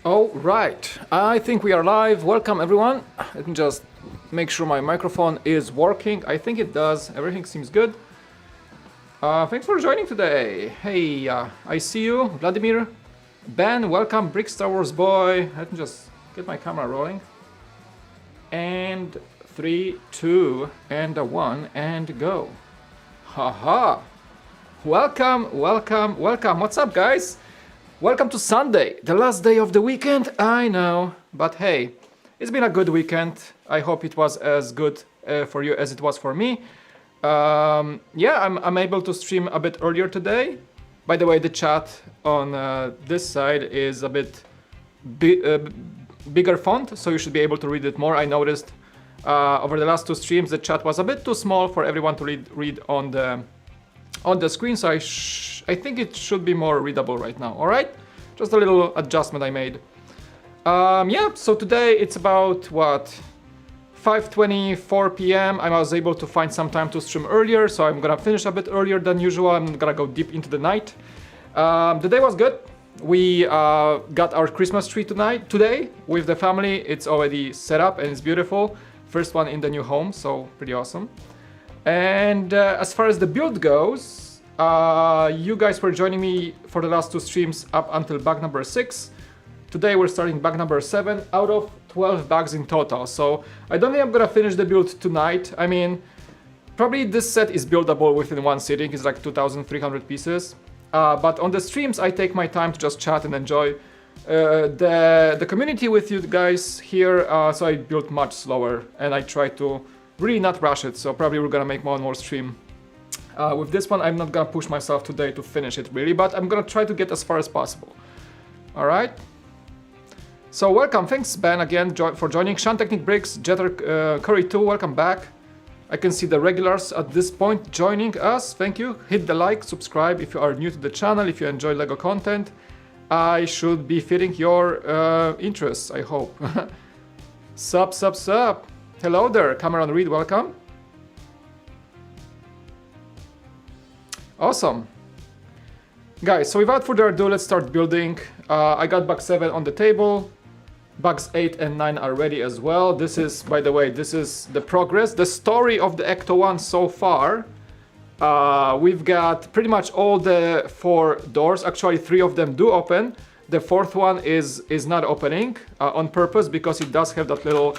All right, I think we are live. Welcome everyone. Let me just make sure my microphone is working. I think it does. Everything seems good. Thanks for joining today. Hey, I see you, Vladimir. Ben, welcome. Brick Star Wars boy. Let me just get my camera rolling. And 3, 2, and 1, and go. Haha. Welcome, welcome, welcome. What's up, guys? Welcome to Sunday, the last day of the weekend. I know, but hey, it's been a good weekend. I hope it was as good for you as it was for me. Yeah, I'm able to stream a bit earlier today. By the way, the chat on this side is a bit bigger font, so you should be able to read it more. I noticed over the last two streams the chat was a bit too small for everyone to read on the screen, so I think it should be more readable right now. All right, just a little adjustment I made. Yeah, so today it's about what, 5:24 p.m. I was able to find some time to stream earlier, so I'm gonna finish a bit earlier than usual. I'm not gonna go deep into the night. The day was good. We got our Christmas tree today with the family. It's already set up and it's beautiful. First one in the new home, so pretty awesome. And as far as the build goes, you guys were joining me for the last two streams up until bug number 6. Today we're starting bug number 7 out of 12 bugs in total. So I don't think I'm gonna finish the build tonight. I mean, probably this set is buildable within one sitting. It's like 2,300 pieces. But on the streams I take my time to just chat and enjoy the community with you guys here. So I build much slower and I try to really not rush it, so probably we're gonna make one more stream. With this one, I'm not gonna push myself today to finish it really, but I'm gonna try to get as far as possible. All right. So welcome, thanks Ben again for joining. Shan Technic Bricks, Jetter Curry 2, welcome back. I can see the regulars at this point joining us. Thank you. Hit the like, subscribe if you are new to the channel. If you enjoy LEGO content, I should be fitting your interests, I hope. Sup. Hello there, Cameron Reed, welcome. Awesome. Guys, so without further ado, let's start building. I got bug 7 on the table. Bugs 8 and 9 are ready as well. This is, by the way, this is the progress, the story of the ECTO-1 so far. We've got pretty much all the 4 doors. Actually, 3 of them do open. The fourth one is not opening on purpose because it does have that little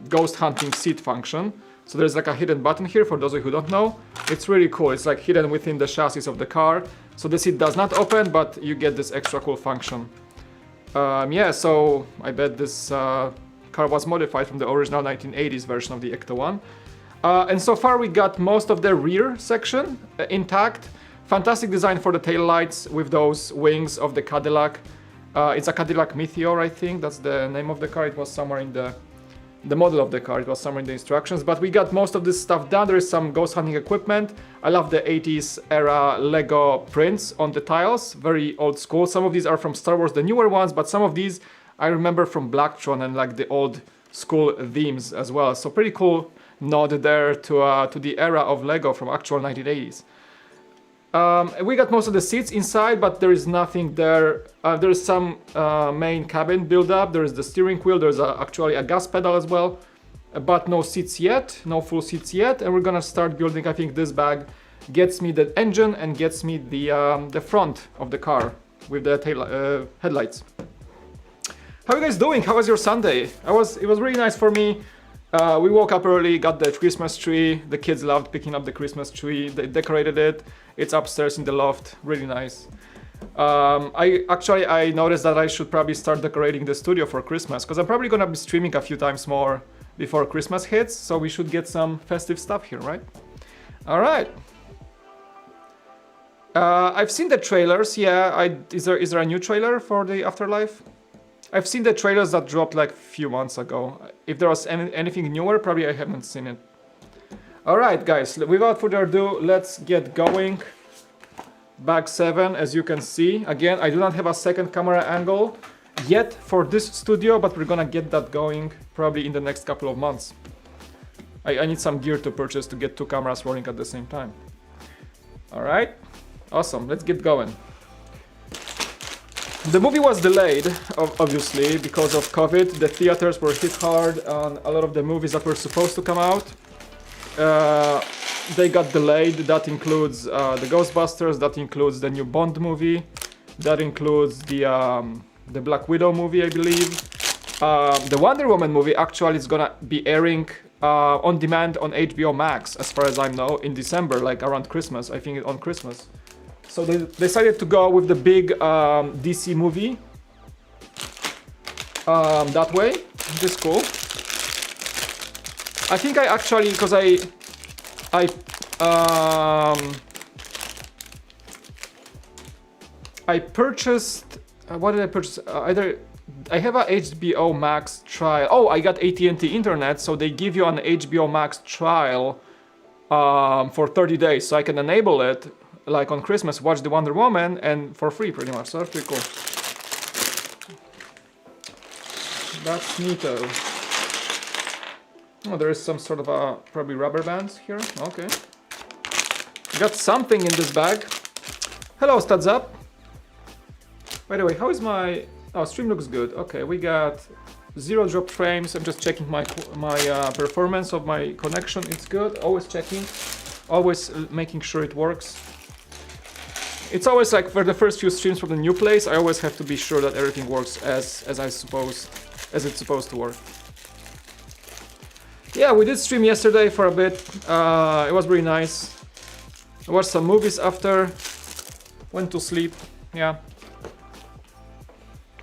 ghost hunting seat function. So there's like a hidden button here for those of you who don't know. It's really cool. It's like hidden within the chassis of the car. So the seat does not open, but you get this extra cool function. Yeah, so I bet this car was modified from the original 1980s version of the ECTO-1. And so far we got most of the rear section intact. Fantastic design for the taillights with those wings of the Cadillac. It's a Cadillac Meteor, I think. That's the name of the car. It was somewhere in the model of the car. It was somewhere in the instructions. But we got most of this stuff done. There is some ghost hunting equipment. I love the 80s era Lego prints on the tiles. Very old school. Some of these are from Star Wars, the newer ones. But some of these I remember from Blacktron and like the old school themes as well. So pretty cool nod there to the era of Lego from actual 1980s. We got most of the seats inside, but there is nothing there. There is some main cabin build up. There is the steering wheel. There's actually a gas pedal as well, but no seats yet, no full seats yet. And we're gonna start building. I think this bag gets me the engine and gets me the front of the car with the tail headlights. How are you guys doing? How was your Sunday? It was really nice for me. We woke up early, got the Christmas tree. The kids loved picking up the Christmas tree. They decorated it. It's upstairs in the loft. Really nice. I noticed that I should probably start decorating the studio for Christmas because I'm probably gonna be streaming a few times more before Christmas hits. So we should get some festive stuff here, right? All right. I've seen the trailers. Yeah. Is there a new trailer for the Afterlife? I've seen the trailers that dropped like a few months ago. If there was anything newer, probably I haven't seen it. Alright guys, without further ado, let's get going. Bag 7, as you can see. Again, I do not have a second camera angle yet for this studio, but we're gonna get that going probably in the next couple of months. I need some gear to purchase to get two cameras rolling at the same time. Alright, awesome, let's get going. The movie was delayed, obviously, because of COVID. The theaters were hit hard on a lot of the movies that were supposed to come out. They got delayed. That includes the Ghostbusters, that includes the new Bond movie, that includes the Black Widow movie, I believe. The Wonder Woman movie actually is gonna be airing on demand on HBO Max, as far as I know, in December, like around Christmas. I think on Christmas. So they decided to go with the big DC movie that way, which is cool. I think I actually, because I purchased, what did I purchase? Either I have a HBO Max trial. Oh, I got AT&T internet, so they give you an HBO Max trial for 30 days, so I can enable it. Like on Christmas, watch the Wonder Woman and for free pretty much, so that's pretty cool. That's neato. Oh, there is some sort of probably rubber bands here, okay. Got something in this bag. Hello, Studs Up. By the way, how is my... Oh, stream looks good. Okay, we got 0 drop frames. I'm just checking my performance of my connection. It's good, always checking. Always making sure it works. It's always like for the first few streams from the new place, I always have to be sure that everything works as it's supposed to work. Yeah, we did stream yesterday for a bit. It was really nice. I watched some movies after. Went to sleep. Yeah.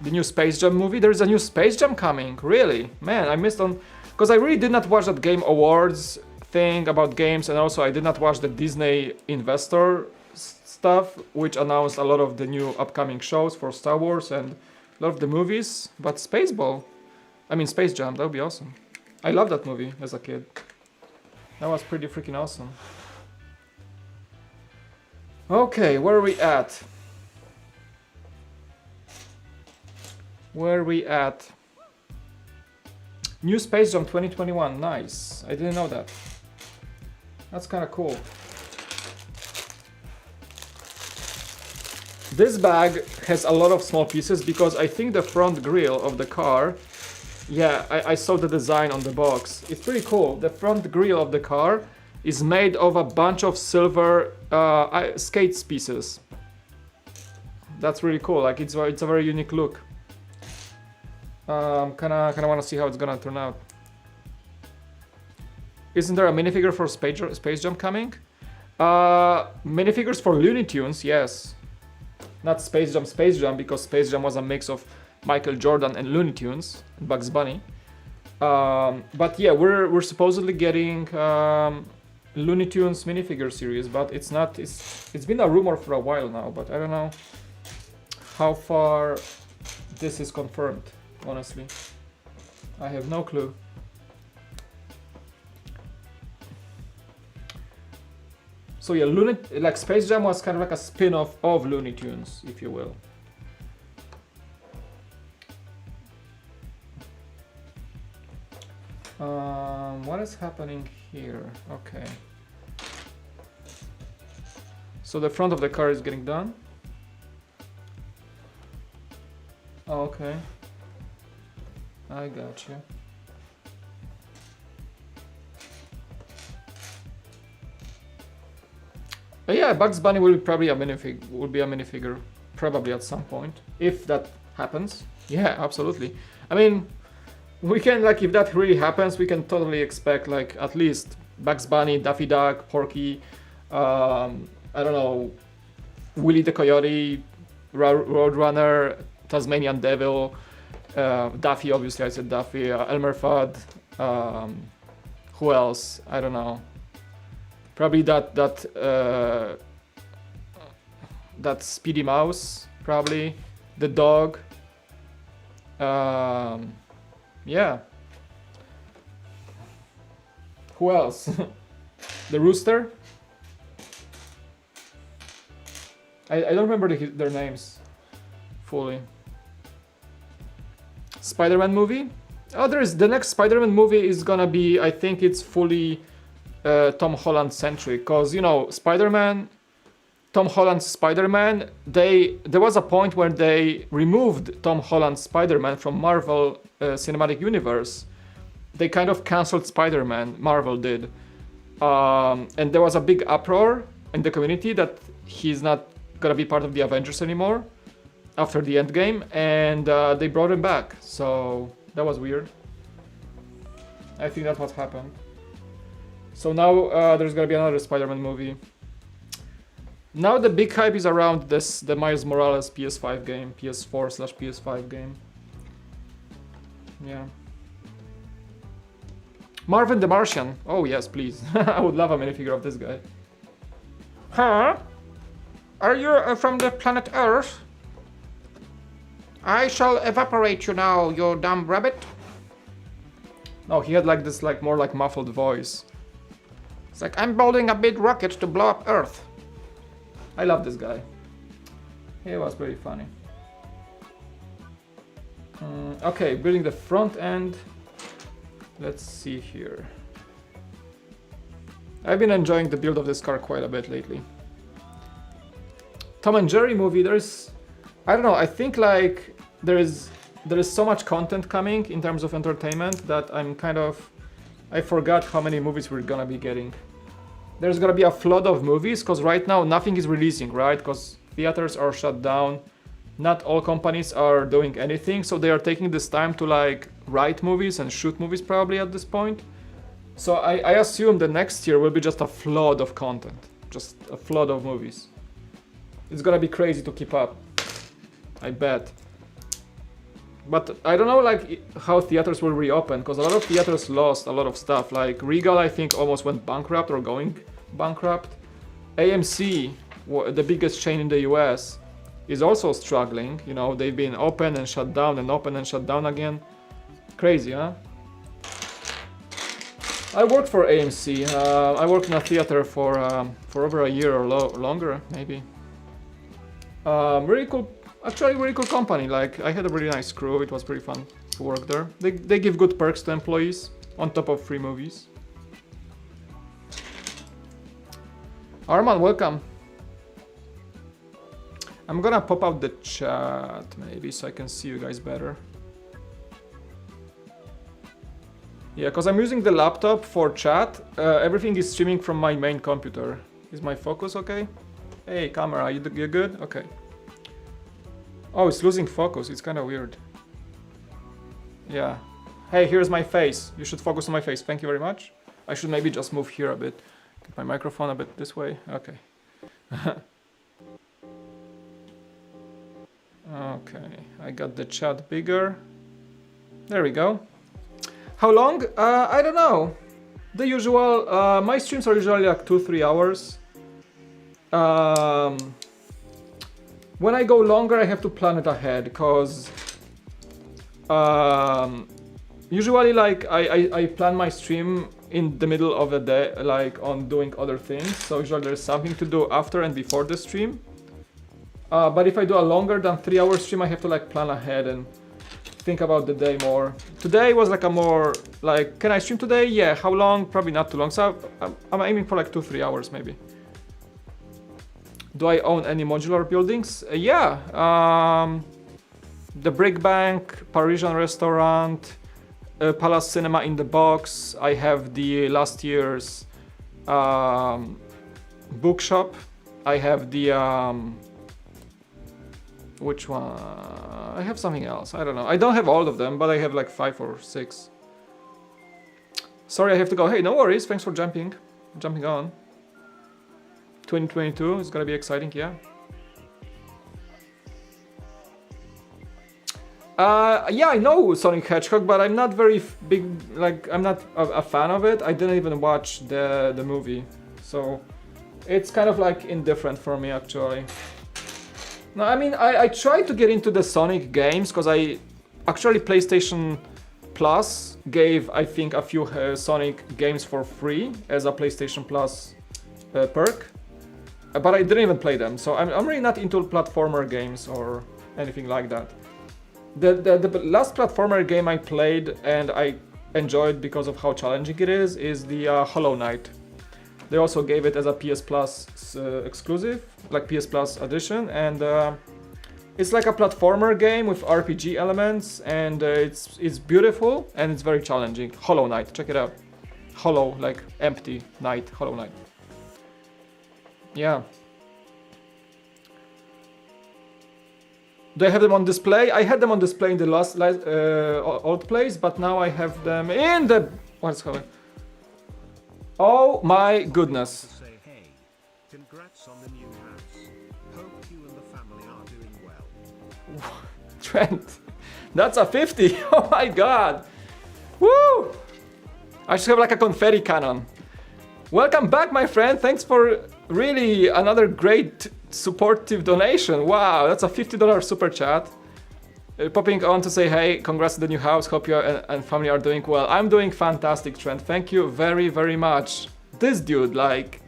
The new Space Jam movie. There's a new Space Jam coming. Really? Man, I missed on... Because I really did not watch that Game Awards thing about games, and also I did not watch the Disney Investor stuff, which announced a lot of the new upcoming shows for Star Wars and a lot of the movies. But Space Jam, that would be awesome. I loved that movie as a kid. That was pretty freaking awesome. Okay, where are we at? Where are we at? New Space Jam 2021, nice. I didn't know that. That's kind of cool. This bag has a lot of small pieces because I think the front grille of the car, yeah, I saw the design on the box. It's pretty cool. The front grille of the car is made of a bunch of silver skates pieces. That's really cool. Like it's a very unique look. Kinda want to see how it's gonna turn out. Isn't there a minifigure for Space Jam coming? Minifigures for Looney Tunes, yes. Not Space Jam, because Space Jam was a mix of Michael Jordan and Looney Tunes and Bugs Bunny. But yeah, we're supposedly getting Looney Tunes minifigure series, but it's not. It's been a rumor for a while now, but I don't know how far this is confirmed. Honestly, I have no clue. So yeah, Space Jam was kind of like a spin-off of Looney Tunes, if you will. What is happening here? Okay. So the front of the car is getting done. Oh, okay. I got you. Yeah, Bugs Bunny will probably be a minifigure, probably at some point, if that happens. Yeah, absolutely. I mean, we can, like, if that really happens, we can totally expect, like, at least Bugs Bunny, Daffy Duck, Porky, I don't know, Willy the Coyote, Roadrunner, Tasmanian Devil, Daffy, obviously I said Daffy, Elmer Fudd, who else? I don't know. Probably that Speedy Mouse, probably the dog. Yeah. Who else? The rooster. I don't remember their names fully. Spider-Man movie. Oh, the next Spider-Man movie is gonna be. I think it's fully. Tom Holland centric, because you know Tom Holland's Spider-Man, there was a point where they removed Tom Holland's Spider-Man from Marvel Cinematic Universe. They kind of cancelled Spider-Man, Marvel did, and there was a big uproar in the community that he's not gonna be part of the Avengers anymore after the Endgame, and they brought him back, so that was weird. I think that's what happened. So now there's gonna be another Spider-Man movie. Now the big hype is around the Miles Morales PS5 game, PS4/PS5 game. Yeah. Marvin the Martian. Oh yes, please. I would love a minifigure of this guy. Huh? Are you from the planet Earth? I shall evaporate you now, you dumb rabbit. No, he had like this more like muffled voice. It's like, I'm building a big rocket to blow up Earth. I love this guy. He was pretty funny. Okay, building the front end. Let's see here. I've been enjoying the build of this car quite a bit lately. Tom and Jerry movie, I don't know, I think like there is so much content coming in terms of entertainment that I forgot how many movies we're gonna be getting. There's gonna be a flood of movies, because right now nothing is releasing, right? Because theaters are shut down. Not all companies are doing anything, so they are taking this time to like write movies and shoot movies probably at this point. So I assume the next year will be just a flood of content. Just a flood of movies. It's gonna be crazy to keep up. I bet. But I don't know like how theaters will reopen, because a lot of theaters lost a lot of stuff. Like Regal, I think, almost went bankrupt or going bankrupt. AMC, the biggest chain in the US, is also struggling. You know, they've been open and shut down and open and shut down again. Crazy, huh? I worked for AMC. I worked in a theater for over a year or longer, maybe. Really cool. Actually, really cool company. Like, I had a really nice crew. It was pretty fun to work there. They give good perks to employees on top of free movies. Arman, welcome. I'm gonna pop out the chat maybe so I can see you guys better. Yeah, because I'm using the laptop for chat. Everything is streaming from my main computer. Is my focus okay? Hey, camera, you good? Okay. Oh, it's losing focus. It's kind of weird. Yeah. Hey, here's my face. You should focus on my face. Thank you very much. I should maybe just move here a bit. Get my microphone a bit this way. Okay. Okay. I got the chat bigger. There we go. How long? I don't know. The usual. My streams are usually like 2-3 hours. When I go longer, I have to plan it ahead, because usually like I plan my stream in the middle of the day, like on doing other things. So usually there's something to do after and before the stream. But if I do a longer than 3-hour stream, I have to like plan ahead and think about the day more. Today was like a more like, can I stream today? Yeah. How long? Probably not too long. So I'm aiming for like 2-3 hours maybe. Do I own any modular buildings? Yeah. The Brick Bank, Parisian Restaurant, Palace Cinema in the Box. I have the last year's bookshop. I have the which one? I have something else. I don't know. I don't have all of them, but I have like 5 or 6. Sorry, I have to go. Hey, no worries. Thanks for jumping on. 2022 is gonna be exciting, yeah. Yeah, I know Sonic Hedgehog, but I'm not very big. Like, I'm not a fan of it. I didn't even watch the movie, so it's kind of like indifferent for me actually. No, I mean I tried to get into the Sonic games because I actually PlayStation Plus gave, I think, a few Sonic games for free as a PlayStation Plus perk. But I didn't even play them, so I'm really not into platformer games or anything like that. The last platformer game I played and I enjoyed because of how challenging it is the Hollow Knight. They also gave it as a PS Plus exclusive, like PS Plus edition, and it's like a platformer game with RPG elements, and it's beautiful and it's very challenging. Hollow Knight, check it out. Hollow, like empty, Knight, Hollow Knight. Yeah. Do I have them on display? I had them on display in the last old place, but now I have them in the... What's going on? Oh my goodness. Say hey, congrats on the new house. Hope you and the family are doing well. Trent, that's a 50. Oh my god. Woo! I should have like a confetti cannon. Welcome back, my friend. Thanks for really another great supportive donation. Wow, that's a $50 super chat. Popping on to say, hey, congrats on the new house. Hope you and family are doing well. I'm doing fantastic, Trent. Thank you very, very much. This dude, like,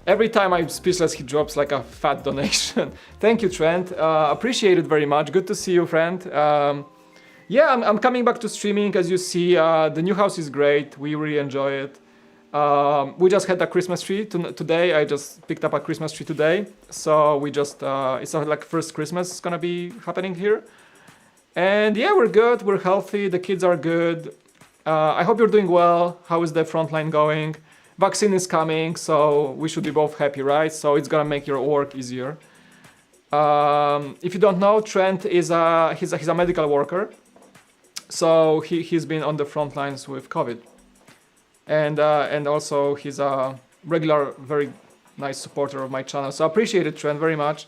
every time I'm speechless, he drops like a fat donation. Thank you, Trent. Appreciate it very much. Good to see you, friend. Yeah, I'm coming back to streaming. As you see, the new house is great. We really enjoy it. We just had a Christmas tree today. I just picked up a Christmas tree today. So we just, it's not like first Christmas gonna be happening here. And yeah, we're good, we're healthy, the kids are good. I hope you're doing well. How is the frontline going? Vaccine is coming, so we should be both happy, right? So it's gonna make your work easier. If you don't know, Trent is he's a medical worker. So he's been on the front lines with COVID. And also he's a regular, very nice supporter of my channel. So I appreciate it, Trent, very much.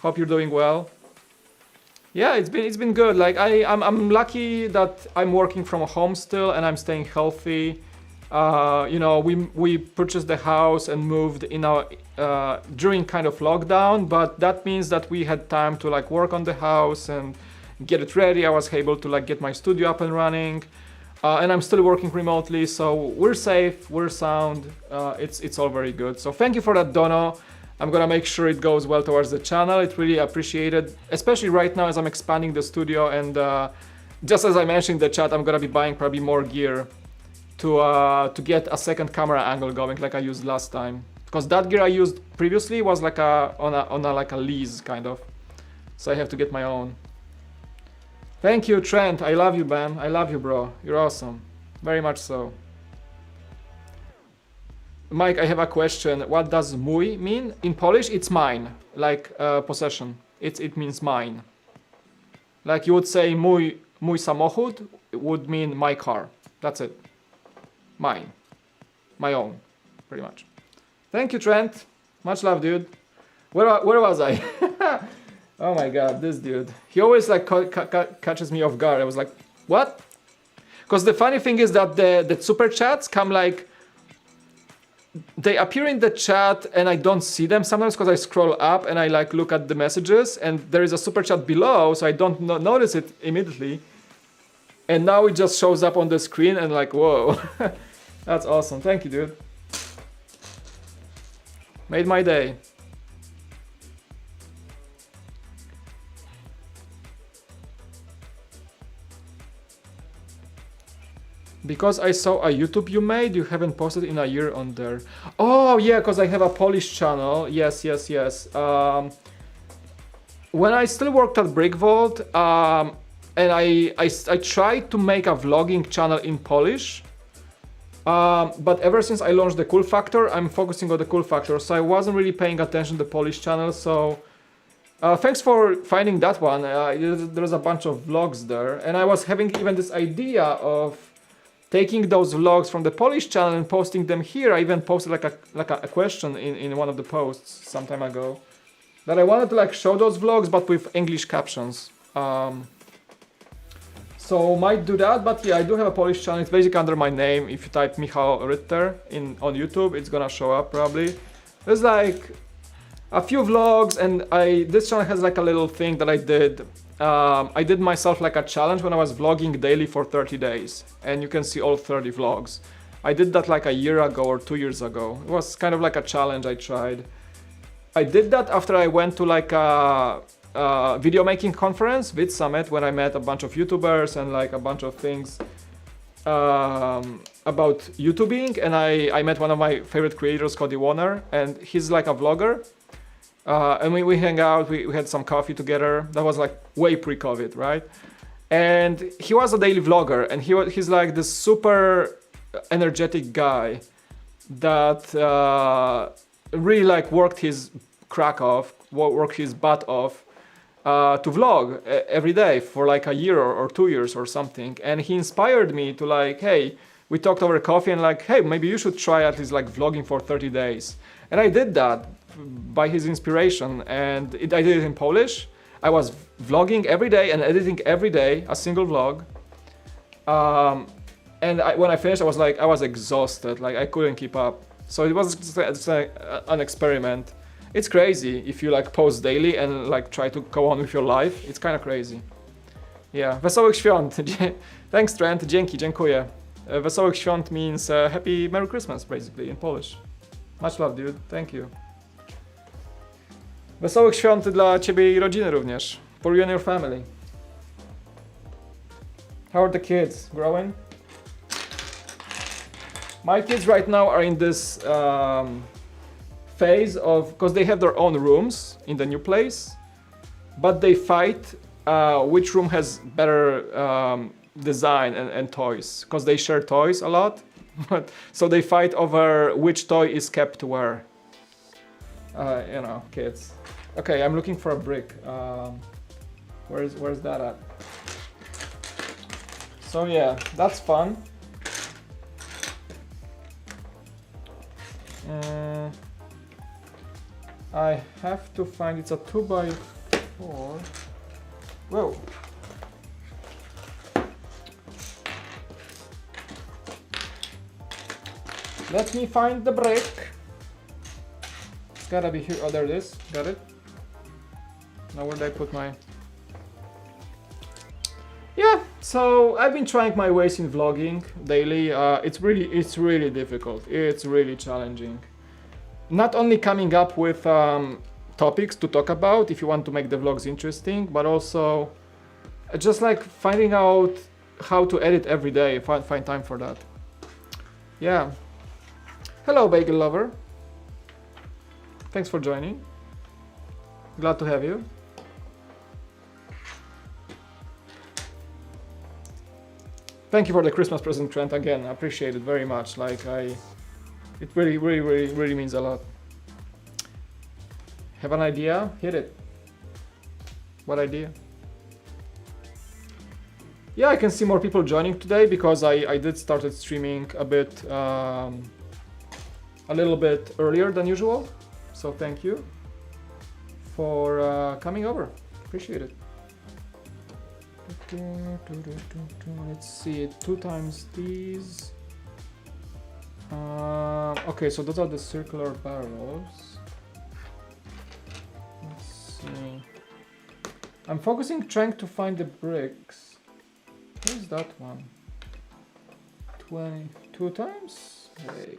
Hope you're doing well. Yeah, it's been good. Like I'm lucky that I'm working from home still and I'm staying healthy. You know, we purchased the house and moved in our during kind of lockdown, but that means that we had time to like work on the house and get it ready. I was able to like get my studio up and running, and I'm still working remotely, so we're safe, we're sound. It's all very good. So thank you for that, Dono. I'm gonna make sure it goes well towards the channel. It's really appreciated, especially right now as I'm expanding the studio. And just as I mentioned in the chat, I'm gonna be buying probably more gear to get a second camera angle going, like I used last time. Because that gear I used previously was like on a like a lease kind of. So I have to get my own. Thank you, Trent. I love you, man. I love you, bro. You're awesome. Very much so. Mike, I have a question. What does mój mean? In Polish, it's mine, like possession. It means mine. Like you would say mój samochód would mean my car. That's it. Mine. My own, pretty much. Thank you, Trent. Much love, dude. Where was I? Oh my god, this dude. He always like catches me off guard. I was like, what? Because the funny thing is that the super chats come like, they appear in the chat and I don't see them sometimes because I scroll up and I like look at the messages and there is a super chat below, so I don't notice it immediately. And now it just shows up on the screen and like, whoa. That's awesome. Thank you, dude. Made my day. Because I saw a YouTube you made, you haven't posted in a year on there. Oh yeah, because I have a Polish channel. Yes. When I still worked at Brick Vault, and I tried to make a vlogging channel in Polish, but ever since I launched the Cool Factor, I'm focusing on the Cool Factor, so I wasn't really paying attention to the Polish channel. So thanks for finding that one. There's a bunch of vlogs there, and I was having even this idea of taking those vlogs from the Polish channel and posting them here. I even posted like a question in one of the posts some time ago that I wanted to like show those vlogs but with English captions. So might do that, but yeah, I do have a Polish channel. It's basically under my name. If you type Michał Ritter on YouTube, it's gonna show up probably. There's like a few vlogs, and this channel has like a little thing that I did. I did myself like a challenge when I was vlogging daily for 30 days, and you can see all 30 vlogs. I did that like a year ago or 2 years ago. It was kind of like a challenge I tried. I did that after I went to like a video making conference, Vid Summit, when I met a bunch of YouTubers and like a bunch of things about YouTubing, and I met one of my favorite creators, Cody Warner, and he's like a vlogger. And we hang out, we had some coffee together. That was like way pre-COVID, right? And he was a daily vlogger, and he's like this super energetic guy that really like worked his crack off, worked his butt off to vlog every day for like a year or 2 years or something. And he inspired me to like, hey, we talked over coffee and like, hey, maybe you should try at least like vlogging for 30 days. And I did that by his inspiration, and I did it in Polish. I was vlogging every day and editing every day a single vlog. And when I finished, I was exhausted, like I couldn't keep up. So it was just an experiment. It's crazy if you like post daily and like try to go on with your life. It's kind of crazy. Yeah, Wesołych Świąt. Thanks, Trent. Dzięki, dziękuję. Wesołych Świąt means happy Merry Christmas, basically, in Polish. Much love, dude. Thank you. Wesołych Świąt dla ciebie i rodziny również. For you and your family. How are the kids? Growing? My kids right now are in this phase of, because they have their own rooms in the new place, but they fight which room has better design and toys, because they share toys a lot. So they fight over which toy is kept where. You know, kids. Okay, I'm looking for a brick. Where's that at? So yeah, that's fun. I have to find, it's a 2x4. Whoa. Let me find the brick. It's gotta be here. Oh, there it is. Got it. Now where did I put my... Yeah, so I've been trying my ways in vlogging daily. It's really difficult. It's really challenging. Not only coming up with topics to talk about if you want to make the vlogs interesting, but also just like finding out how to edit every day, find time for that. Yeah. Hello, bagel lover. Thanks for joining. Glad to have you. Thank you for the Christmas present, Trent. Again, I appreciate it very much. Like it really means a lot. Have an idea? Hit it. What idea? Yeah, I can see more people joining today because I did started streaming a bit, a little bit earlier than usual. So thank you for coming over. Appreciate it. Let's see, 2 times these. Okay, so those are the circular barrels. Let's see. I'm focusing, trying to find the bricks. Where's that one? 22 times? Wait.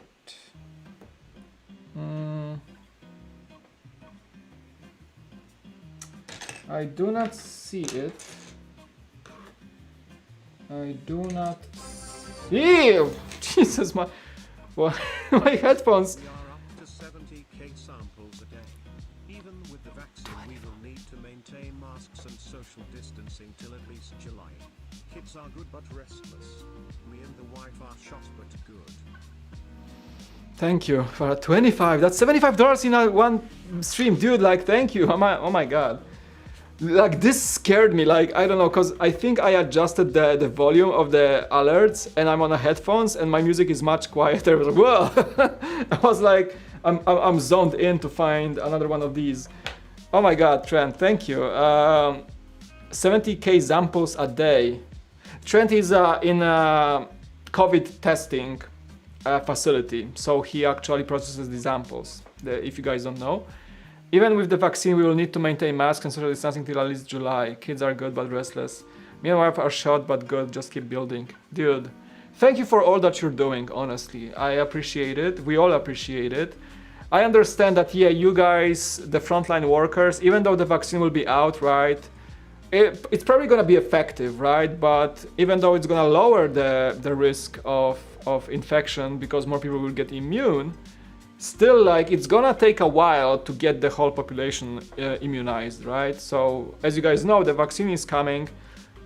I do not see it. I do not see. Jesus, my my headphones. We are up to 70k samples a day. Even with the vaccine, we will need to maintain masks and social distancing till at least July. Kids are good but restless. Me and the wife are shot but good. Thank you for 25. That's $75 in one stream, dude. Like, thank you. Oh my god. Like, this scared me. Like, I don't know, cause I think I adjusted the volume of the alerts, and I'm on a headphones, and my music is much quieter. I was like, whoa! I was like, I'm zoned in to find another one of these. Oh my god, Trent, thank you. 70k samples a day. Trent is in a COVID testing facility, so he actually processes the samples, if you guys don't know. Even with the vaccine, we will need to maintain masks and social distancing till at least July. Kids are good but restless. Me and my wife are shot but good, just keep building. Dude, thank you for all that you're doing, honestly. I appreciate it, we all appreciate it. I understand that, yeah, you guys, the frontline workers, even though the vaccine will be out, right? It's probably gonna be effective, right? But even though it's gonna lower the risk of infection because more people will get immune, still, like, it's gonna take a while to get the whole population immunized, right? So, as you guys know, the vaccine is coming,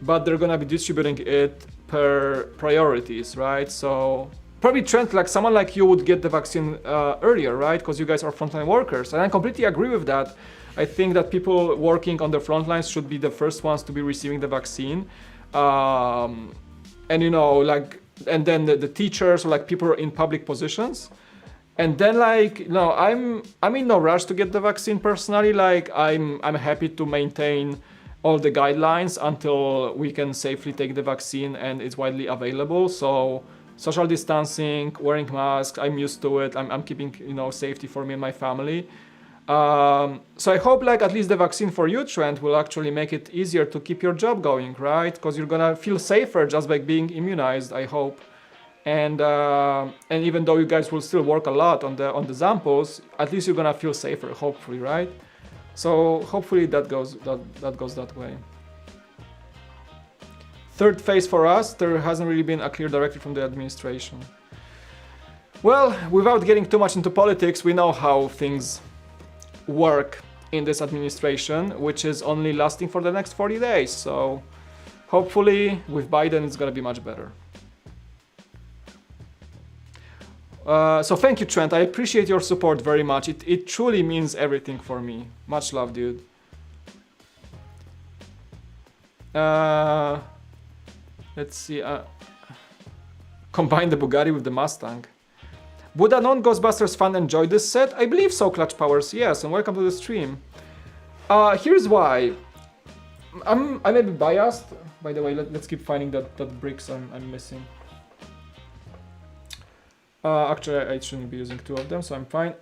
but they're gonna be distributing it per priorities, right? So, probably Trent, like, someone like you would get the vaccine earlier, right? Because you guys are frontline workers, and I completely agree with that. I think that people working on the front lines should be the first ones to be receiving the vaccine. And, you know, like, and then the teachers, or like people in public positions. And then, like, no, I'm in no rush to get the vaccine personally. Like, I'm happy to maintain all the guidelines until we can safely take the vaccine and it's widely available. So social distancing, wearing masks, I'm used to it. I'm keeping, you know, safety for me and my family. So I hope, like, at least the vaccine for you, Trent, will actually make it easier to keep your job going, right? Because you're gonna feel safer just by being immunized, I hope. And even though you guys will still work a lot on the samples, at least you're gonna feel safer, hopefully, right? So hopefully that goes that way. Third phase for us, there hasn't really been a clear directive from the administration. Well, without getting too much into politics, we know how things work in this administration, which is only lasting for the next 40 days. So hopefully with Biden it's gonna be much better. So thank you, Trent. I appreciate your support very much. It truly means everything for me. Much love, dude. Let's see. Combine the Bugatti with the Mustang. Would a non-Ghostbusters fan enjoy this set? I believe so, Clutch Powers. Yes, and welcome to the stream. Here's why. I may be biased. By the way, let's keep finding that bricks I'm missing. Actually, I shouldn't be using 2 of them, so I'm fine.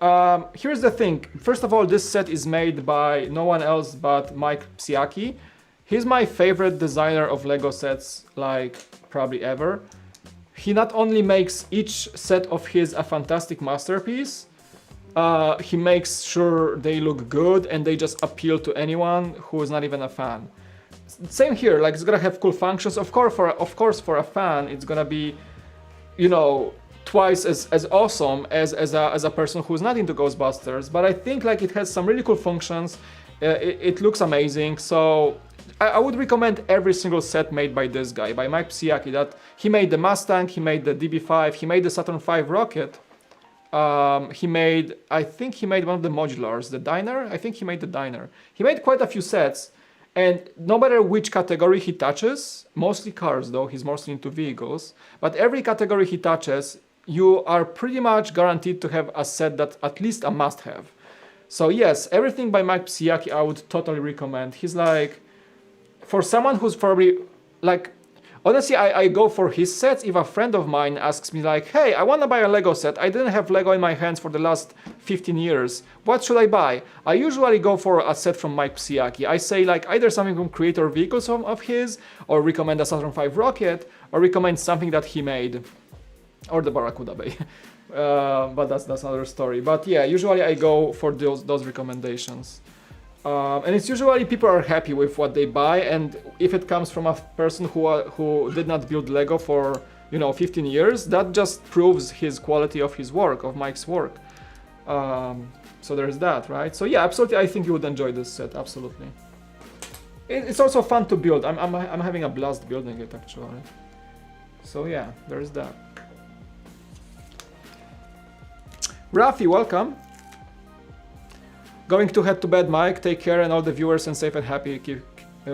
Here's the thing. First of all, this set is made by no one else but Mike Psiaki. He's my favorite designer of Lego sets, like, probably ever. He not only makes each set of his a fantastic masterpiece, he makes sure they look good and they just appeal to anyone who is not even a fan. Same here, like, it's gonna have cool functions. Of course, for a fan, it's gonna be, you know, twice as awesome as a person who's not into Ghostbusters. But I think, like, it has some really cool functions. It looks amazing. So I would recommend every single set made by this guy, by Mike Psiaki. That he made the Mustang, he made the DB5, he made the Saturn V rocket. I think he made one of the modulars, the diner. I think he made the diner. He made quite a few sets, And no matter which category he touches, mostly cars though, he's mostly into vehicles, but every category he touches, you are pretty much guaranteed to have a set that at least a must-have. So yes, everything by Mike Psiaki I would totally recommend. He's like, for someone who's probably like, honestly, I go for his sets. If a friend of mine asks me like, hey, I want to buy a Lego set. I didn't have Lego in my hands for the last 15 years. What should I buy? I usually go for a set from Mike Psiaki. I say like either something from Creator Vehicles of his, or recommend a Saturn V rocket, or recommend something that he made, or the Barracuda Bay. But that's another story. But yeah, usually I go for those recommendations. And it's usually people are happy with what they buy, and if it comes from a person who did not build Lego for 15 years, that just proves his quality of his work, of Mike's work. So there's that, right? So yeah, absolutely, I think you would enjoy this set, absolutely. It's also fun to build. I'm having a blast building it actually. So yeah, there's that. Rafi, welcome. Going to head to bed, Mike. Take care, and all the viewers, and safe and happy.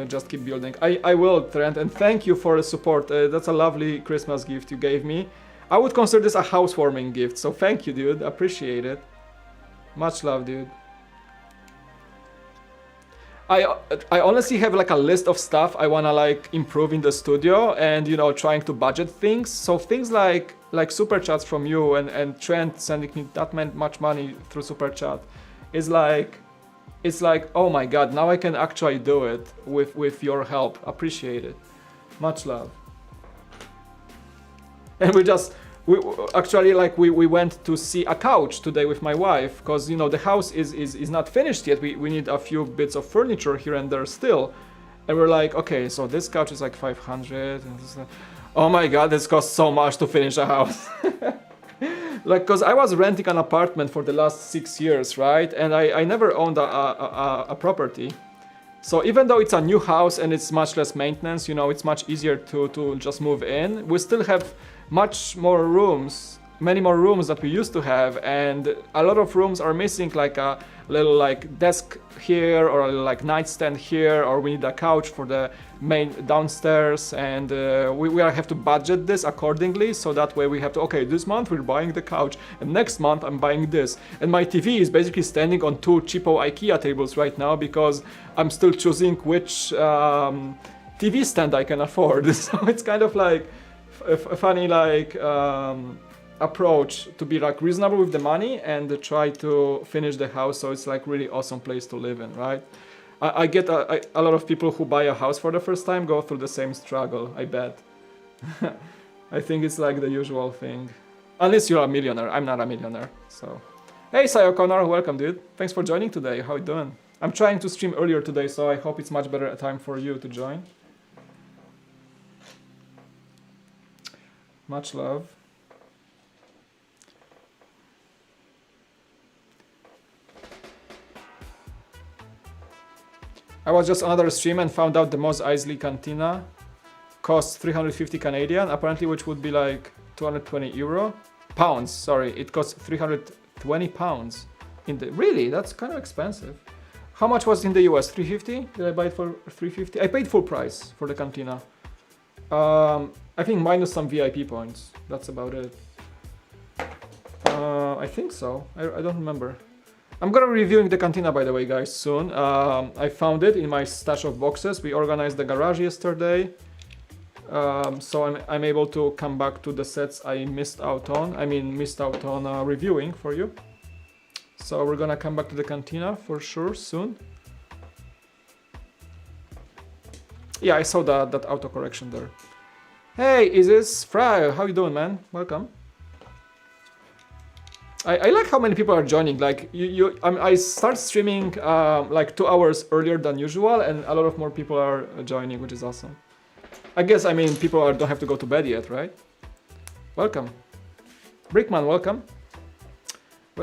Just keep building. I will, Trent, and thank you for the support. That's a lovely Christmas gift you gave me. I would consider this a housewarming gift, so thank you, dude. Appreciate it. Much love, dude. I honestly have like a list of stuff I wanna like improve in the studio, and trying to budget things. So things like super chats from you and Trent sending me that much money through super chat. It's like, oh my god, now I can actually do it with your help. Appreciate it. Much love. And we went to see a couch today with my wife, because the house is not finished yet. We need a few bits of furniture here and there still. And we're like, okay, so this couch is like 500, and this, oh my god, this costs so much to finish a house. Like, because I was renting an apartment for the last 6 years, right? And I never owned a property. So even though it's a new house and it's much less maintenance, it's much easier to just move in. We still have many more rooms that we used to have, and a lot of rooms are missing, like a little desk here, or a little nightstand here, or we need a couch for the main downstairs, and we have to budget this accordingly, so that way we have to, okay, this month we're buying the couch, and next month I'm buying this. And my TV is basically standing on 2 cheapo IKEA tables right now, because I'm still choosing which TV stand I can afford. So it's kind of like a funny approach to be reasonable with the money and try to finish the house so it's really awesome place to live in, right? I get a lot of people who buy a house for the first time go through the same struggle, I bet. I think it's the usual thing. Unless you're a millionaire. I'm not a millionaire, so. Hey, Sayo Connor, welcome, dude. Thanks for joining today. How you doing? I'm trying to stream earlier today, so I hope it's much better time for you to join. Much love. I was just on another stream and found out the Mos Eisley Cantina costs 350 Canadian, apparently, which would be like 220 euro. Pounds, sorry, it costs 320 pounds. Really? That's kind of expensive. How much was it in the US? 350? Did I buy it for 350? I paid full price for the Cantina. I think minus some VIP points. That's about it. I think so. I don't remember. I'm gonna be reviewing the Cantina, by the way, guys, soon. I found it in my stash of boxes. We organized the garage yesterday. So I'm able to come back to the sets I missed out on. Reviewing for you. So we're gonna come back to the Cantina for sure soon. Yeah, I saw that auto correction there. Hey, Isis Fry, how you doing, man? Welcome. I like how many people are joining. I start streaming 2 hours earlier than usual, and a lot of more people are joining, which is awesome. I guess people don't have to go to bed yet, right? Welcome, Brickman. Welcome.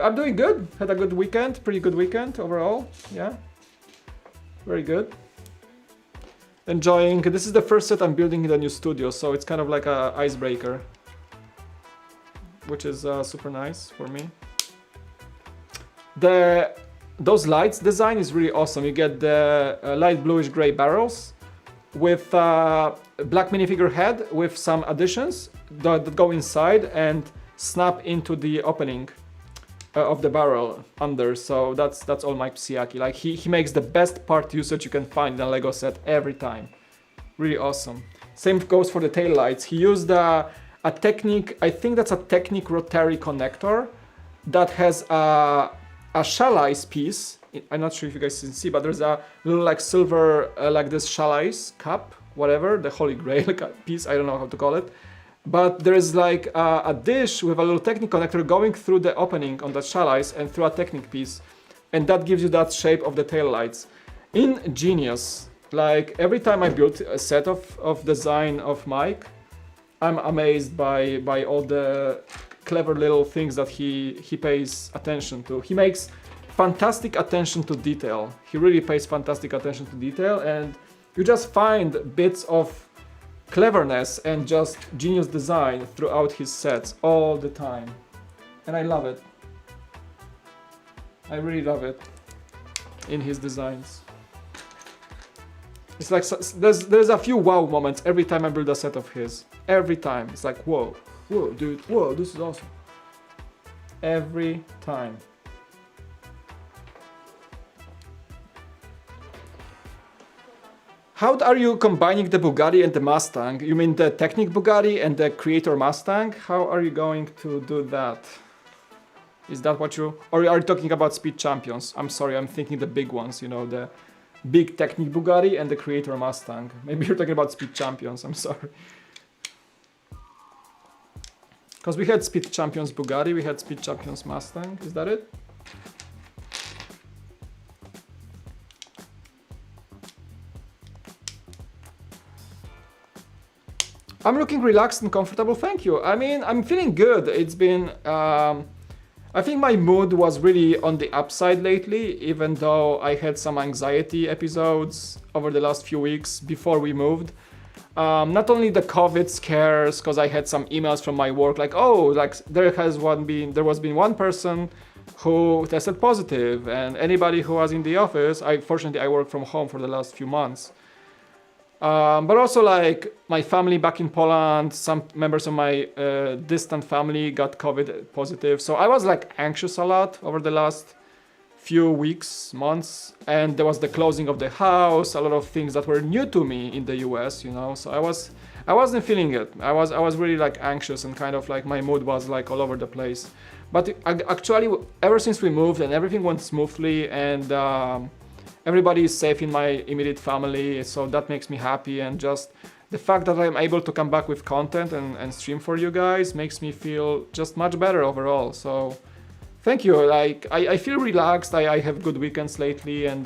I'm doing good. Had a good weekend. Pretty good weekend overall. Yeah, very good. Enjoying. This is the first set I'm building in the new studio, so it's kind of like a icebreaker, which is super nice for me. those lights design is really awesome. You get the light bluish gray barrels with black minifigure head with some additions that go inside and snap into the opening of the barrel under. So that's all Mike Psiaki. Like he makes the best part usage you can find in a Lego set every time. Really awesome. Same goes for the tail lights. He used a Technic, I think that's a Technic rotary connector that has a Chalice piece. I'm not sure if you guys can see, but there's a little like silver, like this Chalice cup, whatever, the Holy Grail piece, I don't know how to call it. But there is like a dish with a little Technic connector going through the opening on the Chalice and through a Technic piece. And that gives you that shape of the tail lights. Ingenious. Like every time I build a set of design of Mike, I'm amazed by all the clever little things that he pays attention to. He makes fantastic attention to detail. He really pays fantastic attention to detail, and you just find bits of cleverness and just genius design throughout his sets all the time. And I love it. I really love it in his designs. It's like there's a few wow moments every time I build a set of his. Every time. It's like, whoa, dude, whoa, this is awesome. Every time. How are you combining the Bugatti and the Mustang? You mean the Technic Bugatti and the Creator Mustang? How are you going to do that? Is that what you... Or are you talking about Speed Champions? I'm sorry, I'm thinking the big ones, you know, the big Technic Bugatti and the Creator Mustang. Maybe you're talking about Speed Champions, I'm sorry. Because we had Speed Champions Bugatti, we had Speed Champions Mustang, is that it? I'm looking relaxed and comfortable, thank you. I mean, I'm feeling good. It's been, I think my mood was really on the upside lately, even though I had some anxiety episodes over the last few weeks before we moved. Not only the COVID scares, because I had some emails from my work like, oh, like there was been one person who tested positive, and anybody who was in the office, fortunately I work from home for the last few months. But also like my family back in Poland, some members of my distant family got COVID positive. So I was like anxious a lot over the last few weeks, months, and there was the closing of the house, a lot of things that were new to me in the US, you know, so I wasn't feeling it. I was really like anxious, and kind of like my mood was like all over the place. But actually, ever since we moved and everything went smoothly, and everybody is safe in my immediate family, so that makes me happy, and just the fact that I'm able to come back with content and stream for you guys makes me feel just much better overall. So thank you. Like I feel relaxed. I have good weekends lately, and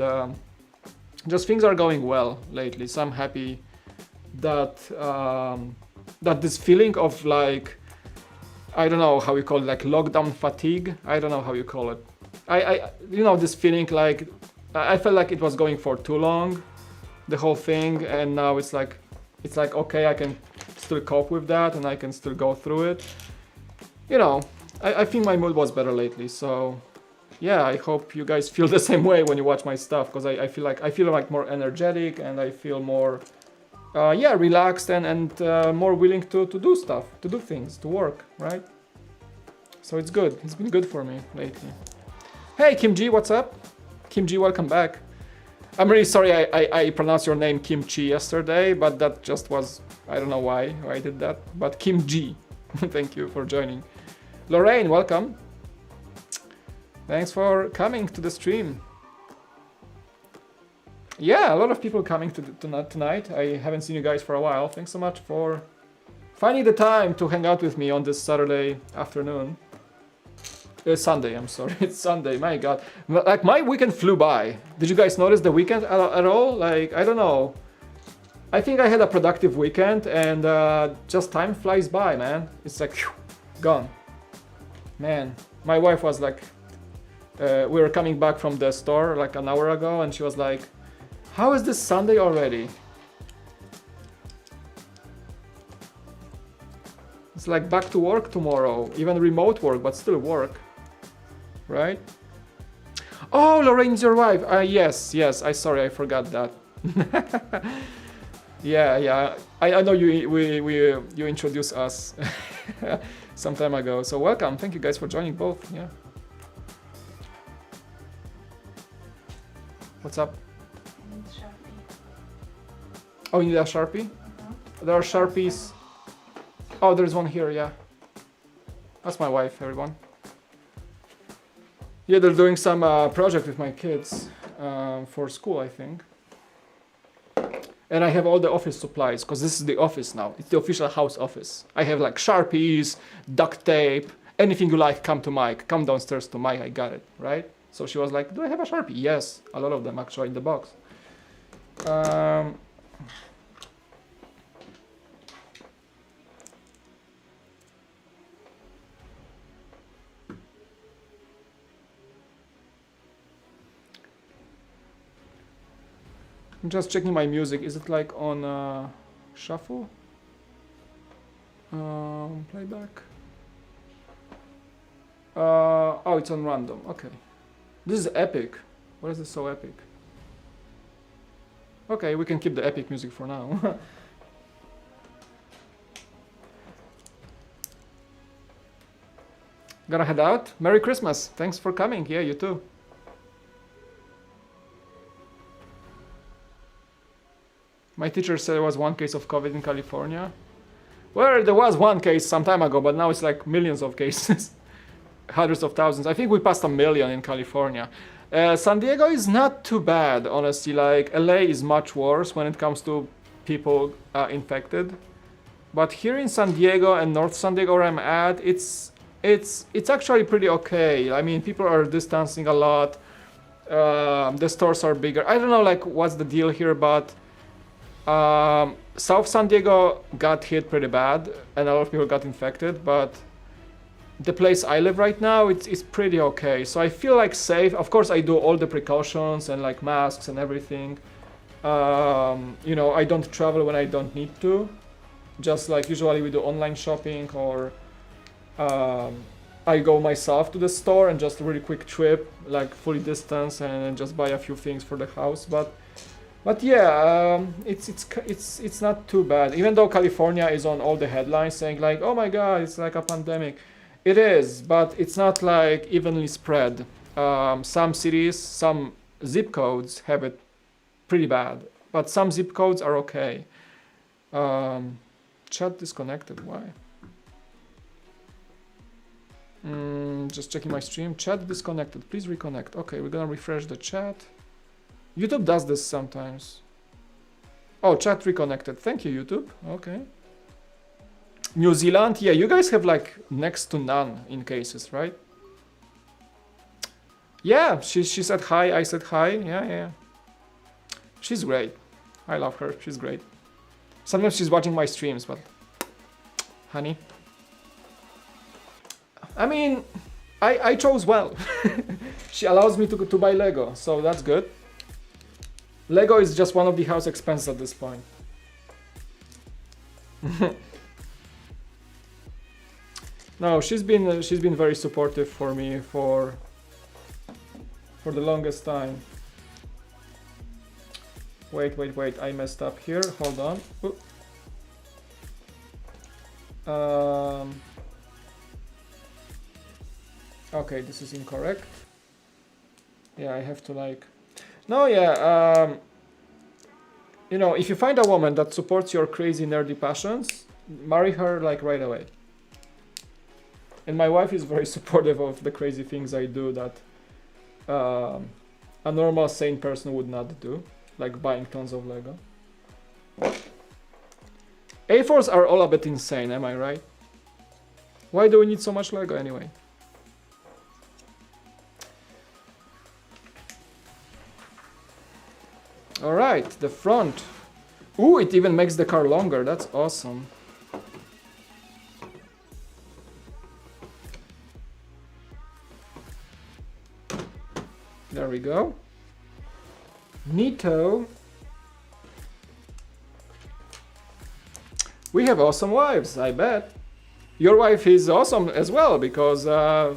just things are going well lately. So I'm happy that that this feeling of like, I don't know how you call it, like lockdown fatigue. I don't know how you call it. I you know, this feeling like I felt like it was going for too long, the whole thing, and now it's like okay, I can still cope with that, and I can still go through it. You know, I think my mood was better lately, so yeah, I hope you guys feel the same way when you watch my stuff, because I feel like more energetic, and I feel more yeah, relaxed and more willing to do stuff, to do things, to work, right? So it's good. It's been good for me lately. Hey Kim G, what's up? Kim G, welcome back. I'm really sorry I pronounced your name Kimchi yesterday, but that just was, I don't know why I did that, but Kim G, thank you for joining. Lorraine, welcome. Thanks for coming to the stream. Yeah, a lot of people coming tonight. I haven't seen you guys for a while. Thanks so much for finding the time to hang out with me on this Saturday afternoon. Sunday, I'm sorry. It's Sunday, my God. Like, my weekend flew by. Did you guys notice the weekend at all? Like, I don't know. I think I had a productive weekend, and just time flies by, man. It's like, whew, gone. Man, my wife was like, we were coming back from the store like an hour ago, and she was like, how is this Sunday already? It's like back to work tomorrow, even remote work, but still work. Right? Oh, Lorraine is your wife. Yes, yes. I forgot that. Yeah, yeah. I know you introduced us some time ago. So welcome. Thank you guys for joining both. Yeah. What's up? Oh, you need a Sharpie? There are Sharpies. Oh, there's one here, yeah. That's my wife, everyone. Yeah, they're doing some project with my kids for school, I think. And I have all the office supplies, because this is the office now. It's the official house office. I have like Sharpies, duct tape, anything you like, come to Mike. Come downstairs to Mike, I got it, right? So she was like, do I have a Sharpie? Yes, a lot of them actually in the box. I'm just checking my music. Is it like on shuffle? Playback? Oh, it's on random. Okay. This is epic. Why is this so epic? Okay, we can keep the epic music for now. Gonna head out. Merry Christmas. Thanks for coming. Yeah, you too. My teacher said there was one case of COVID in California. Well, there was one case some time ago, but now it's like millions of cases. Hundreds of thousands. I think we passed 1 million in California. San Diego is not too bad, honestly. Like LA is much worse when it comes to people infected. But here in San Diego and North San Diego where I'm at, it's actually pretty okay. I mean, people are distancing a lot. The stores are bigger. I don't know like what's the deal here, but South San Diego got hit pretty bad and a lot of people got infected, but the place I live right now, it's pretty okay. So I feel like safe. Of course, I do all the precautions and like masks and everything. You know, I don't travel when I don't need to. Just like usually we do online shopping, or I go myself to the store and just a really quick trip, like fully distance, and just buy a few things for the house. But yeah, it's not too bad. Even though California is on all the headlines saying like, oh my god, it's like a pandemic. It is, but it's not like evenly spread. Some cities, some zip codes have it pretty bad, but some zip codes are okay. Chat disconnected, why? Just checking my stream. Chat disconnected, please reconnect. Okay, we're gonna refresh the chat. YouTube does this sometimes. Oh, chat reconnected. Thank you, YouTube. Okay. New Zealand, yeah, you guys have like next to none in cases, right? Yeah, she said hi, I said hi. Yeah. She's great. I love her. She's great. Sometimes she's watching my streams, but honey. I mean, I chose well. She allows me to buy Lego, so that's good. Lego is just one of the house expenses at this point. No, she's been very supportive for me for the longest time. Wait, I messed up here. Hold on. Okay, this is incorrect. Yeah, I have to like... No, yeah, you know, if you find a woman that supports your crazy nerdy passions, marry her like right away. And my wife is very supportive of the crazy things I do that a normal sane person would not do, like buying tons of Lego. A4s are all a bit insane, am I right? Why do we need so much Lego anyway? Alright, the front. Ooh, it even makes the car longer. That's awesome. There we go. Neato. We have awesome wives, I bet. your wife is awesome as well because,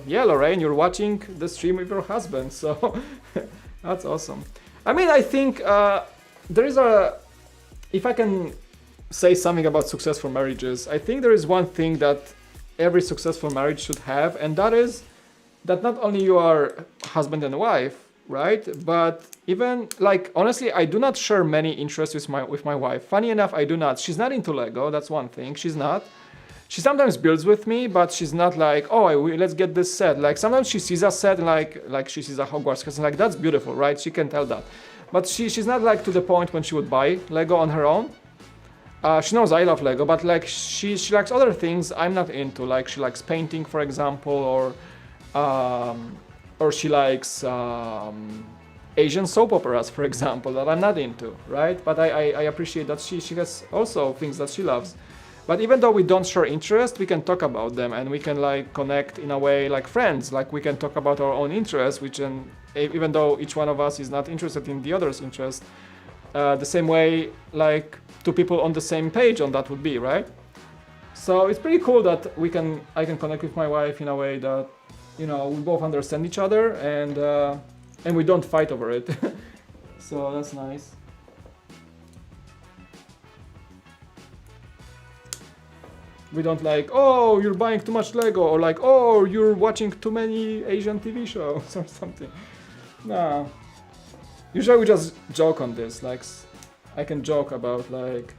yeah, Lorraine, you're watching the stream with your husband, so that's awesome. I mean, I think there is if I can say something about successful marriages, I think there is one thing that every successful marriage should have, and that is that not only you are husband and wife, right? But even like honestly, I do not share many interests with my wife. Funny enough, I do not. She's not into Lego. That's one thing. She's not. She sometimes builds with me, but she's not like, oh, let's get this set. Like sometimes she sees a set, and like she sees a Hogwarts castle, like that's beautiful, right? She can tell that. But she's not like to the point when she would buy Lego on her own. She knows I love Lego, but like she likes other things I'm not into. Like she likes painting, for example, or she likes Asian soap operas, for example, that I'm not into, right? But I appreciate that she has also things that she loves. But even though we don't share interest, we can talk about them and we can like connect in a way like friends. Like we can talk about our own interests, even though each one of us is not interested in the other's interest, the same way like two people on the same page on that would be, right? So it's pretty cool that I can connect with my wife in a way that, you know, we both understand each other and we don't fight over it. So that's nice. We don't like, oh, you're buying too much Lego, or like, oh, you're watching too many Asian TV shows or something. No. Usually we just joke on this. Like, I can joke about like,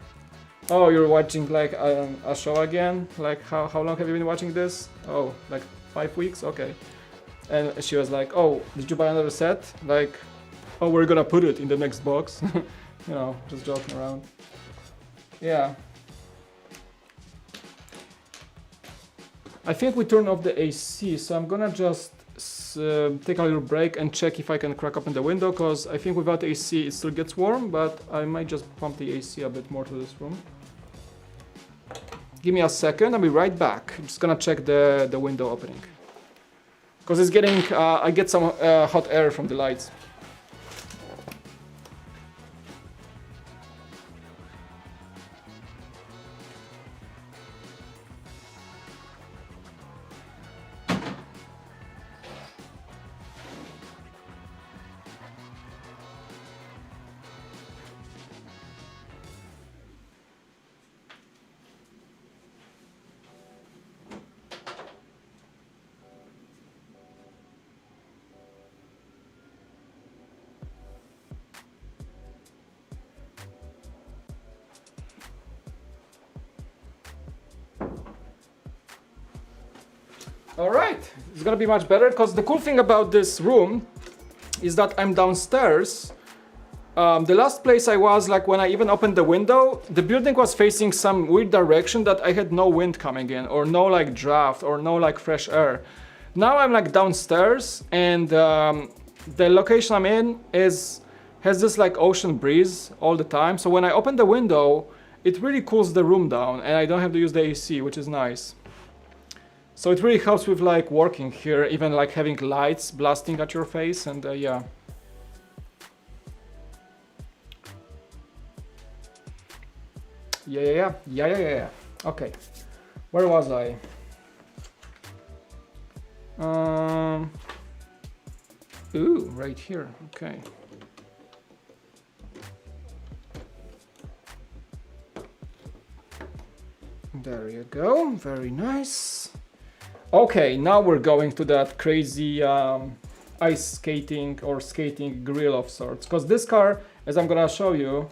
oh, you're watching like a show again? Like, how long have you been watching this? Oh, like 5 weeks? Okay. And she was like, oh, did you buy another set? Like, oh, we're gonna put it in the next box. You know, just joking around. Yeah. I think we turned off the AC, so I'm gonna just take a little break and check if I can crack open the window, because I think without AC it still gets warm, but I might just pump the AC a bit more to this room. Give me a second, I'll be right back. I'm just gonna check the window opening. Because it's getting, I get some hot air from the lights. Alright, it's gonna be much better, because the cool thing about this room is that I'm downstairs. The last place I was, like when I even opened the window, the building was facing some weird direction that I had no wind coming in, or no like draft, or no like fresh air. Now I'm like downstairs, and the location I'm in has this like ocean breeze all the time. So when I open the window, it really cools the room down, and I don't have to use the AC, which is nice. So it really helps with like working here, even like having lights blasting at your face, and yeah. Yeah. Okay, where was I? Ooh, right here. Okay. There you go. Very nice. Okay, now we're going to that crazy ice skating or skating grill of sorts. Because this car, as I'm gonna show you,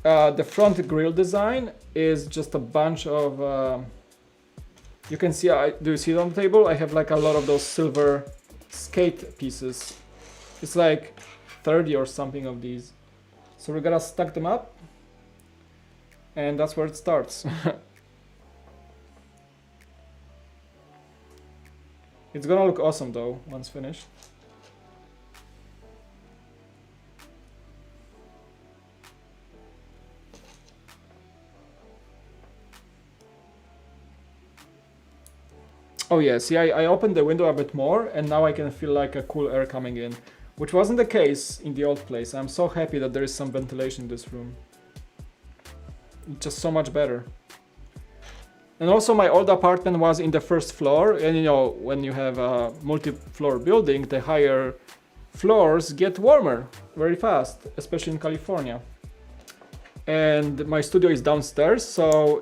the front grille design is just a bunch of... you can see, do you see it on the table? I have like a lot of those silver skate pieces. It's like 30 or something of these. So we're gonna stack them up. And that's where it starts. It's gonna look awesome though, once finished. Oh yeah, see, I opened the window a bit more, and now I can feel like a cool air coming in, which wasn't the case in the old place. I'm so happy that there is some ventilation in this room. It's just so much better. And also my old apartment was in the first floor, and you know, when you have a multi-floor building, the higher floors get warmer very fast, especially in California. And my studio is downstairs, so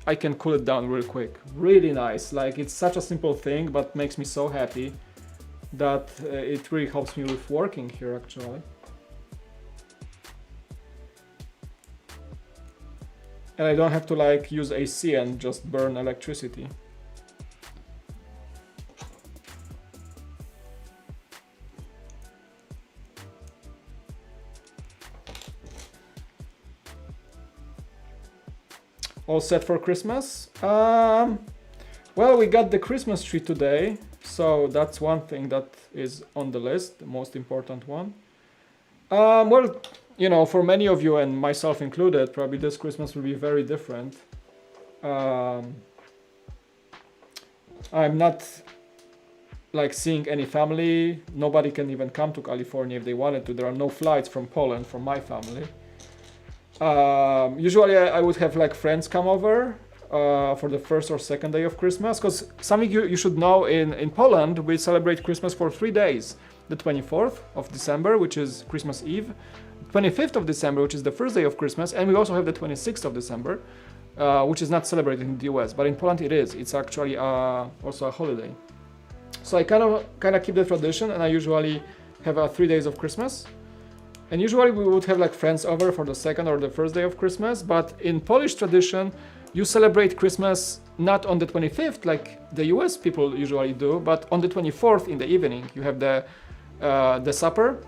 I can cool it down real quick. Really nice. Like, it's such a simple thing, but makes me so happy that it really helps me with working here actually. And I don't have to like use AC and just burn electricity. All set for Christmas? Well, we got the Christmas tree today, so that's one thing that is on the list, the most important one. Well, you know, for many of you and myself included, probably this Christmas will be very different. I'm not like seeing any family. Nobody can even come to California if they wanted to. There are no flights from Poland for my family. Usually I would have like friends come over for the first or second day of Christmas, because something you should know, in Poland we celebrate Christmas for 3 days. The 24th of December, which is Christmas Eve, 25th of December, which is the first day of Christmas, and we also have the 26th of December, which is not celebrated in the US, but in Poland it is. It's actually also a holiday. So I kind of keep the tradition, and I usually have 3 days of Christmas. And usually we would have like friends over for the second or the first day of Christmas, but in Polish tradition, you celebrate Christmas not on the 25th like the US people usually do, but on the 24th in the evening. You have the supper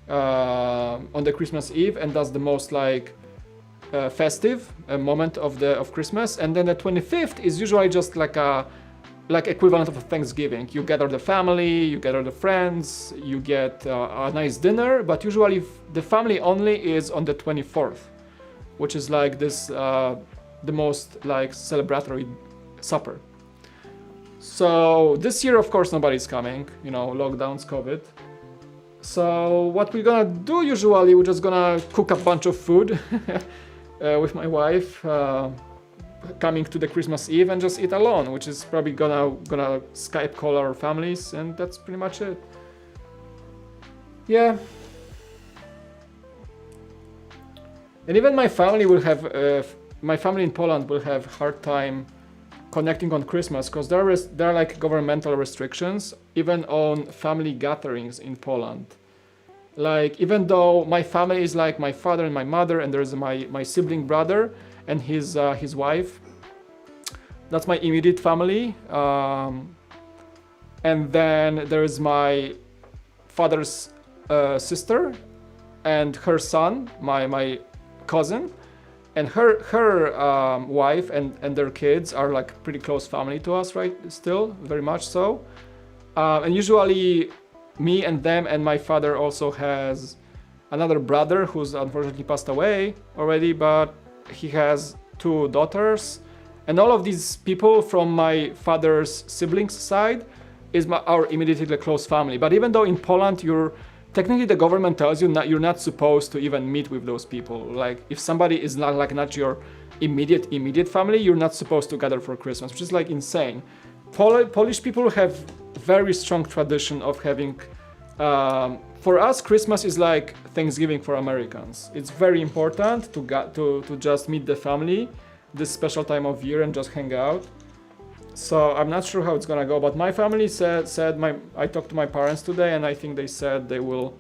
on the Christmas Eve, and that's the most like festive moment of Christmas. And then the 25th is usually just like equivalent of Thanksgiving. You gather the family, you gather the friends, you get a nice dinner, but usually the family only is on the 24th, which is like this the most like celebratory supper. So this year, of course, nobody's coming, you know, lockdowns, COVID. So what we're gonna do usually, we're just gonna cook a bunch of food with my wife, coming to the Christmas Eve, and just eat alone, which is probably gonna Skype call our families, and that's pretty much it. Yeah. And even my family will have, my family in Poland will have hard time connecting on Christmas, because there are like governmental restrictions even on family gatherings in Poland. Like, even though my family is like my father and my mother, and there's my sibling brother and his wife, that's my immediate family. And then there's my father's sister and her son, my cousin, and her wife and their kids are like pretty close family to us, right? Still, very much so. And usually me and them, and my father also has another brother who's unfortunately passed away already, but he has 2 daughters. And all of these people from my father's siblings side is our immediately close family. But even though in Poland technically the government tells you you're not supposed to even meet with those people. Like, if somebody is not your immediate family, you're not supposed to gather for Christmas, which is like insane. Polish people have very strong tradition of having, for us, Christmas is like Thanksgiving for Americans. It's very important to just meet the family this special time of year and just hang out. So I'm not sure how it's gonna go, but my family said I talked to my parents today, and I think they said they will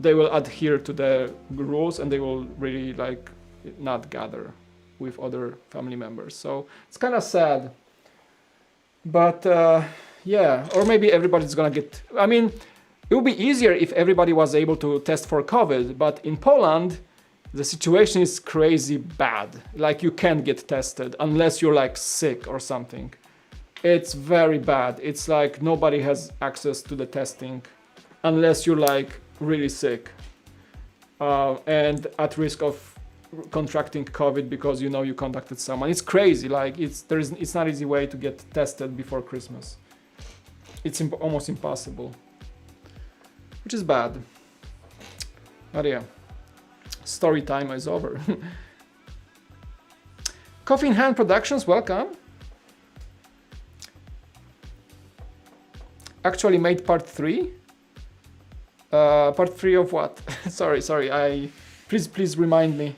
adhere to the rules, and they will really like not gather with other family members. So it's kind of sad. But yeah, or maybe everybody's gonna get, I mean, it would be easier if everybody was able to test for COVID, but in Poland, the situation is crazy bad. Like, you can't get tested unless you're like sick or something. It's very bad. It's like nobody has access to the testing unless you're like really sick and at risk of contracting COVID because you contacted someone. It's crazy. Like, it's not easy way to get tested before Christmas. It's almost impossible, which is bad. But yeah, story time is over. Coffee in Hand Productions, welcome. Actually made part 3. Part 3 of what? sorry, please remind me.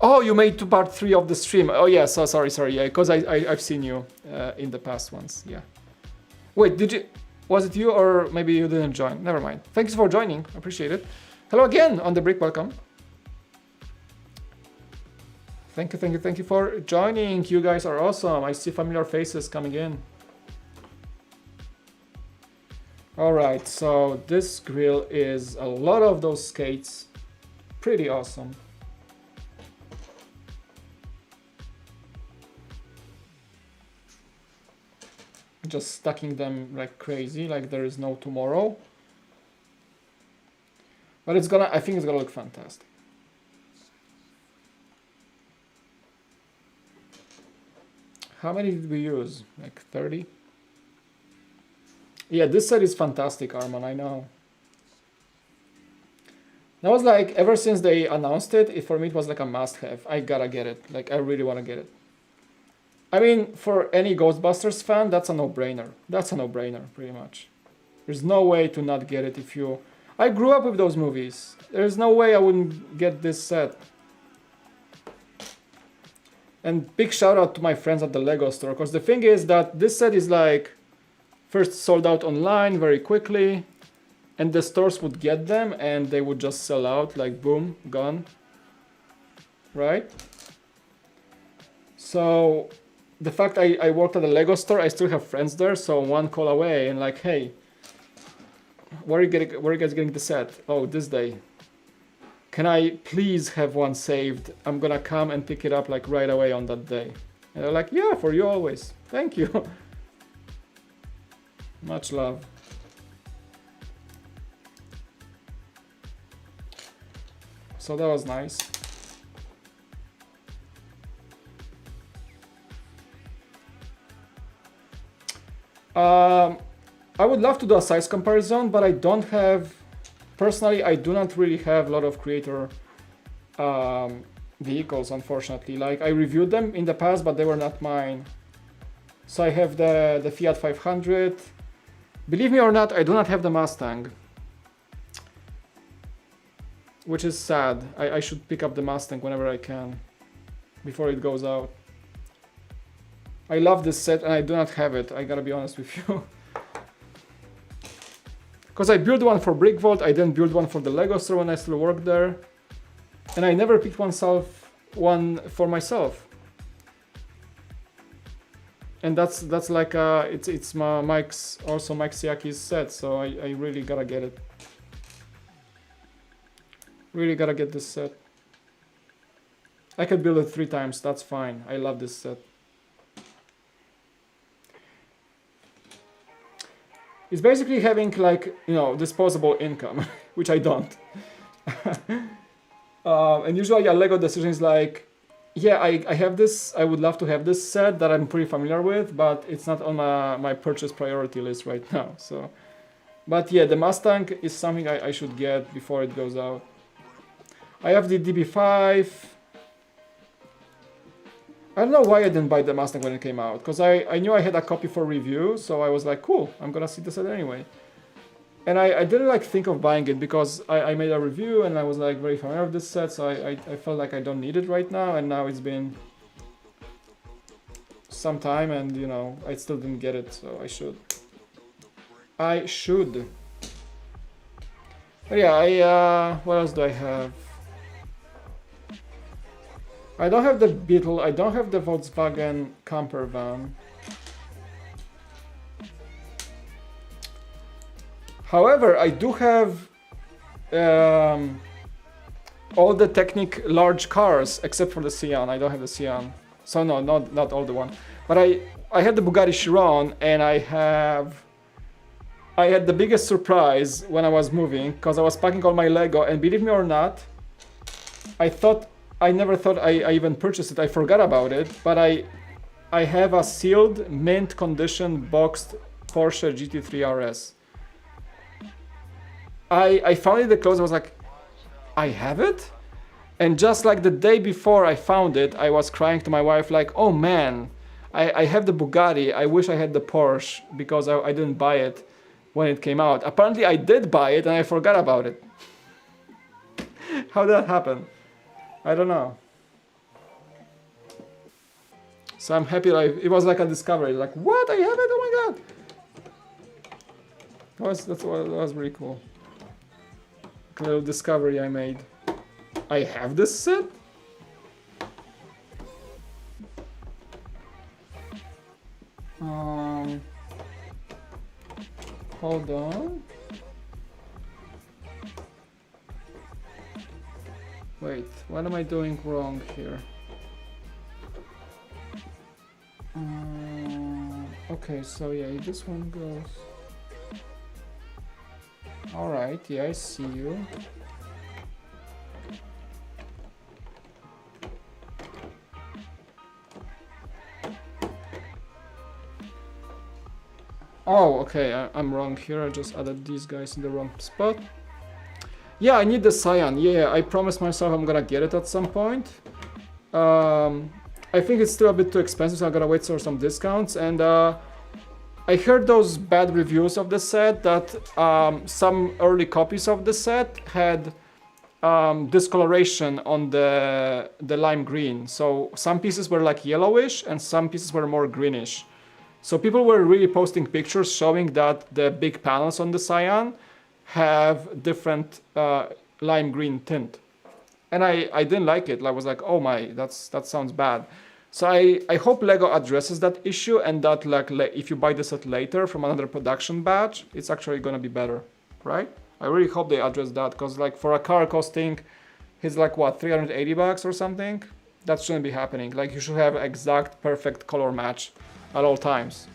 Oh, you made part 3 of the stream. Oh yeah, so sorry, yeah, because I've seen you in the past ones, yeah. Wait, was it you or maybe you didn't join? Never mind. Thanks for joining, appreciate it. Hello again on the brick, welcome. Thank you for joining. You guys are awesome. I see familiar faces coming in. All right, so this grill is a lot of those skates. Pretty awesome. Just stacking them like crazy, like there is no tomorrow. But I think it's gonna look fantastic. How many did we use? Like 30? Yeah, this set is fantastic, Arman, I know. That was like, ever since they announced it, for me it was like a must-have. I gotta get it. Like, I really wanna get it. I mean, for any Ghostbusters fan, that's a no-brainer. That's a no-brainer, pretty much. There's no way to not get it if you... I grew up with those movies. There's no way I wouldn't get this set. And big shout out to my friends at the Lego store, because the thing is that this set is like first sold out online very quickly, and the stores would get them and they would just sell out, like boom, gone. Right? So the fact I worked at the Lego store, I still have friends there, so one call away and like, hey, where are you guys getting the set? Oh, this day. Can I please have one saved? I'm gonna come and pick it up like right away on that day. And they're like, yeah, for you always. Thank you. Much love. So that was nice. I would love to do a size comparison, but I don't have... Personally, I do not really have a lot of creator vehicles, unfortunately. Like, I reviewed them in the past, but they were not mine. So I have the Fiat 500. Believe me or not, I do not have the Mustang. Which is sad. I should pick up the Mustang whenever I can, before it goes out. I love this set and I do not have it, I gotta be honest with you. Because I built one for Brick Vault, I didn't build one for the Lego store when I still worked there. And I never picked one for myself. And that's like it's Mike Siaki's set, so I really gotta get it. Really gotta get this set. I could build it 3 times, that's fine. I love this set. It's basically having like, you know, disposable income, which I don't. And usually a Lego decision is like, yeah, I have this, I would love to have this set that I'm pretty familiar with, but it's not on my purchase priority list right now. So, but yeah, the Mustang is something I should get before it goes out. I have the DB5. I don't know why I didn't buy the Mustang when it came out, because I knew I had a copy for review, so I was like, cool, I'm gonna see the set anyway. And I didn't like think of buying it because I made a review and I was like very familiar with this set, so I felt like I don't need it right now, and now it's been some time and, you know, I still didn't get it, so I should. But yeah, what else do I have? I don't have the Beetle, I don't have the Volkswagen camper van. However, I do have all the Technic large cars except for the Sian. I don't have the Sian. So no, not all the one. But I had the Bugatti Chiron, and I had the biggest surprise when I was moving, because I was packing all my Lego, and believe me or not, I never thought I even purchased it. I forgot about it, but I have a sealed, mint condition boxed Porsche GT3 RS. I found it at the close. I was like, I have it? And just like the day before I found it, I was crying to my wife like, oh man, I have the Bugatti, I wish I had the Porsche because I didn't buy it when it came out. Apparently I did buy it and I forgot about it. How did that happen? I don't know. So I'm happy, like, it was like a discovery, like, what, I have it, oh my god! That was really cool. A little discovery I made. I have this set? Hold on. Wait, what am I doing wrong here? Okay, so yeah, this one goes. Alright, yeah, I see you. Oh, okay, I'm wrong here. I just added these guys in the wrong spot. Yeah, I need the cyan. Yeah, I promised myself I'm gonna get it at some point. I think it's still a bit too expensive, so I'm gonna wait for some discounts. And I heard those bad reviews of the set that some early copies of the set had discoloration on the lime green. So some pieces were like yellowish and some pieces were more greenish. So people were really posting pictures showing that the big panels on the cyan have different lime green tint. And I didn't like it. I was like, oh my, that sounds bad. So I hope LEGO addresses that issue and that like if you buy the set later from another production batch, it's actually gonna be better, right? I really hope they address that, because like for a car costing, it's like what, 380 bucks or something? That shouldn't be happening. Like you should have exact perfect color match at all times.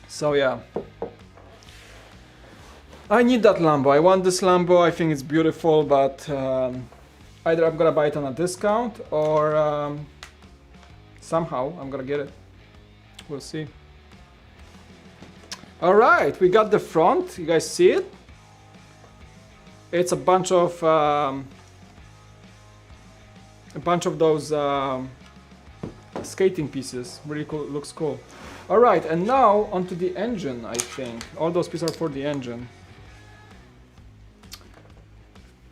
So yeah. I need that Lambo. I want this Lambo. I think it's beautiful, but either I'm gonna buy it on a discount or somehow I'm gonna get it. We'll see. All right, we got the front. You guys see it? It's a bunch of those skating pieces. Really cool. Looks cool. All right, and now onto the engine. I think all those pieces are for the engine.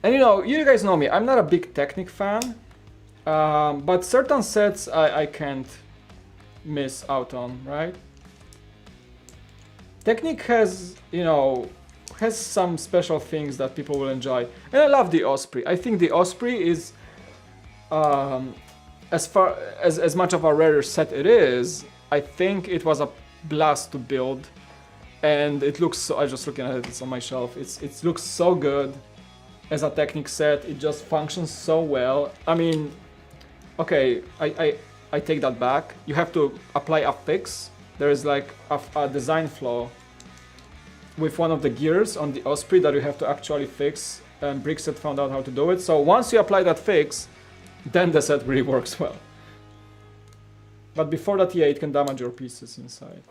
And you know, you guys know me, I'm not a big Technic fan, but certain sets I can't miss out on, right? Technic has, you know, has some special things that people will enjoy. And I love the Osprey. I think the Osprey is, as much of a rare set it is, I think it was a blast to build. And it looks so, I'm just looking at it, it's on my shelf, it looks so good. As a Technic set, it just functions so well. I mean, okay, I take that back. You have to apply a fix. There is like a design flaw with one of the gears on the Osprey that you have to actually fix, and Brickset found out how to do it. So once you apply that fix, then the set really works well. But before that, yeah, it can damage your pieces inside.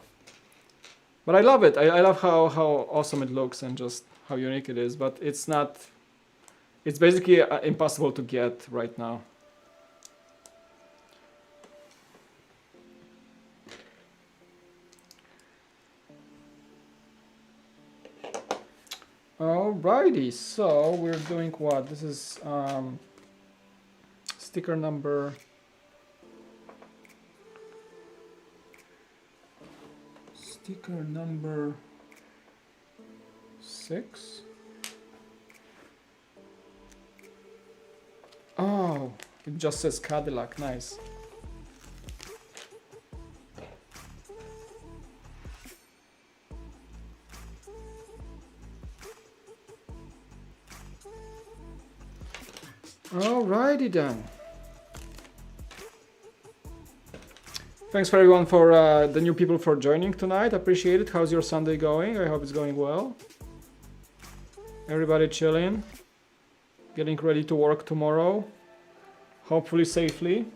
But I love it. I love how awesome it looks and just how unique it is, but it's not... It's basically impossible to get right now. Alrighty, so we're doing what? This is sticker number 6. Oh, it just says Cadillac, nice. Alrighty then. Thanks for everyone for the new people for joining tonight. Appreciate it. How's your Sunday going? I hope it's going well. Everybody chilling. Getting ready to work tomorrow, hopefully safely.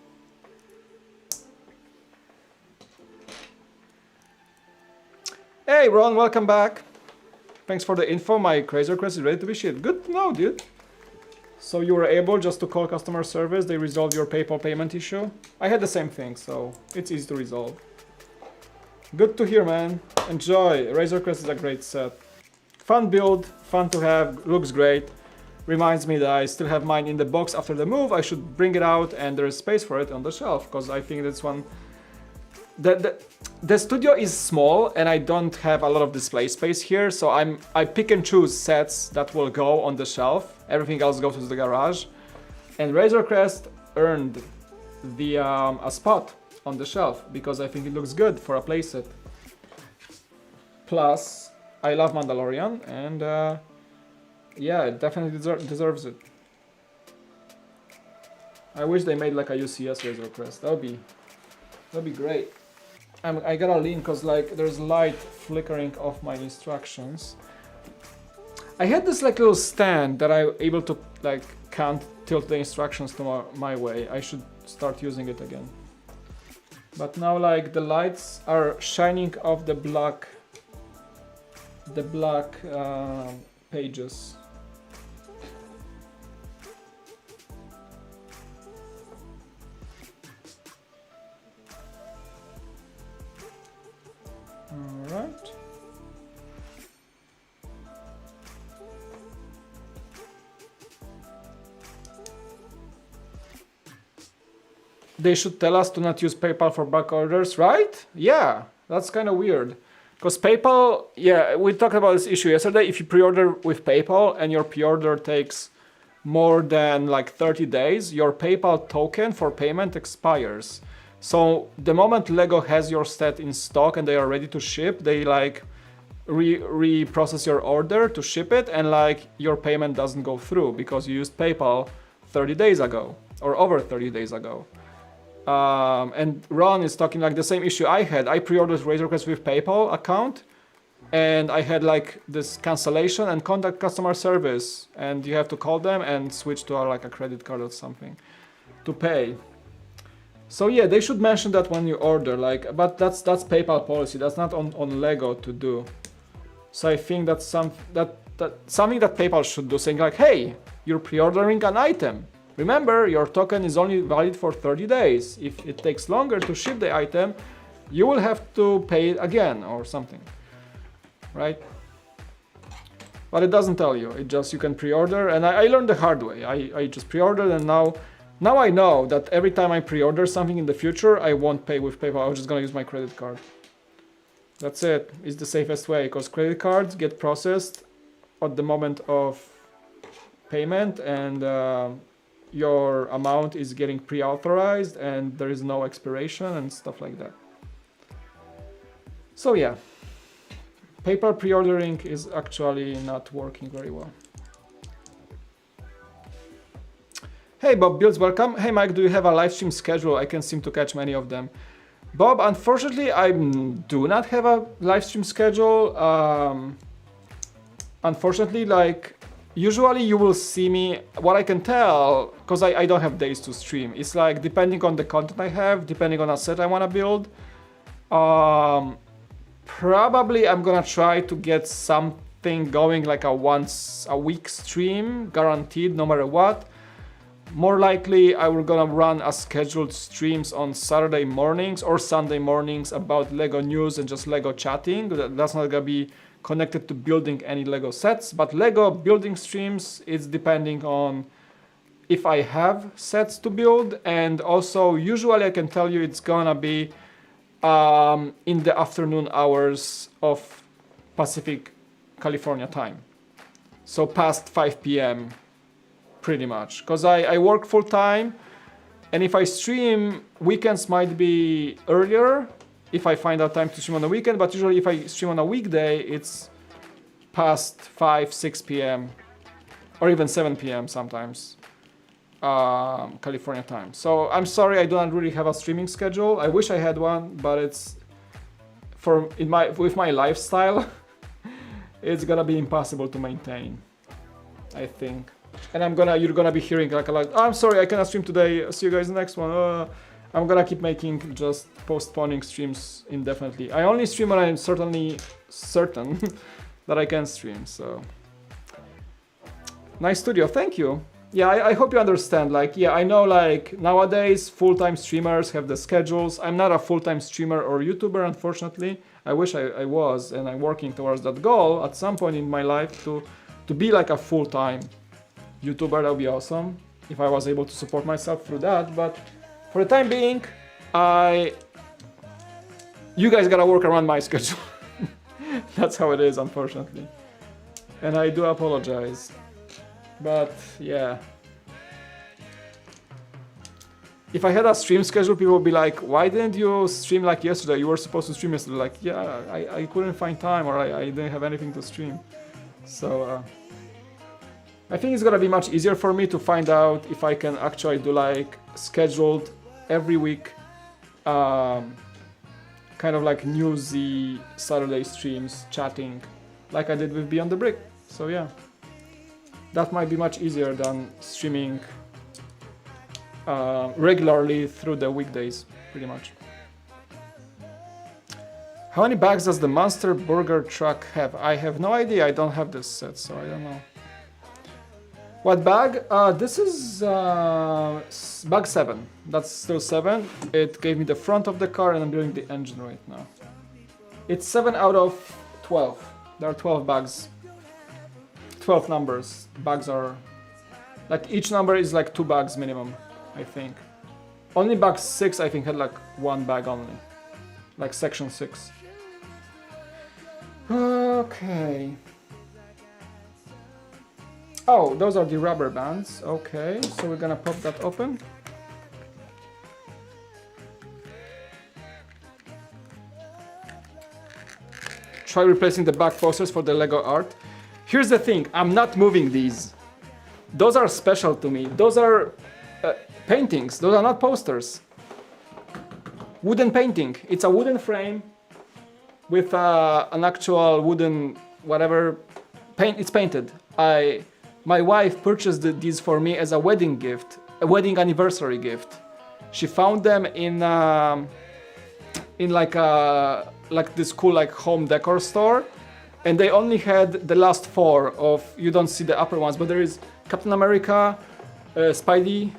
Hey Ron, welcome back. Thanks for the info. My Crazy Request is ready to be shipped. Good to know, dude. So you were able just to call customer service, they resolved your PayPal payment issue? I had the same thing, so it's easy to resolve. Good to hear, man. Enjoy. Razor Crest is a great set. Fun build, fun to have, looks great. Reminds me that I still have mine in the box after the move. I should bring it out and there is space for it on the shelf, because I think that's one... The studio is small and I don't have a lot of display space here, so I pick and choose sets that will go on the shelf. Everything else goes to the garage. And Razor Crest earned the a spot on the shelf because I think it looks good for a playset. Plus, I love Mandalorian and yeah, it definitely deserves it. I wish they made like a UCS Razor Crest. That'd be great. I gotta lean because like there's light flickering off my instructions. I had this like little stand that I'm able to like can't tilt the instructions to my way. I should start using it again. But now like the lights are shining off the black pages. Alright. They should tell us to not use PayPal for back orders, right? Yeah, that's kind of weird. Because PayPal, yeah, we talked about this issue yesterday. If you pre-order with PayPal and your pre-order takes more than like 30 days, your PayPal token for payment expires. So the moment Lego has your set in stock and they are ready to ship, they like reprocess your order to ship it, and like your payment doesn't go through because you used PayPal 30 days ago or over 30 days ago. And Ron is talking like the same issue I had. I pre-ordered Razor Crest with PayPal account and I had like this cancellation and contact customer service, and you have to call them and switch to like a credit card or something to pay. So yeah, they should mention that when you order, like, but that's PayPal policy. That's not on Lego to do. So I think that's something that PayPal should do, saying like, hey, you're pre-ordering an item. Remember, your token is only valid for 30 days. If it takes longer to ship the item, you will have to pay it again or something, right? But it doesn't tell you. It just, you can pre-order, and I learned the hard way. I just pre-ordered, and now I know that every time I pre-order something in the future, I won't pay with PayPal. I'm just gonna use my credit card. That's it. It's the safest way, because credit cards get processed at the moment of payment, and your amount is getting pre-authorized, and there is no expiration and stuff like that. So yeah, PayPal pre-ordering is actually not working very well. Hey Bob Builds, welcome. Hey Mike, do you have a live stream schedule? I can't seem to catch many of them. Bob, unfortunately, I do not have a live stream schedule. Unfortunately, like, usually you will see me, what I can tell, because I don't have days to stream. It's like, depending on the content I have, depending on a set I want to build, probably I'm gonna try to get something going like a once a week stream, guaranteed, no matter what. More likely, I will gonna run a scheduled streams on Saturday mornings or Sunday mornings about Lego news and just Lego chatting. That's not gonna be connected to building any Lego sets, but Lego building streams, it's depending on if I have sets to build, and also usually I can tell you it's gonna be in the afternoon hours of Pacific California time. So past 5 p.m. pretty much, because I work full time, and if I stream, weekends might be earlier if I find out time to stream on the weekend, but usually if I stream on a weekday, it's past 5-6 p.m. or even 7 p.m. sometimes, California time. So I'm sorry, I don't really have a streaming schedule. I wish I had one, but it's with my lifestyle, it's gonna be impossible to maintain, I think. And you're gonna be hearing like a lot, oh, I'm sorry, I cannot stream today, see you guys in the next one. I'm gonna keep making, just postponing streams indefinitely. I only stream when I'm certainly certain that I can stream, so. Nice studio, thank you. yeah, I hope you understand. Like, yeah, I know like nowadays full-time streamers have the schedules. I'm not a full-time streamer or YouTuber, unfortunately. I wish I was, and I'm working towards that goal at some point in my life to be like a full-time YouTuber. That would be awesome if I was able to support myself through that. But for the time being, you guys gotta work around my schedule. That's how it is, unfortunately. And I do apologize. But yeah. If I had a stream schedule, people would be like, why didn't you stream like yesterday? You were supposed to stream yesterday. Like, yeah, I couldn't find time, or I didn't have anything to stream. So I think it's gonna be much easier for me to find out if I can actually do like scheduled every week kind of like newsy Saturday streams, chatting, like I did with Beyond the Brick. So yeah, that might be much easier than streaming regularly through the weekdays, pretty much. How many bags does the Monster Burger truck have? I have no idea, I don't have this set, so I don't know. What bag? This is bag 7. That's still 7. It gave me the front of the car and I'm doing the engine right now. It's 7 out of 12. There are 12 bags. 12 numbers. Bags are... like each number is like 2 bags minimum, I think. Only bag 6 I think had like 1 bag only. Like section 6. Okay. Oh, those are the rubber bands. Okay, so we're gonna pop that open. Try replacing the back posters for the Lego art. Here's the thing, I'm not moving these. Those are special to me. Those are paintings, those are not posters. Wooden painting. It's a wooden frame with an actual wooden whatever paint. It's painted. My wife purchased these for me as a wedding gift, a wedding anniversary gift. She found them in like this cool like home decor store, and they only had the last 4 of, you don't see the upper ones, but there is Captain America, Spidey,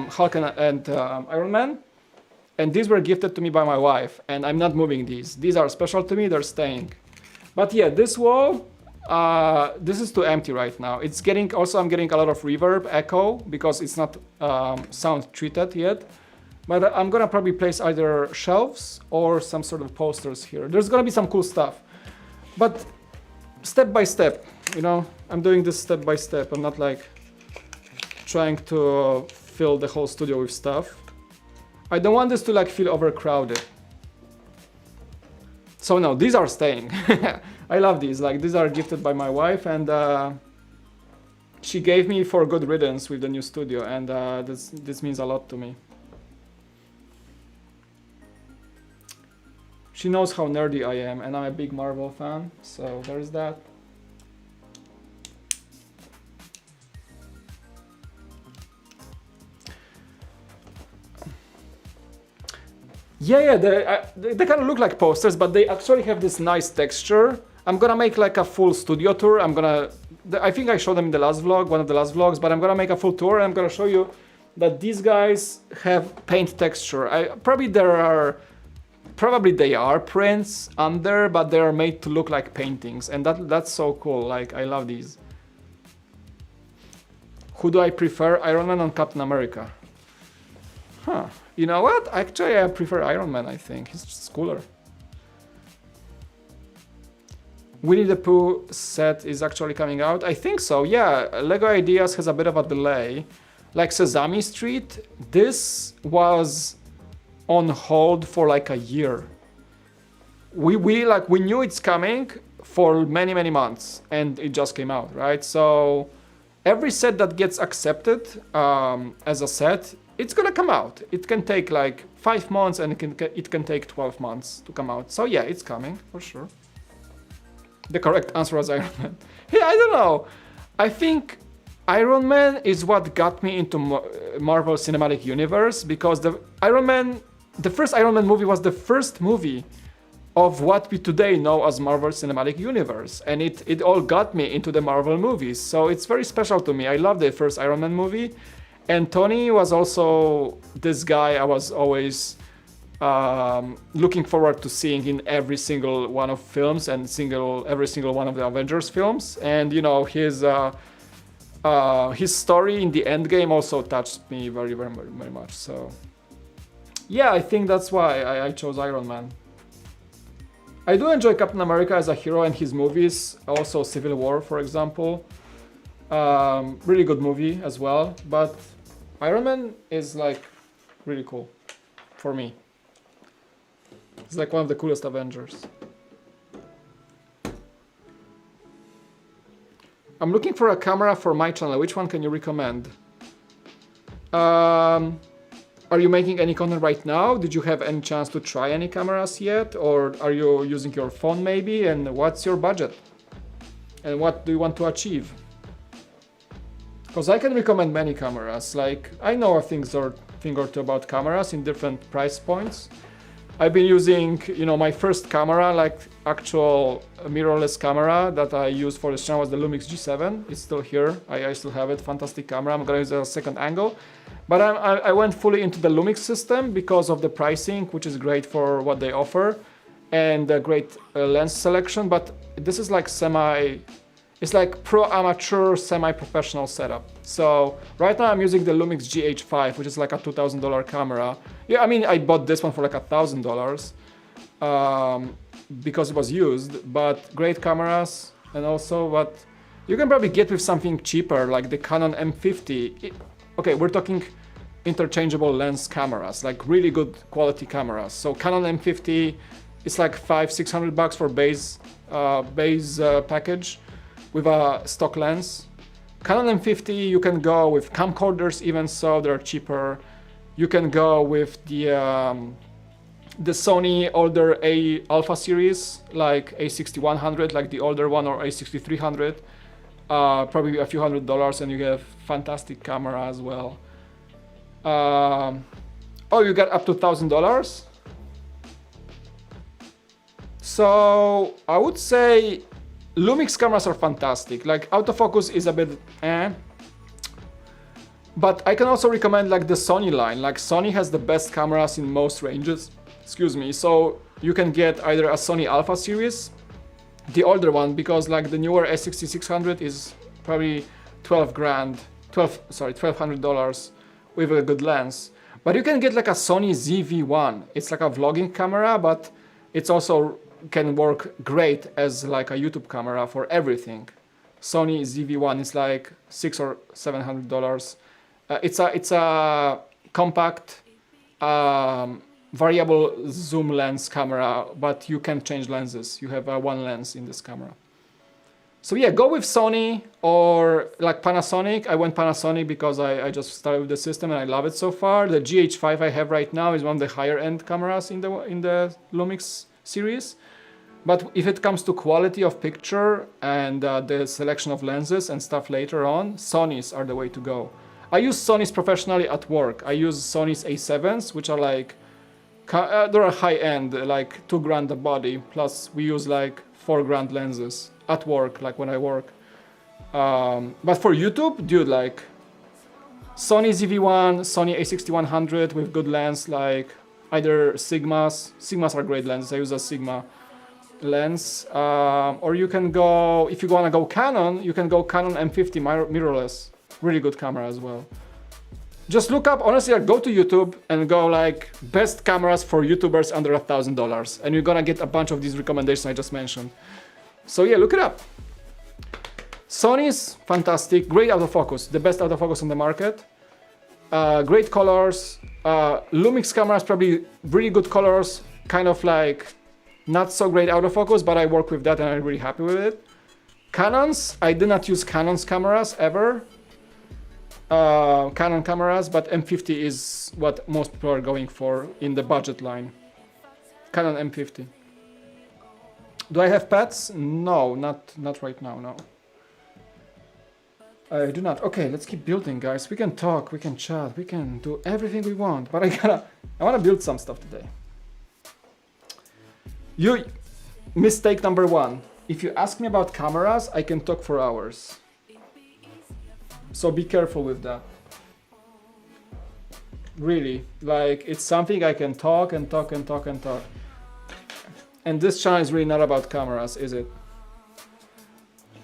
Hulk and Iron Man, and these were gifted to me by my wife, and I'm not moving these. These are special to me, they're staying. But yeah, this wall, this is too empty right now. It's getting, also I'm getting a lot of reverb, echo, because it's not sound treated yet. But I'm gonna probably place either shelves or some sort of posters here. There's gonna be some cool stuff. But step by step, you know, I'm doing this step by step. I'm not like trying to fill the whole studio with stuff. I don't want this to like feel overcrowded. So no, these are staying. I love these, like these are gifted by my wife, and she gave me for good riddance with the new studio, and this means a lot to me. She knows how nerdy I am, and I'm a big Marvel fan, so there's that. Yeah, they kind of look like posters, but they actually have this nice texture. I'm gonna make like a full studio tour. I think I showed them in the last vlog, one of the last vlogs, but I'm gonna make a full tour, and I'm gonna show you that these guys have paint texture. Probably they are prints under, but they are made to look like paintings, and that's so cool. Like, I love these. Who do I prefer, Iron Man or Captain America? Huh. You know what? Actually, I prefer Iron Man, I think. He's just cooler. Winnie the Pooh set is actually coming out. I think so, yeah. LEGO Ideas has a bit of a delay. Like Sesame Street, this was on hold for like a year. We knew it's coming for many months, and it just came out, right? So every set that gets accepted as a set, it's gonna come out. It can take like 5 months, and it can take 12 months to come out. So yeah, it's coming for sure. The correct answer was Iron Man. Yeah, I don't know. I think Iron Man is what got me into Marvel Cinematic Universe, because the first Iron Man movie was the first movie of what we today know as Marvel Cinematic Universe. And it all got me into the Marvel movies. So it's very special to me. I love the first Iron Man movie. And Tony was also this guy I was always looking forward to seeing in every single one of films and every single one of the Avengers films. And you know, his story in the Endgame also touched me very, very, very, very much. So yeah, I think that's why I chose Iron Man. I do enjoy Captain America as a hero and his movies, also Civil War, for example. Really good movie as well, but Iron Man is like really cool for me. It's like one of the coolest Avengers. I'm looking for a camera for my channel. Which one can you recommend? Are you making any content right now? Did you have any chance to try any cameras yet? Or are you using your phone maybe? And what's your budget? And what do you want to achieve? Because I can recommend many cameras. Like, I know a thing or two about cameras in different price points. I've been using, you know, my first camera, like actual mirrorless camera that I used for this channel was the Lumix G7. It's still here. I still have it. Fantastic camera. I'm gonna use a second angle. But I went fully into the Lumix system because of the pricing, which is great for what they offer, and a great lens selection. But this is like it's like pro-amateur, semi-professional setup. So right now I'm using the Lumix GH5, which is like a $2,000 camera. Yeah, I mean, I bought this one for like $1,000 because it was used, but great cameras. And also what you can probably get with something cheaper, like the Canon M50. Okay, we're talking interchangeable lens cameras, like really good quality cameras. So Canon M50 is like $500-600 for base package with a stock lens. Canon M50 you can go with camcorders, even so they're cheaper. You can go with the Sony older A Alpha series, like A6100, like the older one, or A6300. Probably a few $100s, and you get fantastic camera as well. Oh, you get up to $1,000. So I would say Lumix cameras are fantastic. Like autofocus is a bit but I can also recommend like the Sony line. Like Sony has the best cameras in most ranges. Excuse me. So you can get either a Sony Alpha series, the older one, because like the newer A6600 is probably $1,200 with a good lens. But you can get like a Sony ZV-1. It's like a vlogging camera, but it's also can work great as like a YouTube camera for everything. Sony ZV-1 is like $600 or $700. It's a compact variable zoom lens camera, but you can change lenses. You have one lens in this camera. So yeah, go with Sony or like Panasonic. I went Panasonic because I just started with the system and I love it so far. The GH5 I have right now is one of the higher end cameras in the Lumix series. But if it comes to quality of picture and the selection of lenses and stuff later on, Sonys are the way to go. I use Sonys professionally at work. I use Sonys A7s, which are like, they're high end, like $2,000 a body, plus we use like $4,000 lenses at work, like when I work. But for YouTube, dude, like Sony ZV-1, Sony A6100 with good lens, like either Sigmas. Sigmas are great lenses. I use a Sigma lens, or you can go, if you want to go Canon, you can go Canon M50 mirrorless, really good camera as well. Just look up, honestly, go to YouTube and go like best cameras for YouTubers under $1,000, and you're gonna get a bunch of these recommendations I just mentioned. So yeah, look it up. Sony's fantastic, great autofocus, the best autofocus on the market. Great colors. Lumix cameras probably really good colors, kind of like not so great autofocus, but I work with that and I'm really happy with it. Canons, I did not use Canon's cameras ever. Canon cameras, but M50 is what most people are going for in the budget line. Canon M50. Do I have pets? No, not right now, no. I do not. Okay, let's keep building, guys. We can talk, we can chat, we can do everything we want, but I want to build some stuff today. Mistake number one. If you ask me about cameras, I can talk for hours. So be careful with that. Really, like it's something I can talk and talk and talk and talk. And this channel is really not about cameras, is it?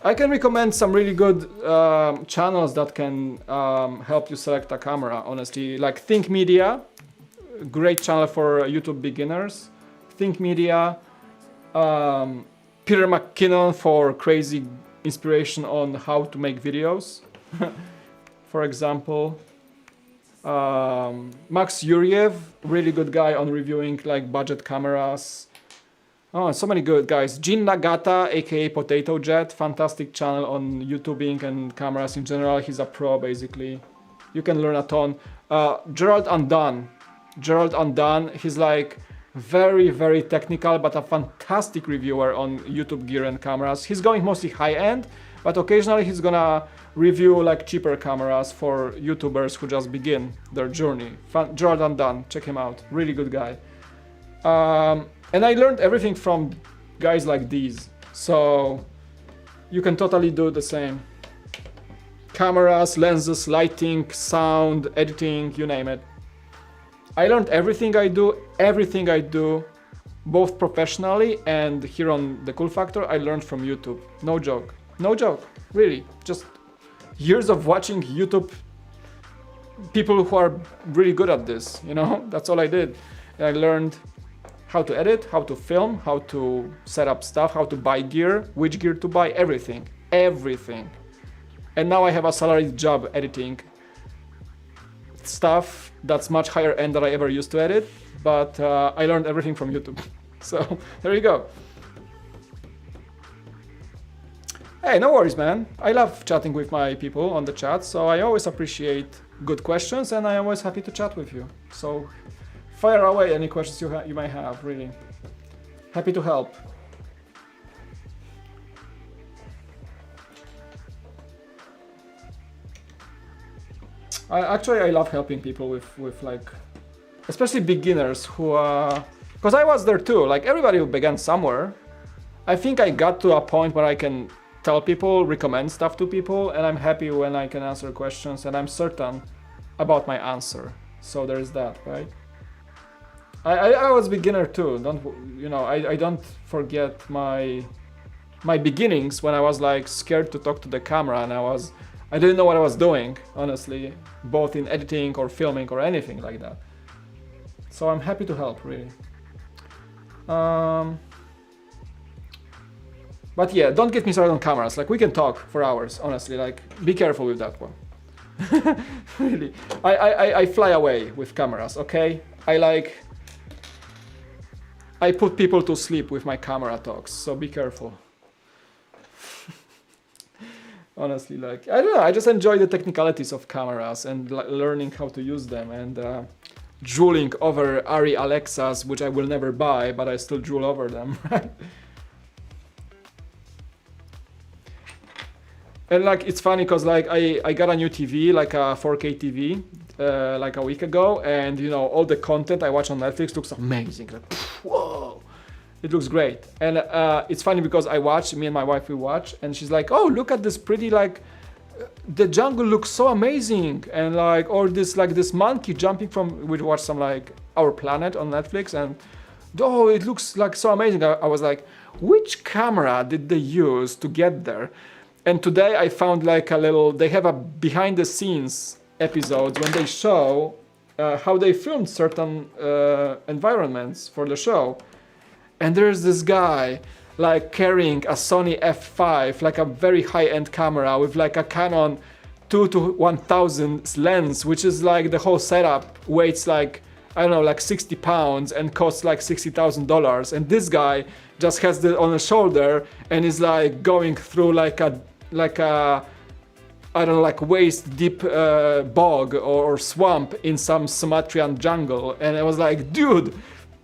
I can recommend some really good channels that can help you select a camera, honestly. Like Think Media, great channel for YouTube beginners. Think Media, Peter McKinnon for crazy inspiration on how to make videos, for example. Max Yuriev, really good guy on reviewing like budget cameras. Oh, so many good guys. Jin Nagata, aka Potato Jet, fantastic channel on YouTubing and cameras in general. He's a pro basically. You can learn a ton. Gerald Undone, he's like very, very technical, but a fantastic reviewer on YouTube gear and cameras. He's going mostly high end, but occasionally he's gonna review like cheaper cameras for YouTubers who just begin their journey. Gerald Undone, check him out, really good guy. And I learned everything from guys like these, so you can totally do the same. Cameras, lenses, lighting, sound, editing, you name it. I learned everything I do, both professionally and here on The Cool Factor, I learned from YouTube. No joke, really. Just years of watching YouTube people who are really good at this, you know? That's all I did. And I learned how to edit, how to film, how to set up stuff, how to buy gear, which gear to buy, everything. And now I have a salaried job editing stuff that's much higher end than I ever used to edit, but I learned everything from YouTube. So there you go. Hey, no worries, man. I love chatting with my people on the chat, so I always appreciate good questions and I'm always happy to chat with you. So fire away any questions you might have, really. Happy to help. I love helping people with like, especially beginners who because I was there too, like everybody who began somewhere. I think I got to a point where I can tell people, recommend stuff to people, and I'm happy when I can answer questions and I'm certain about my answer. So there's that, right? I was beginner too. I don't forget my beginnings when I was like scared to talk to the camera and I didn't know what I was doing, honestly, both in editing or filming or anything like that. So I'm happy to help, really. But yeah, don't get me started on cameras. Like we can talk for hours, honestly. Like be careful with that one. Really, I fly away with cameras. Okay, I put people to sleep with my camera talks. So be careful. Honestly, like, I don't know, I just enjoy the technicalities of cameras and learning how to use them and drooling over Arri Alexas, which I will never buy, but I still drool over them, right? And like, it's funny because like I got a new TV, like a 4K TV, like a week ago, and you know, all the content I watch on Netflix looks amazing. Like, whoa! It looks great. And it's funny because me and my wife, we watch, and she's like, oh, look at this pretty, like, the jungle looks so amazing. And like, or this monkey jumping from, we watched some like Our Planet on Netflix, and oh, it looks like so amazing. I was like, which camera did they use to get there? And today I found like they have a behind the scenes episodes when they show how they filmed certain environments for the show. And there's this guy like carrying a Sony F5, like a very high-end camera with like a Canon 2-1000 lens, which is like the whole setup weighs like, I don't know, like 60 pounds and costs like $60,000. And this guy just has it on his shoulder and is like going through like a I don't know, like waist deep bog or swamp in some Sumatran jungle. And I was like, dude,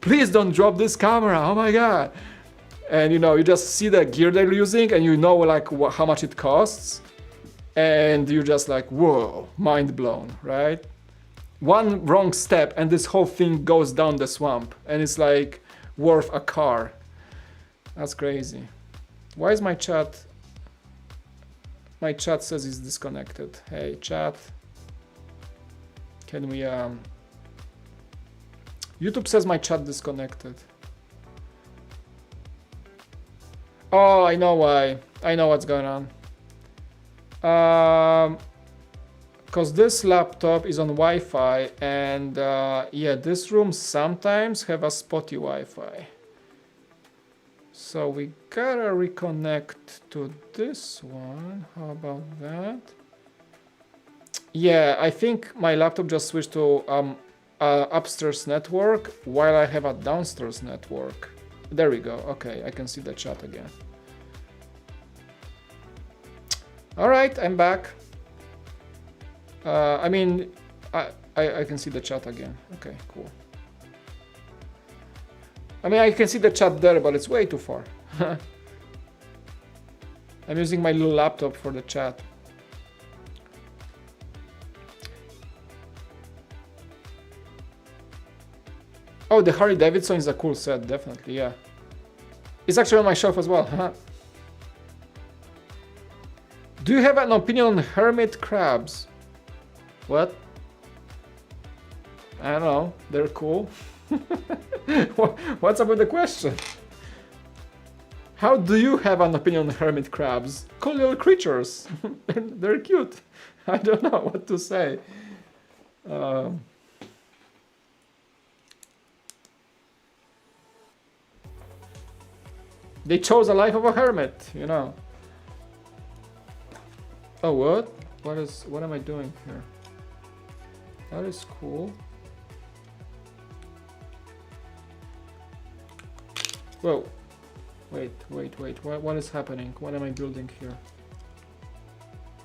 please don't drop this camera, oh my god. And you know, you just see the gear they're using and you know like how much it costs. And you're just like, whoa, mind blown, right? One wrong step and this whole thing goes down the swamp and it's like worth a car. That's crazy. Why is my chat? My chat says it's disconnected. Hey, chat. Can we YouTube says my chat disconnected. Oh, I know why. I know what's going on. Because this laptop is on Wi-Fi, and yeah, this room sometimes have a spotty Wi-Fi. So we gotta reconnect to this one. How about that? Yeah, I think my laptop just switched to upstairs network while I have a downstairs network. There we go. Okay, I can see the chat again. All right, I'm back. I mean, I can see the chat again. Okay, cool. I mean, I can see the chat there, but it's way too far. I'm using my little laptop for the chat. Oh, the Harley Davidson is a cool set, definitely, yeah. It's actually on my shelf as well. Do you have an opinion on hermit crabs? What? I don't know, they're cool. What's up with the question? How do you have an opinion on hermit crabs? Cool little creatures. They're cute. I don't know what to say. They chose a life of a hermit, you know. Oh, what? What am I doing here? That is cool. Whoa. Wait. What is happening? What am I building here?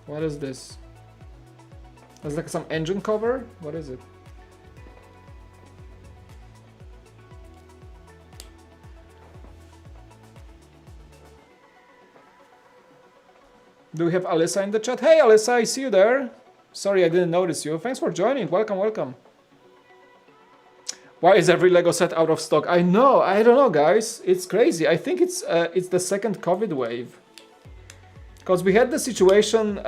What is this? It's like some engine cover? What is it? Do we have Alyssa in the chat? Hey Alyssa, I see you there. Sorry, I didn't notice you. Thanks for joining. Welcome. Why is every Lego set out of stock? I know. I don't know, guys. It's crazy. I think it's the second COVID wave. Because we had the situation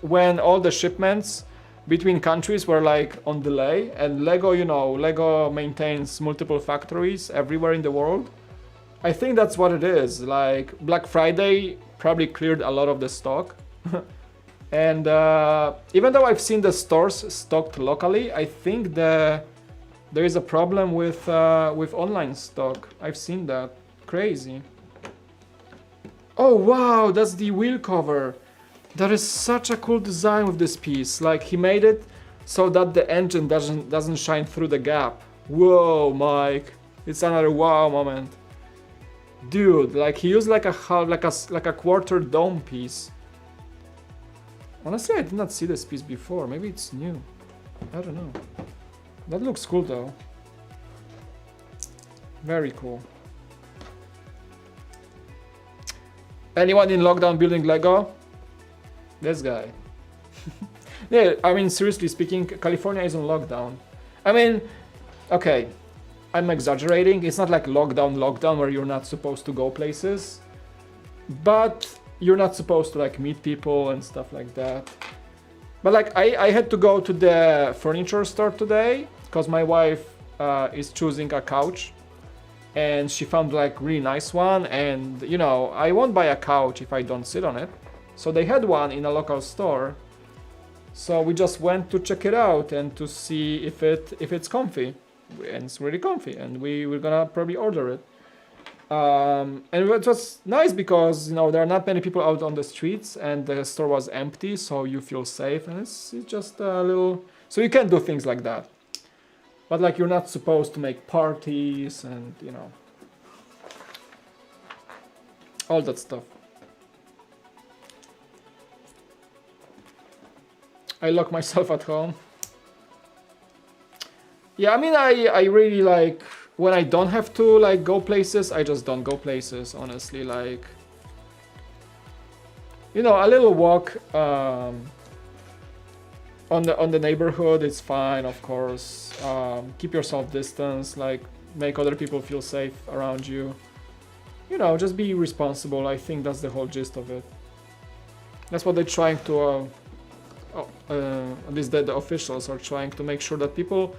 when all the shipments between countries were like on delay, and Lego, you know, Lego maintains multiple factories everywhere in the world. I think that's what it is. Like Black Friday probably cleared a lot of the stock. And even though I've seen the stores stocked locally, I think there is a problem with online stock. I've seen that. Crazy. Oh wow, that's the wheel cover. That is such a cool design with this piece. Like he made it so that the engine doesn't shine through the gap. Whoa, Mike. It's another wow moment. Dude, like he used like a quarter dome piece. Honestly, I did not see this piece before. Maybe it's new. I don't know. That looks cool though. Very cool. Anyone in lockdown building Lego? This guy. Yeah, I mean, seriously speaking, California is on lockdown. I mean, okay, I'm exaggerating. It's not like lockdown where you're not supposed to go places, but you're not supposed to like meet people and stuff like that. But like I had to go to the furniture store today because my wife is choosing a couch and she found like really nice one, and you know, I won't buy a couch if I don't sit on it. So they had one in a local store. So we just went to check it out and to see if it's comfy. And it's really comfy, and we're gonna probably order it. And it was nice because, you know, there are not many people out on the streets and the store was empty, so you feel safe, and it's just a little, so you can do things like that. But like you're not supposed to make parties and, you know, all that stuff. I lock myself at home. Yeah, I mean, I really like, when I don't have to like go places, I just don't go places, honestly. Like, you know, a little walk on the neighborhood is fine, of course. Keep yourself distance, like make other people feel safe around you. you know, just be responsible. I think that's the whole gist of it. That's what they're trying to, at least the officials are trying to make sure that people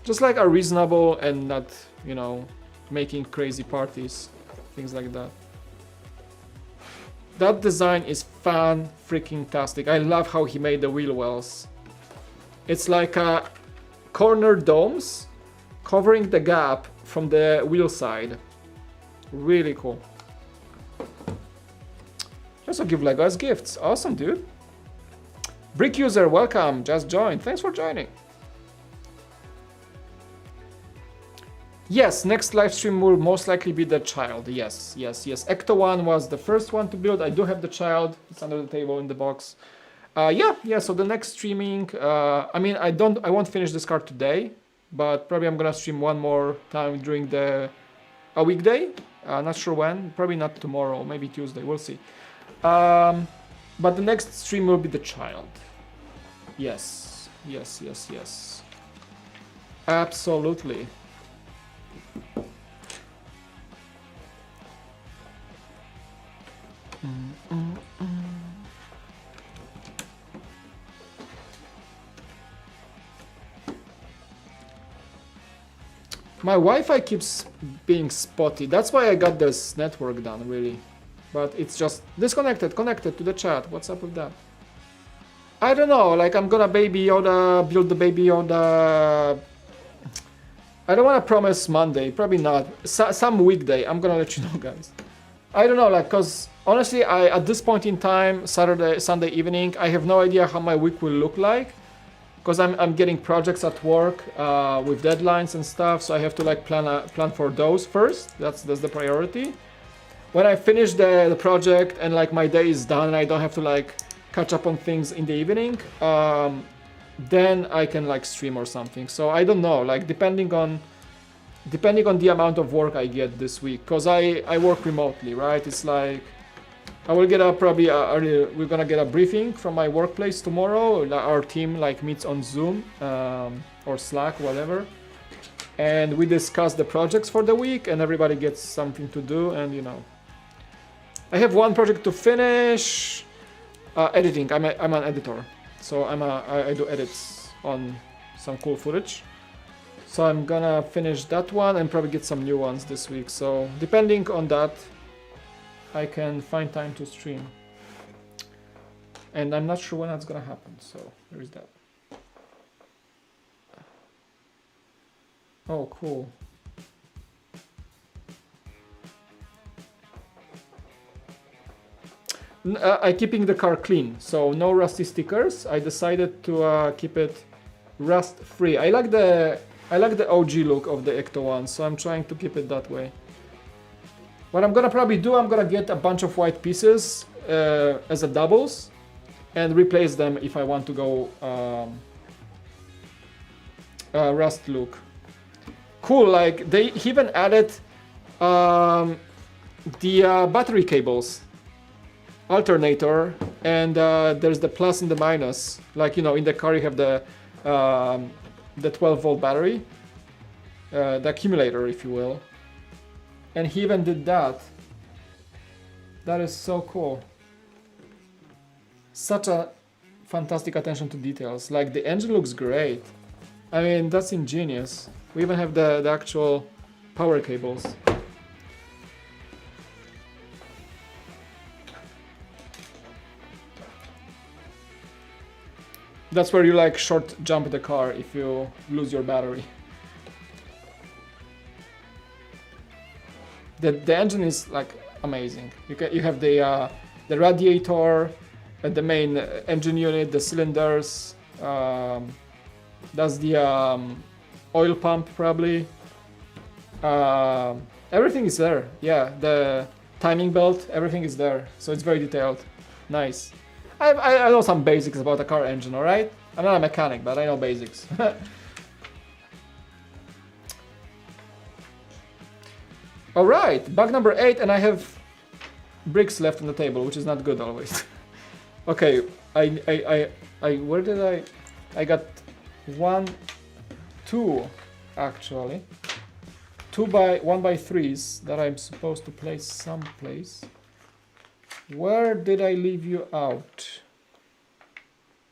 just like are reasonable and not, you know, making crazy parties, things like that. That design is fan-freaking-tastic. I love how he made the wheel wells. It's like corner domes covering the gap from the wheel side. Really cool. Also give Lego as gifts. Awesome, dude. Brick user, welcome. Just joined. Thanks for joining. Yes, next live stream will most likely be the child. Yes. ECTO-1 was the first one to build. I do have the child. It's under the table in the box. Yeah. So the next streaming, I mean, I won't finish this card today, but probably I'm gonna stream one more time during a weekday. Not sure when. Probably not tomorrow. Maybe Tuesday. We'll see. But the next stream will be the child. Yes. Absolutely. My Wi-Fi keeps being spotty. That's why I got this network done, really. But it's just disconnected, connected to the chat. What's up with that? I don't know, like I'm gonna Baby Yoda, build the Baby Yoda. I don't want to promise Monday, probably not. Some weekday, I'm gonna let you know, guys. I don't know, like, cause honestly, at this point in time, Sunday evening, I have no idea how my week will look like. Because I'm getting projects at work with deadlines and stuff, so I have to like plan for those first. That's the priority. When I finish the project and like my day is done and I don't have to like catch up on things in the evening, then I can like stream or something. So I don't know, like depending on the amount of work I get this week, because I work remotely, right? It's like I will get we're gonna get a briefing from my workplace tomorrow. Our team like meets on Zoom or Slack, whatever, and we discuss the projects for the week, and everybody gets something to do. And you know, I have one project to finish. Editing. I'm an editor, so I do edits on some cool footage. So I'm gonna finish that one and probably get some new ones this week. So depending on that, I can find time to stream, and I'm not sure when that's gonna happen, so there's that. Oh, cool. I'm keeping the car clean, so no rusty stickers. I decided to keep it rust free. I like the OG look of the ECTO-1, so I'm trying to keep it that way. What I'm gonna probably do, I'm gonna get a bunch of white pieces as a doubles and replace them if I want to go rust look. Cool, like they even added the battery cables, alternator, and there's the plus and the minus. Like, you know, in the car you have the 12-volt battery, the accumulator, if you will. And he even did that. That is so cool. Such a fantastic attention to details. Like the engine looks great. I mean, that's ingenious. We even have the actual power cables. That's where you like short jump the car if you lose your battery. The engine is like amazing. You have the radiator, the main engine unit, the cylinders. That's the oil pump probably. Everything is there. Yeah, the timing belt, everything is there. So it's very detailed. Nice. I know some basics about a car engine, alright? I'm not a mechanic, but I know basics. Alright, bug number 8, and I have bricks left on the table, which is not good always. Okay, where did I got 1, 2 actually. 1x3s that I'm supposed to place someplace. Where did I leave you out?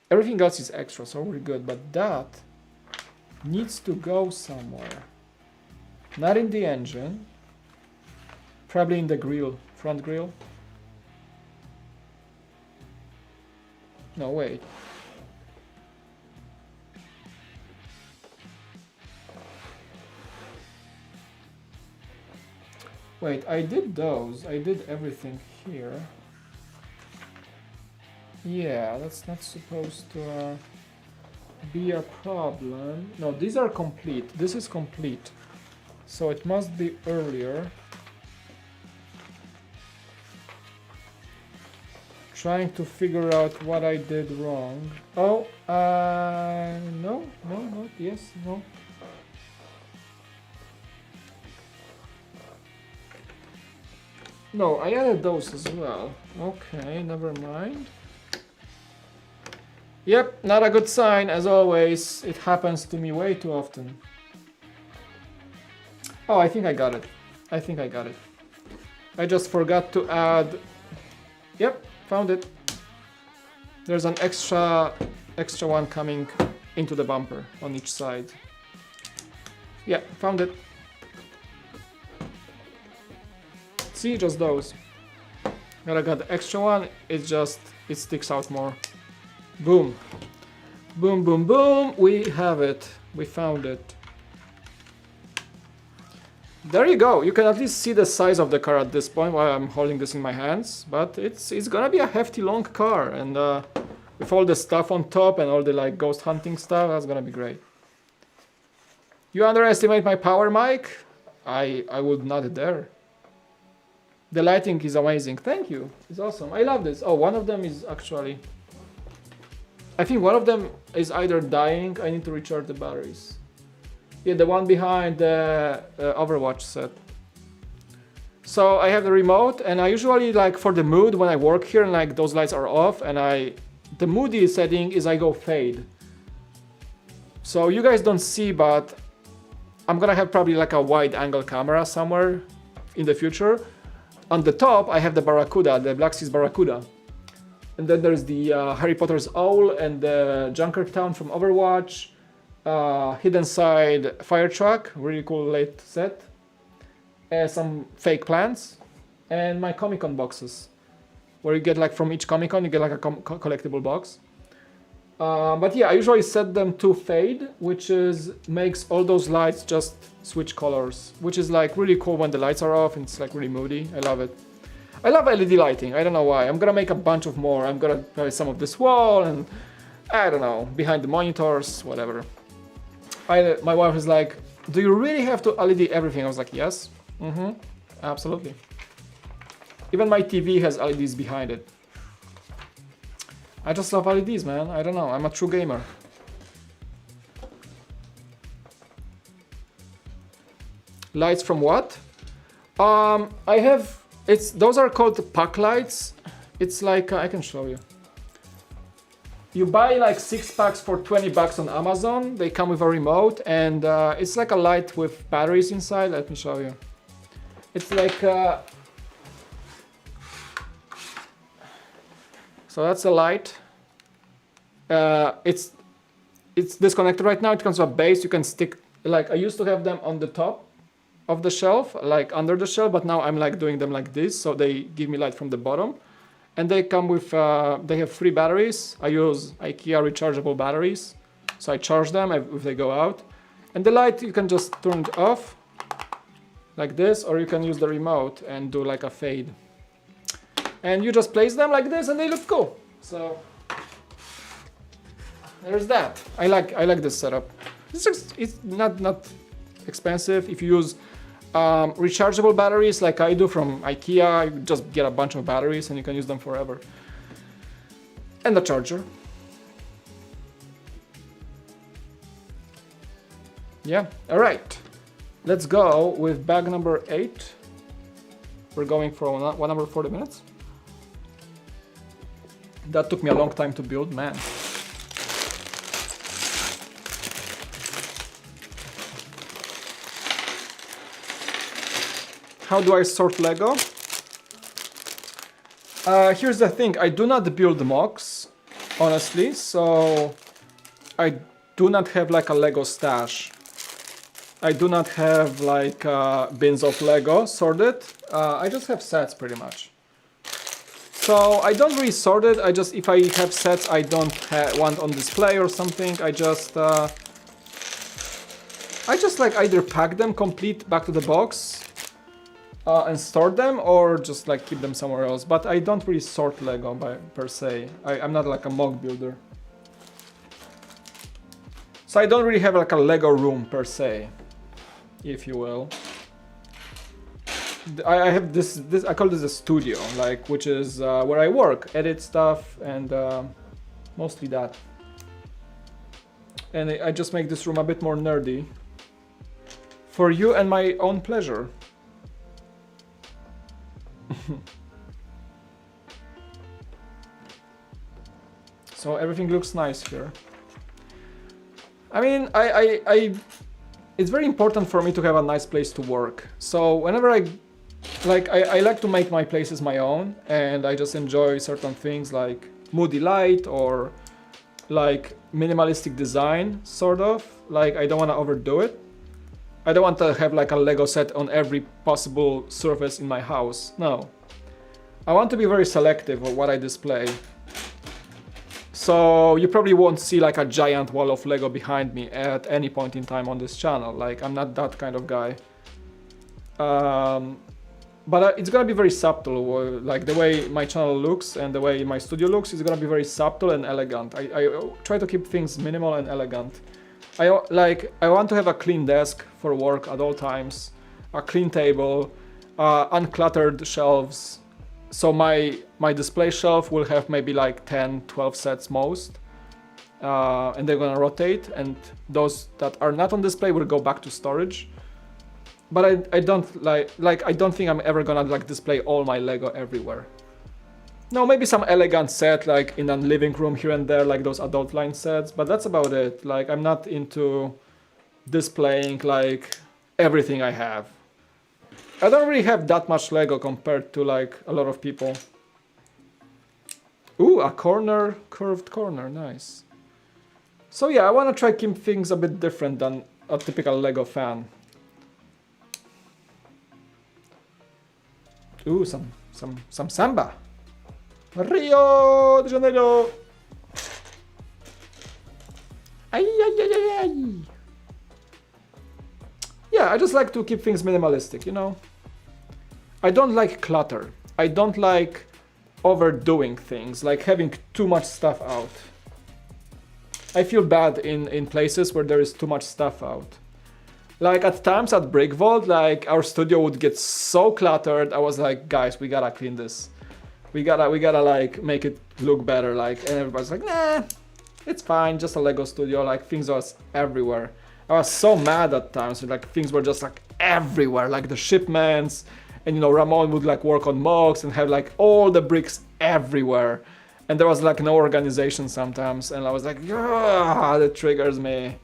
Everything else is extra, so we're good, but that needs to go somewhere. Not in the engine. Probably in the grille, front grille. No, wait. Wait, I did those. I did everything here. Yeah, that's not supposed to be a problem. No, these are complete. This is complete. So it must be earlier. Trying to figure out what I did wrong. Oh, no, not yes, no. No, I added those as well. Okay, never mind. Yep, not a good sign, as always. It happens to me way too often. Oh, I think I got it. I just forgot to add... Yep, found it. There's an extra one coming into the bumper on each side. Yeah, found it. See, just those. But I got the extra one, it sticks out more. Boom. Boom, boom, boom. We have it. We found it. There you go. You can at least see the size of the car at this point while I'm holding this in my hands. But it's gonna be a hefty long car, and with all the stuff on top and all the like ghost hunting stuff, that's gonna be great. You underestimate my power, Mike? I would not dare. The lighting is amazing. Thank you. It's awesome. I love this. Oh, one of them is actually... I think one of them is either dying. I need to recharge the batteries. Yeah, the one behind the Overwatch set. So I have the remote, and I usually, like, for the mood when I work here and like those lights are off, and the moody setting is I go fade. So you guys don't see, but I'm gonna have probably like a wide angle camera somewhere in the future. On the top, I have the Barracuda, the Black Seas Barracuda. And then there's the Harry Potter's Owl and the Junkertown from Overwatch. Hidden Side fire truck, really cool late set. Some fake plants. And my Comic-Con boxes. Where you get like from each Comic-Con, you get like a collectible box. But yeah, I usually set them to fade, which makes all those lights just switch colors, which is like really cool when the lights are off and it's like really moody. I love it. I love LED lighting. I don't know why. I'm gonna make a bunch of more. I'm gonna play some of this wall and I don't know, behind the monitors, whatever. My wife was like, "Do you really have to LED everything?" I was like, "Yes, absolutely." Even my TV has LEDs behind it. I just love LEDs, man. I don't know. I'm a true gamer. Lights from what? I have... Those are called pack lights. It's like... I can show you. You buy like 6 packs for $20 on Amazon. They come with a remote, and it's like a light with batteries inside. Let me show you. It's like... So that's a light. It's disconnected right now. It comes with a base. You can stick, like, I used to have them on the top of the shelf, like under the shelf, but now I'm like doing them like this, so they give me light from the bottom. And they come with, they have 3 batteries. I use IKEA rechargeable batteries, so I charge them if they go out. And the light, you can just turn it off like this, or you can use the remote and do like a fade. And you just place them like this and they look cool. So there's that. I like this setup. It's not expensive. If you use rechargeable batteries like I do from IKEA, you just get a bunch of batteries and you can use them forever. And the charger. Yeah, all right. Let's go with bag number 8. We're going for 1 hour 40 minutes. That took me a long time to build, man. how do I sort Lego? Here's the thing, I do not build mocks, honestly, so I do not have like a Lego stash. I do not have like bins of Lego sorted. I just have sets pretty much. So I don't really sort it. I just, if I have sets I don't want on display or something, I just like either pack them complete back to the box and store them, or just like keep them somewhere else. But I don't really sort Lego per se. I'm not like a mock builder. So I don't really have like a Lego room per se, if you will. I have this I call this a studio, like, which is where I work, edit stuff, and mostly that. And I just make this room a bit more nerdy for you and my own pleasure. So everything looks nice here. I mean, it's very important for me to have a nice place to work. So whenever I like to make my places my own, and I just enjoy certain things like moody light or like minimalistic design, sort of. Like, I don't want to overdo it. I don't want to have like a Lego set on every possible surface in my house. No. I want to be very selective of what I display. So you probably won't see like a giant wall of Lego behind me at any point in time on this channel. Like, I'm not that kind of guy. But it's gonna be very subtle. Like, the way my channel looks and the way my studio looks is gonna be very subtle and elegant. I try to keep things minimal and elegant. I want to have a clean desk for work at all times, a clean table, uncluttered shelves. So my display shelf will have maybe like 10-12 sets most, and they're gonna rotate, and those that are not on display will go back to storage. But I don't I don't think I'm ever gonna like display all my Lego everywhere. No, maybe some elegant set like in a living room here and there, like those adult line sets, but that's about it. Like, I'm not into displaying like everything I have. I don't really have that much Lego compared to like a lot of people. Ooh, a corner, curved corner, nice. So yeah, I want to try keep things a bit different than a typical Lego fan. Ooh, some samba. Rio de Janeiro. Ay, ay, ay, ay, ay. Yeah, I just like to keep things minimalistic, you know? I don't like clutter. I don't like overdoing things, like having too much stuff out. I feel bad in places where there is too much stuff out. Like, at times at Brick Vault, like, our studio would get so cluttered. I was like, guys, we gotta clean this. We gotta like make it look better. Like, and everybody's like, nah, it's fine, just a Lego studio. Like, things are everywhere. I was so mad at times. Like, things were just like everywhere, like the shipments. And, you know, Ramon would like work on mocks and have like all the bricks everywhere. And there was like no organization sometimes. And I was like, yeah, that triggers me.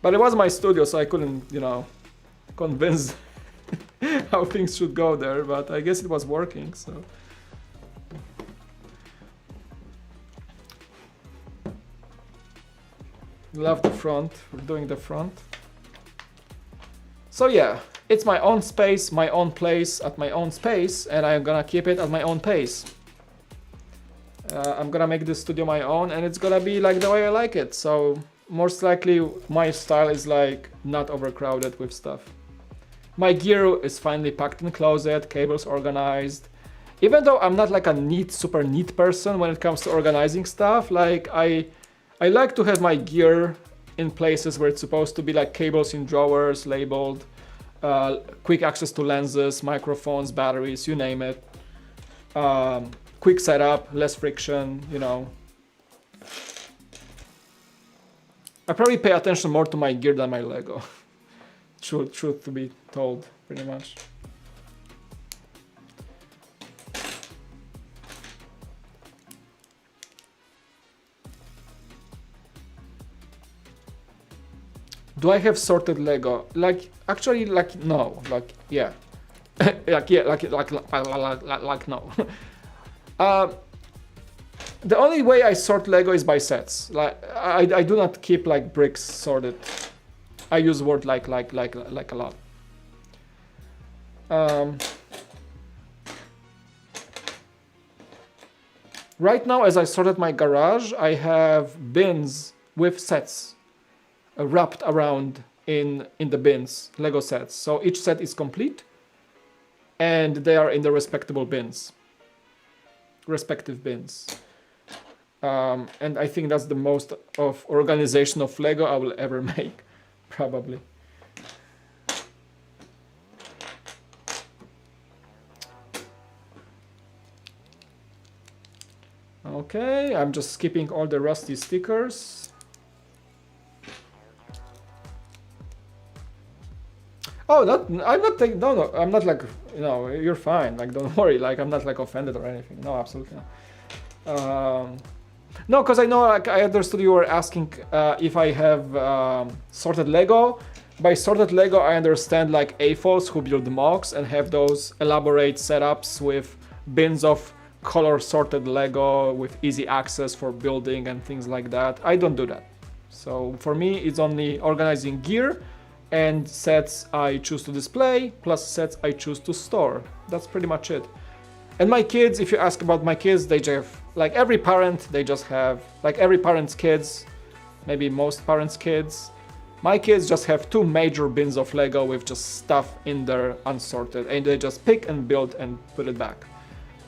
But it was my studio, so I couldn't, you know, convince how things should go there. But I guess it was working, so. Love the front. We're doing the front. So yeah, it's my own space, my own place, at my own space, and I'm gonna keep it at my own pace. I'm gonna make this studio my own, and it's gonna be like the way I like it. So most likely my style is like not overcrowded with stuff. My gear is finally packed in closet, cables organized. Even though I'm not like a super neat person when it comes to organizing stuff, like I like to have my gear in places where it's supposed to be, like cables in drawers, labeled, quick access to lenses, microphones, batteries, you name it. Quick setup, less friction, you know. I probably pay attention more to my gear than my Lego. Truth to be told, pretty much. Do I have sorted Lego? Like, actually, like, no. Like, yeah. Like, yeah, like no. The only way I sort Lego is by sets. Like, I do not keep, like, bricks sorted. I use word like a lot. Right now, as I sorted my garage, I have bins with sets wrapped around in the bins, Lego sets. So each set is complete, and they are in the respective bins. And I think that's the most of organization of Lego I will ever make, probably. Okay, I'm just skipping all the rusty stickers. Oh, I'm not taking, no, I'm not like, you know, you're fine, like, don't worry, like, I'm not like offended or anything. No, absolutely not. No, because I know, like, I understood you were asking if I have sorted Lego. By sorted Lego, I understand like AFOS who build mocks and have those elaborate setups with bins of color sorted Lego with easy access for building and things like that. I don't do that. So for me, it's only organizing gear and sets I choose to display plus sets I choose to store. That's pretty much it. And my kids, if you ask about my kids, they just have, like every parent, they just have, like every parent's kids, maybe most parents' kids, my kids just have 2 major bins of Lego with just stuff in there unsorted, and they just pick and build and put it back.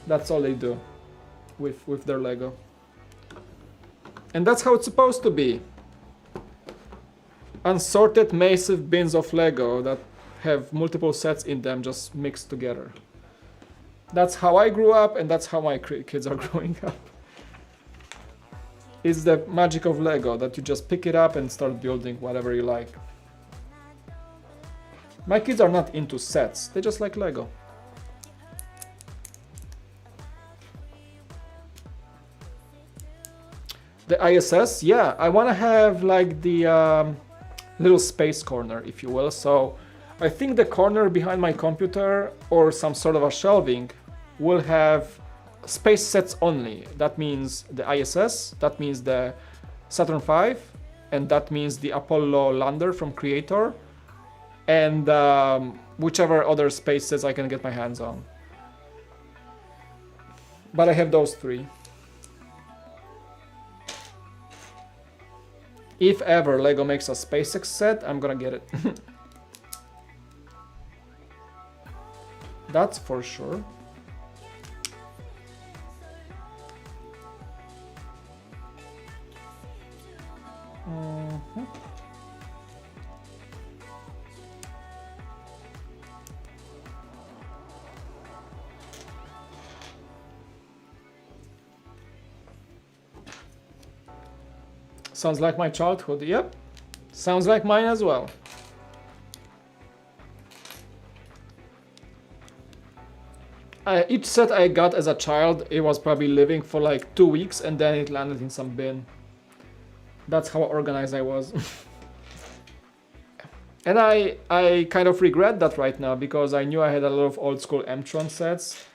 That's all they do with their Lego. And that's how it's supposed to be. Unsorted massive bins of Lego that have multiple sets in them just mixed together. That's how I grew up, and that's how my kids are growing up. It's the magic of Lego, that you just pick it up and start building whatever you like. My kids are not into sets, they just like Lego. The ISS, yeah, I want to have like the little space corner, if you will. So I think the corner behind my computer or some sort of a shelving will have space sets only. That means the ISS, that means the Saturn V, and that means the Apollo lander from Creator, and whichever other spaces I can get my hands on. But I have those 3. If ever Lego makes a SpaceX set, I'm gonna get it. That's for sure. Sounds like my childhood, yep. Sounds like mine as well. Each set I got as a child, it was probably living for like 2 weeks and then it landed in some bin. That's how organized I was. And I kind of regret that right now because I knew I had a lot of old school M-Tron sets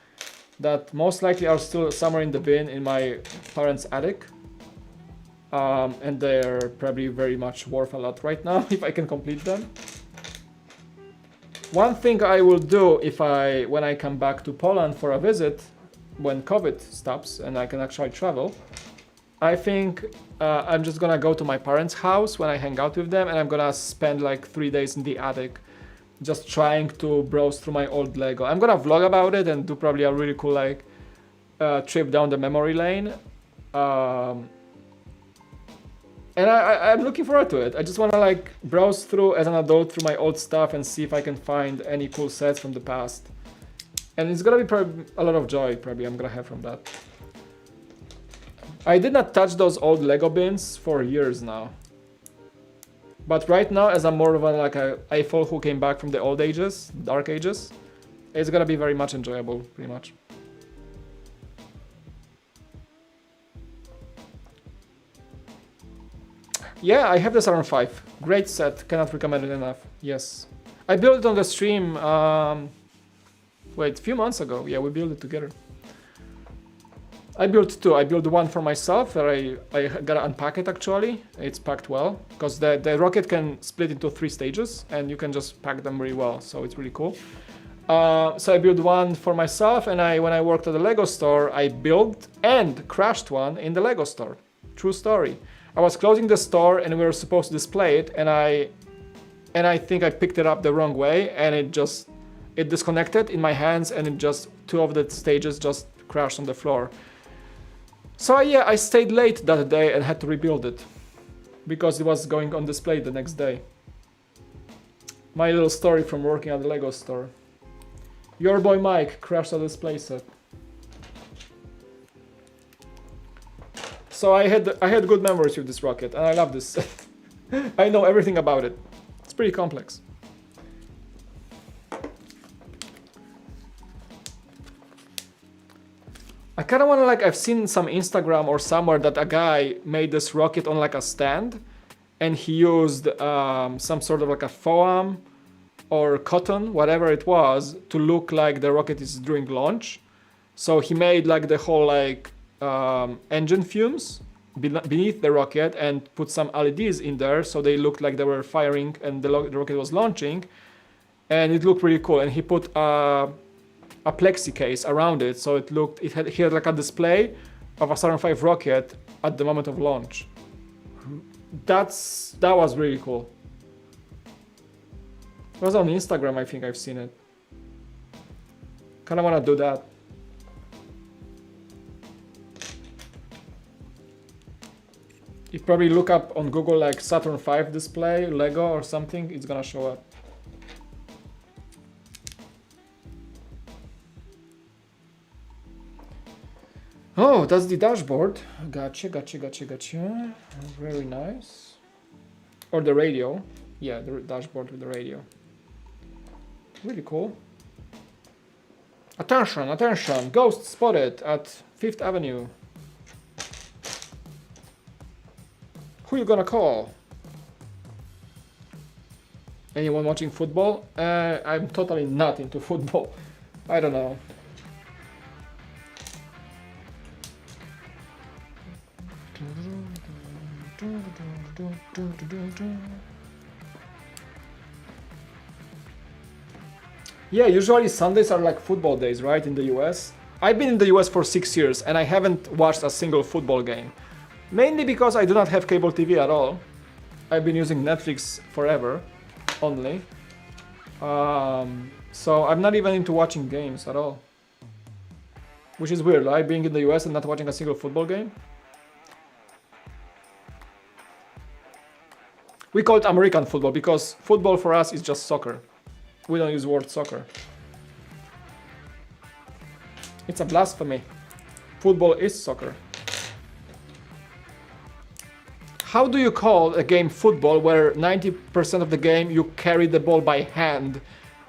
that most likely are still somewhere in the bin in my parents' attic. And they're probably very much worth a lot right now if I can complete them. One thing I will do when I come back to Poland for a visit, when COVID stops and I can actually travel, I think I'm just gonna go to my parents' house when I hang out with them, and I'm gonna spend like 3 days in the attic just trying to browse through my old Lego. I'm gonna vlog about it and do probably a really cool like trip down the memory lane. And I'm looking forward to it. I just want to like browse through as an adult through my old stuff and see if I can find any cool sets from the past. And it's gonna be probably a lot of joy probably I'm gonna have from that. I did not touch those old Lego bins for years now. But right now, as I'm more of a AFOL who came back from the old ages, dark ages, it's gonna be very much enjoyable, pretty much. Yeah, I have the Saturn 5. Great set, cannot recommend it enough. Yes. I built it on the stream, wait, a few months ago. Yeah, we built it together. I built two. I built one for myself, where I gotta unpack it actually. It's packed well, because the rocket can split into 3 stages, and you can just pack them really well, so it's really cool. So I built one for myself, and when I worked at the Lego store, I built and crashed one in the Lego store. True story. I was closing the store, and we were supposed to display it, and I think I picked it up the wrong way, and it disconnected in my hands, and it just 2 of the stages just crashed on the floor. So yeah, I stayed late that day and had to rebuild it because it was going on display the next day. My little story from working at the Lego store. Your boy Mike crashed a display set. So I had good memories with this rocket, and I love this set. I know everything about it. It's pretty complex. I kind of want to I've seen some Instagram or somewhere that a guy made this rocket on a stand, and he used some sort of a foam or cotton, whatever it was, to look like the rocket is during launch. So he made the whole engine fumes beneath the rocket and put some LEDs in there, so they looked like they were firing and the rocket was launching, and it looked really cool. And he put a plexi case around it, so he had a display of a Saturn V rocket at the moment of launch. That was really cool. It was on Instagram, I think I've seen it. Kinda wanna do that. You probably look up on Google Saturn V display, Lego or something, it's gonna show up. Oh, that's the dashboard. Gotcha. Very nice. Or the radio. Yeah, the dashboard with the radio. Really cool. Attention! Ghost spotted at 5th Avenue. Who you gonna call? Anyone watching football? I'm totally not into football. I don't know. Yeah, usually Sundays are football days, right, in the US? I've been in the US for 6 years and I haven't watched a single football game. Mainly because I do not have cable TV at all. I've been using Netflix forever, only. So I'm not even into watching games at all. Which is weird, right? Being in the US and not watching a single football game. We call it American football because football for us is just soccer. We don't use the word soccer. It's a blasphemy. Football is soccer. How do you call a game football where 90% of the game you carry the ball by hand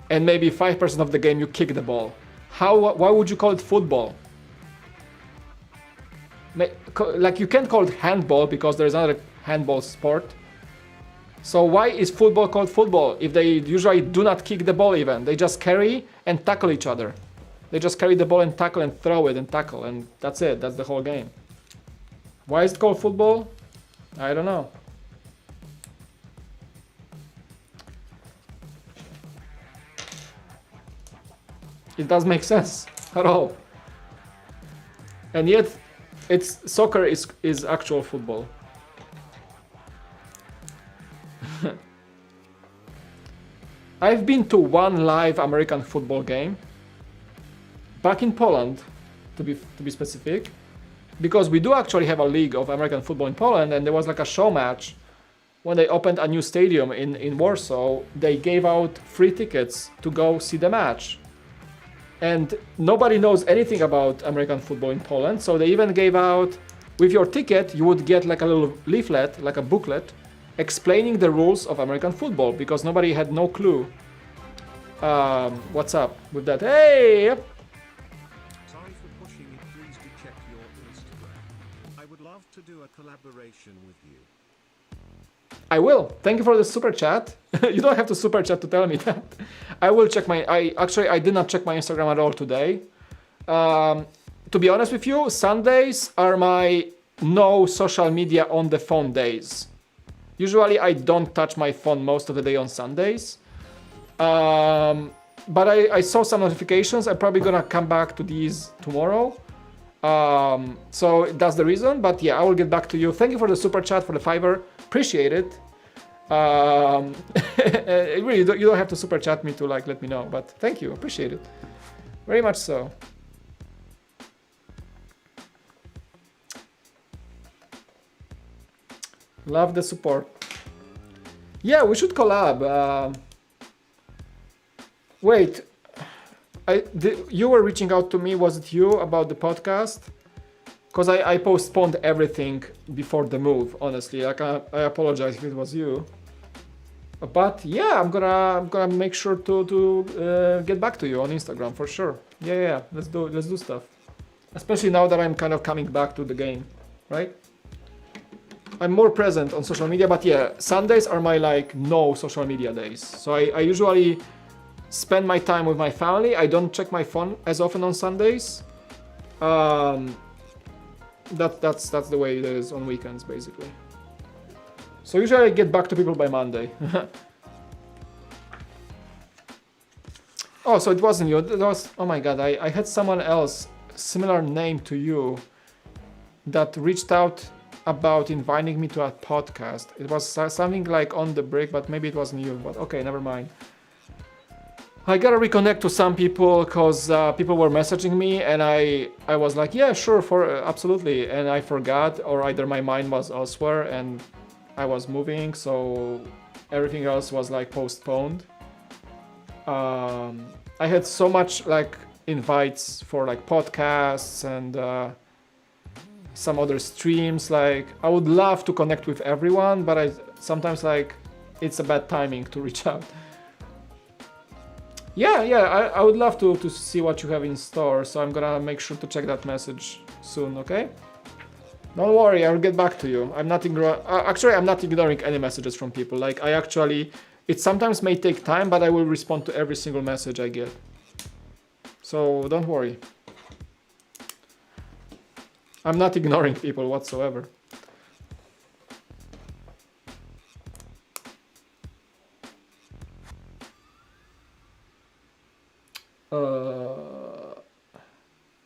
and maybe 5% of the game you kick the ball? Why would you call it football? You can't call it handball because there's another handball sport. So why is football called football if they usually do not kick the ball even? They just carry and tackle each other. They just carry the ball and tackle and throw it and tackle, and that's it. That's the whole game. Why is it called football? I don't know. It doesn't make sense at all. And yet, soccer is actual football. I've been to one live American football game back in Poland, to be specific, because we do actually have a league of American football in Poland, and there was a show match when they opened a new stadium in Warsaw. They gave out free tickets to go see the match, and nobody knows anything about American football in Poland, so they even gave out, with your ticket you would get a little leaflet, a booklet, explaining the rules of American football, because nobody had no clue what's up with that. Hey! Sorry for pushing it, please do check your Instagram. I would love to do a collaboration with you. I will. Thank you for the super chat. You don't have to super chat to tell me that. I will check I did not check my Instagram at all today. To be honest with you, Sundays are my no social media on the phone days. Usually I don't touch my phone most of the day on Sundays. But I saw some notifications. I'm probably gonna come back to these tomorrow. So that's the reason. But yeah, I will get back to you. Thank you for the super chat, for the $5. Appreciate it. Really, you don't have to super chat me to like let me know. But thank you. Appreciate it. Very much so. Love the support. Yeah, we should collab. Wait, you were reaching out to me, was it you, about the podcast? Because I postponed everything before the move, honestly. Like, I apologize if it was you. But yeah, I'm gonna make sure to get back to you on Instagram for sure. Yeah, let's do stuff. Especially now that I'm kind of coming back to the game, right? I'm more present on social media, but yeah, Sundays are my like no social media days. So I usually spend my time with my family. I don't check my phone as often on Sundays. That's the way it is on weekends, basically. So usually I get back to people by Monday. Oh, so it wasn't you. It was, oh my god, I had someone else, similar name to you, that reached out about inviting me to a podcast. It was something like on the break, but maybe it wasn't you. But okay, never mind. I gotta reconnect to some people because people were messaging me, and I was like, yeah, sure, absolutely, and I forgot, or either my mind was elsewhere and I was moving, so everything else was like postponed. I had so much like invites for like podcasts and some other streams. Like I would love to connect with everyone, but I sometimes like it's a bad timing to reach out. Yeah, I would love to see what you have in store, so I'm gonna make sure to check that message soon, okay? Don't worry, I'll get back to you. I'm not ignoring any messages from people. Like it sometimes may take time, but I will respond to every single message I get. So don't worry. I'm not ignoring people whatsoever.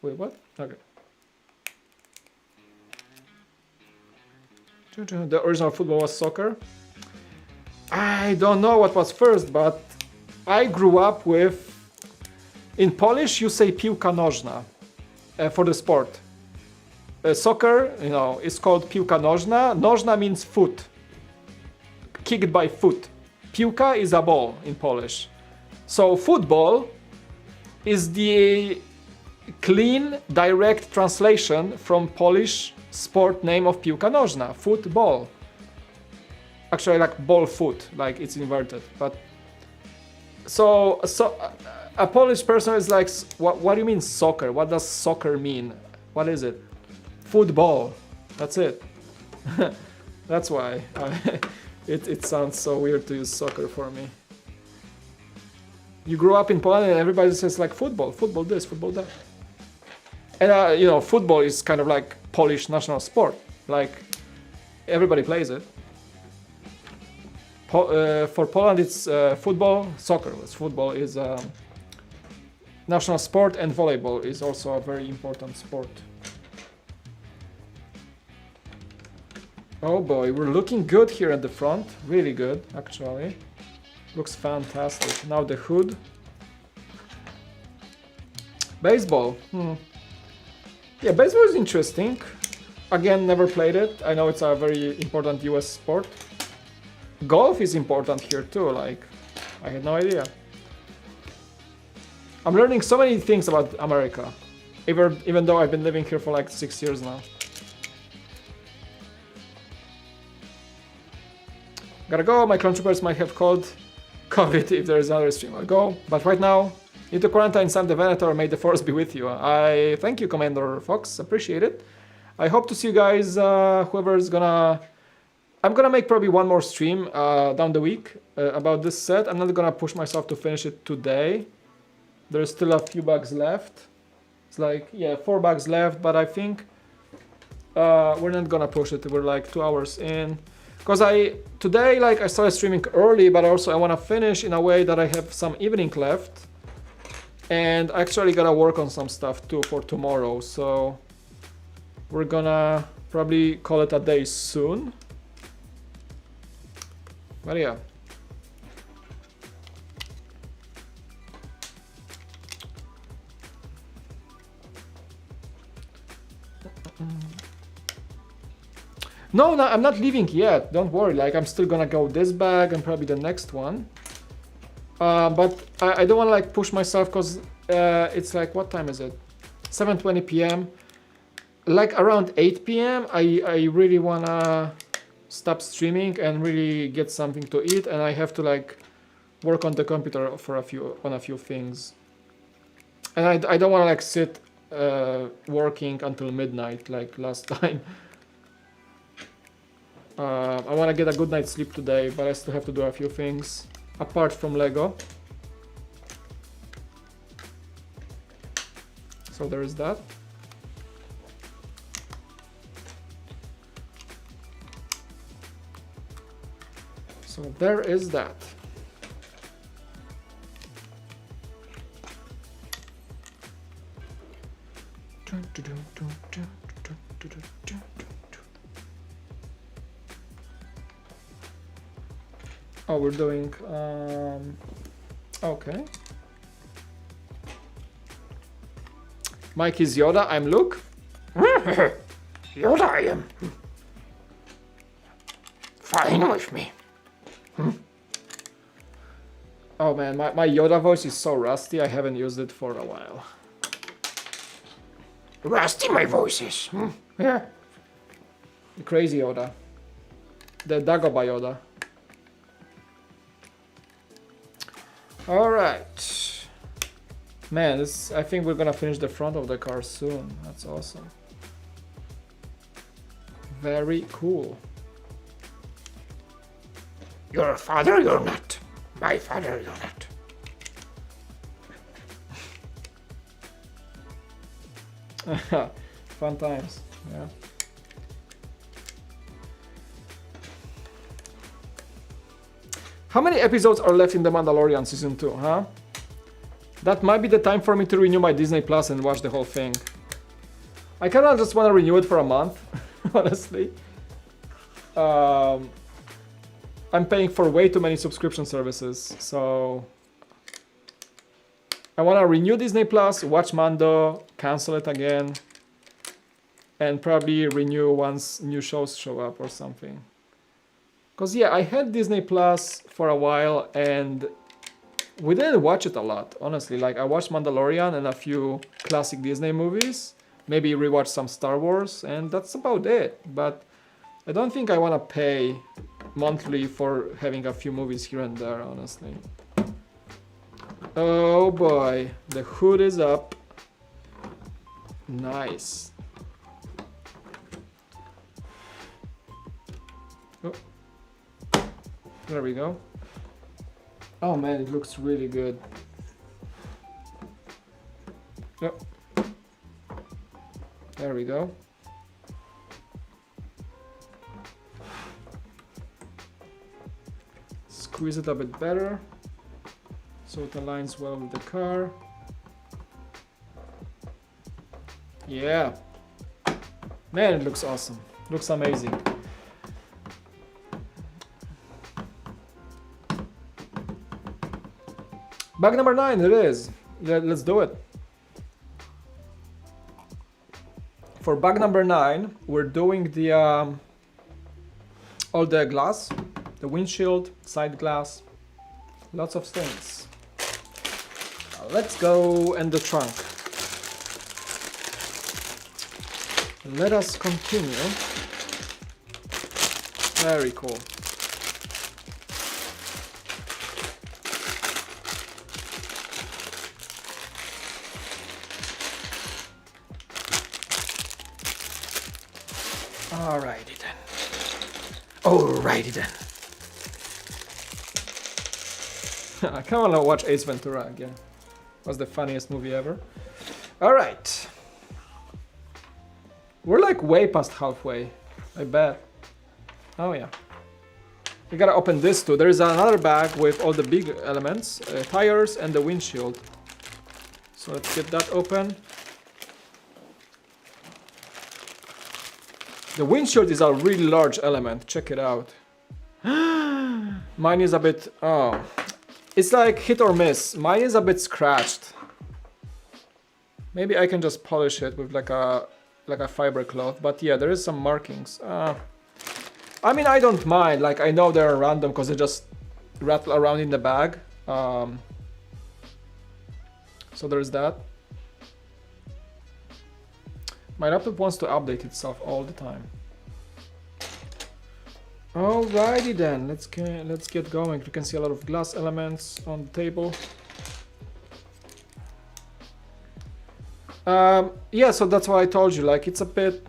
Wait, what? Okay. The original football was soccer. I don't know what was first, but I grew up with... In Polish, you say piłka nożna for the sport. Soccer, is called piłka nożna. Nożna means foot. Kicked by foot. Piłka is a ball in Polish. So football is the clean, direct translation from Polish sport name of piłka nożna, football. Actually, like ball foot, like it's inverted. But so a Polish person is like, what do you mean soccer? What does soccer mean? What is it? Football. That's it. That's why it sounds so weird to use soccer for me. You grew up in Poland and everybody says like football this, football that. And football is kind of like Polish national sport. Like everybody plays it. For Poland it's football, soccer. Football is national sport, and volleyball is also a very important sport. Oh boy, we're looking good here at the front. Really good, actually. Looks fantastic. Now the hood. Baseball. Yeah, baseball is interesting. Again, never played it. I know it's a very important US sport. Golf is important here too, like, I had no idea. I'm learning so many things about America, even though I've been living here for like 6 years now. Gotta go, my clone troopers might have called COVID if there is another stream. I'll go, but right now, need to quarantine Sam the Venator, may the force be with you. I thank you, Commander Fox, appreciate it. I hope to see you guys, whoever's gonna I'm gonna make probably one more stream down the week about this set. I'm not gonna push myself to finish it today. There's still a few bugs left. It's like, yeah, 4 bugs left, but I think we're not gonna push it. We're like 2 hours in. Because today, like, I started streaming early, but also I wanna finish in a way that I have some evening left. And I actually gotta work on some stuff too for tomorrow, so we're gonna probably call it a day soon. But yeah. No, I'm not leaving yet. Don't worry. Like, I'm still gonna go this bag and probably the next one. But I don't want to like push myself because it's like, what time is it? 7:20 p.m. Like around 8 p.m. I really wanna stop streaming and really get something to eat, and I have to like work on the computer for a few things. And I don't want to like sit working until midnight like last time. I want to get a good night's sleep today, but I still have to do a few things apart from Lego. So there is that. So there is that. Oh, we're doing, okay. Mike is Yoda, I'm Luke. Yoda I am. Fine with me. Oh man, my Yoda voice is so rusty, I haven't used it for a while. Rusty my voice is. Yeah. The crazy Yoda. The Dagobah Yoda. Alright. Man, I think we're gonna finish the front of the car soon. That's awesome. Very cool. Your father, you're not. My father, you're not. Fun times, yeah. How many episodes are left in The Mandalorian Season 2, huh? That might be the time for me to renew my Disney Plus and watch the whole thing. I kinda just wanna renew it for a month, honestly. I'm paying for way too many subscription services, so I want to renew Disney Plus, watch Mando, cancel it again, and probably renew once new shows show up or something. Because yeah, I had Disney Plus for a while and we didn't watch it a lot, honestly. Like I watched Mandalorian and a few classic Disney movies, maybe rewatch some Star Wars, and that's about it. But I don't think I want to pay monthly for having a few movies here and there, honestly. Oh boy, the hood is up. Nice. Oh. There we go. Oh man, it looks really good. Yep. There we go. Squeeze it a bit better so it aligns well with the car. Yeah. Man, it looks awesome. Looks amazing. Bag number 9, it is. Let's do it. For bag number 9, we're doing the all the glass, the windshield, side glass, lots of stains. Let's go in the trunk. Let us continue. Very cool. Alrighty then. Alrighty then. I kind of want to watch Ace Ventura again. Was the funniest movie ever. Alright. We're like way past halfway, I bet. Oh yeah. We gotta open this too. There is another bag with all the big elements, tires and the windshield. So let's get that open. The windshield is a really large element, check it out. Mine is a bit, oh. It's like hit or miss. Mine is a bit scratched. Maybe I can just polish it with like a fiber cloth, but yeah, there is some markings. I mean, I don't mind. Like, I know they're random because they just rattle around in the bag. So there's that. My laptop wants to update itself all the time. Alrighty then, let's get going. You can see a lot of glass elements on the table. Yeah, so that's why I told you, like, it's a bit...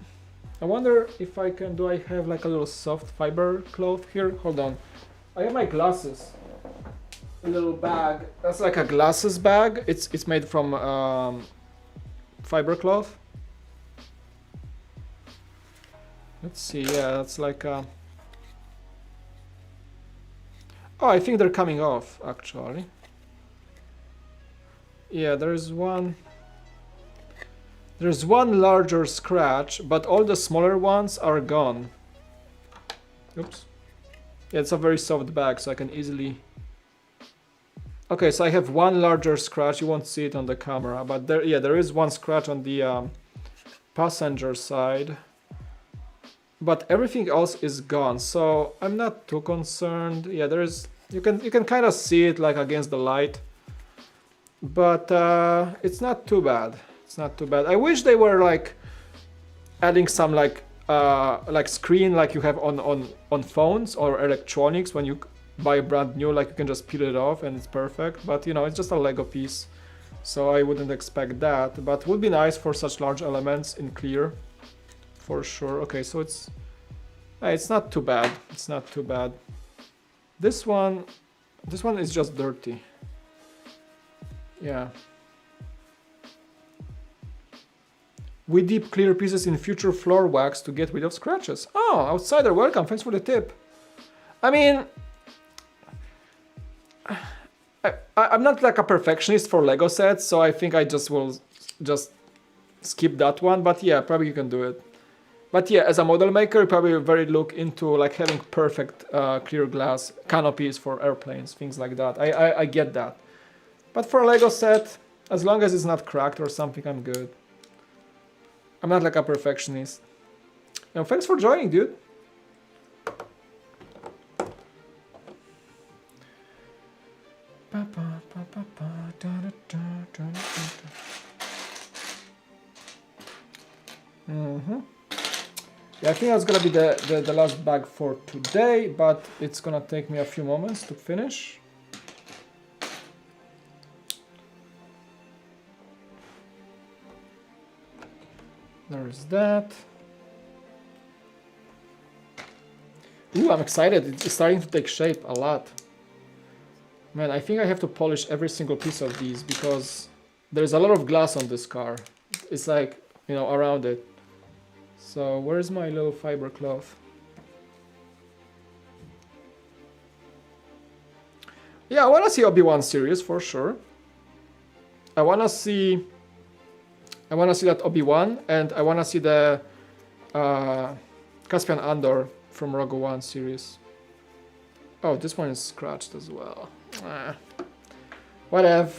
I wonder if I can... Do I have like a little soft fiber cloth here? Hold on. I have my glasses. A little bag. That's like a glasses bag. It's made from fiber cloth. Let's see, yeah, that's like a... Oh, I think they're coming off, actually. Yeah, there's one larger scratch, but all the smaller ones are gone. Oops. Yeah, it's a very soft bag, so I can easily... Okay, so I have one larger scratch. You won't see it on the camera, but there is one scratch on the passenger side. But everything else is gone, so I'm not too concerned. Yeah, there is... You can kind of see it like against the light. But it's not too bad. It's not too bad. I wish they were like adding some like screen like you have on phones or electronics when you buy brand new, like you can just peel it off and it's perfect. But you know, it's just a Lego piece, so I wouldn't expect that. But would be nice for such large elements in clear, for sure. Okay, so it's not too bad. It's not too bad. This one is just dirty. Yeah. We dip clear pieces in future floor wax to get rid of scratches. Oh, outsider, welcome. Thanks for the tip. I mean, I'm not like a perfectionist for Lego sets, so I think I will just skip that one. But yeah, probably you can do it. But yeah, as a model maker, you probably very look into like having perfect clear glass canopies for airplanes, things like that. I get that. But for a Lego set, as long as it's not cracked or something, I'm good. I'm not like a perfectionist. And thanks for joining, dude. Yeah, I think that's gonna be the last bag for today, but it's gonna take me a few moments to finish. There's that. Ooh, I'm excited. It's starting to take shape a lot. Man, I think I have to polish every single piece of these because there's a lot of glass on this car. It's like, you know, around it. So where's my little fiber cloth? Yeah, I want to see Obi-Wan series for sure. I want to see that Obi-Wan, and I want to see the Caspian Andor from Rogue One series. Oh, this one is scratched as well. Whatever.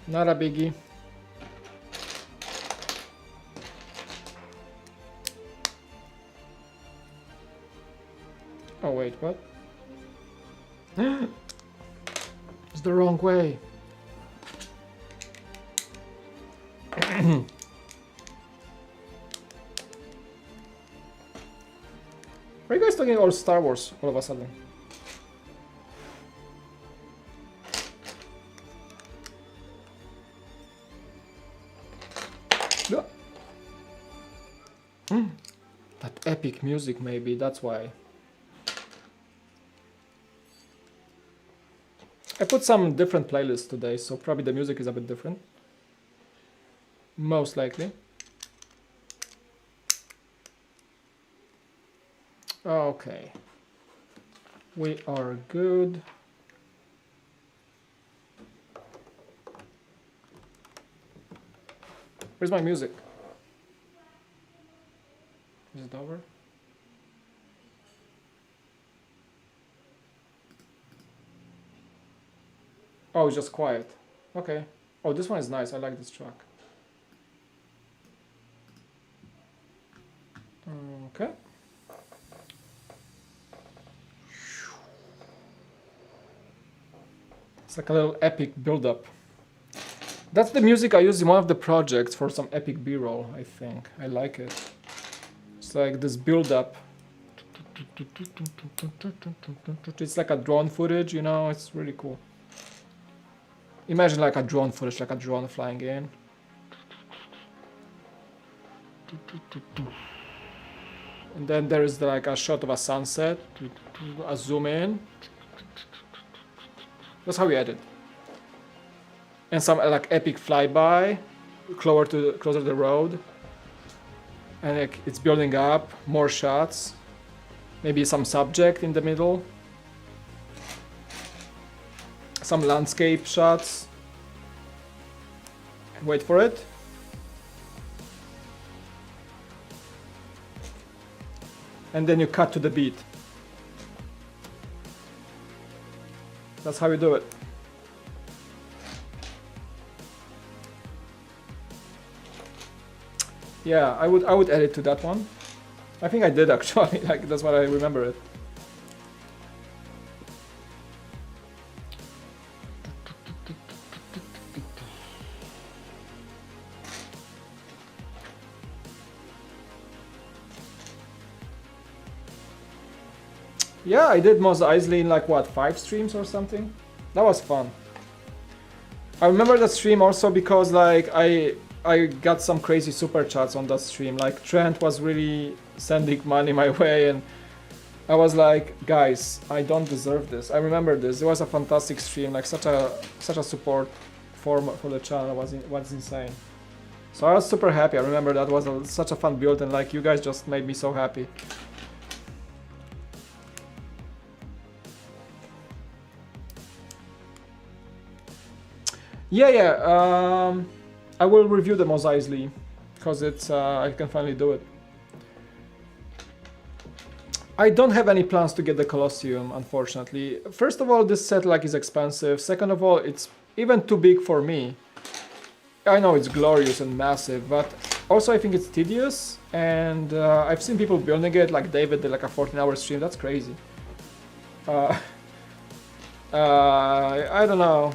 Not a biggie. Oh wait, what? It's the wrong way. Why are you guys talking all Star Wars all of a sudden? epic music, maybe, that's why. I put some different playlists today, so probably the music is a bit different. Most likely. Okay. We are good. Where's my music? Is it over? Oh, it's just quiet. Okay. Oh, this one is nice. I like this track. Okay. It's like a little epic build-up. That's the music I use in one of the projects for some epic B-roll, I think. I like it. It's like this build-up. It's like a drone footage, you know, it's really cool. Imagine like a drone footage, like a drone flying in. And then there is like a shot of a sunset, a zoom in. That's how we edit. And some like epic flyby, closer to the road. And like, it's building up, more shots. Maybe some subject in the middle. Some landscape shots. Wait for it. And then you cut to the beat. That's how you do it. Yeah, I would edit to that one. I think I did actually, like that's what I remember it. Yeah, I did Mos Eisley in like what, 5 streams or something? That was fun. I remember the stream also because like I got some crazy super chats on that stream. Like Trent was really sending money my way and I was like, guys, I don't deserve this. I remember this. It was a fantastic stream, like such a support for the channel was insane. So I was super happy. I remember that was such a fun build and like you guys just made me so happy. Yeah. I will review the Mos Eisley because it's I can finally do it. I don't have any plans to get the Colosseum, unfortunately. First of all, this set like is expensive. Second of all, it's even too big for me. I know it's glorious and massive, but also I think it's tedious. And I've seen people building it, like David did like a 14-hour stream. That's crazy. I don't know.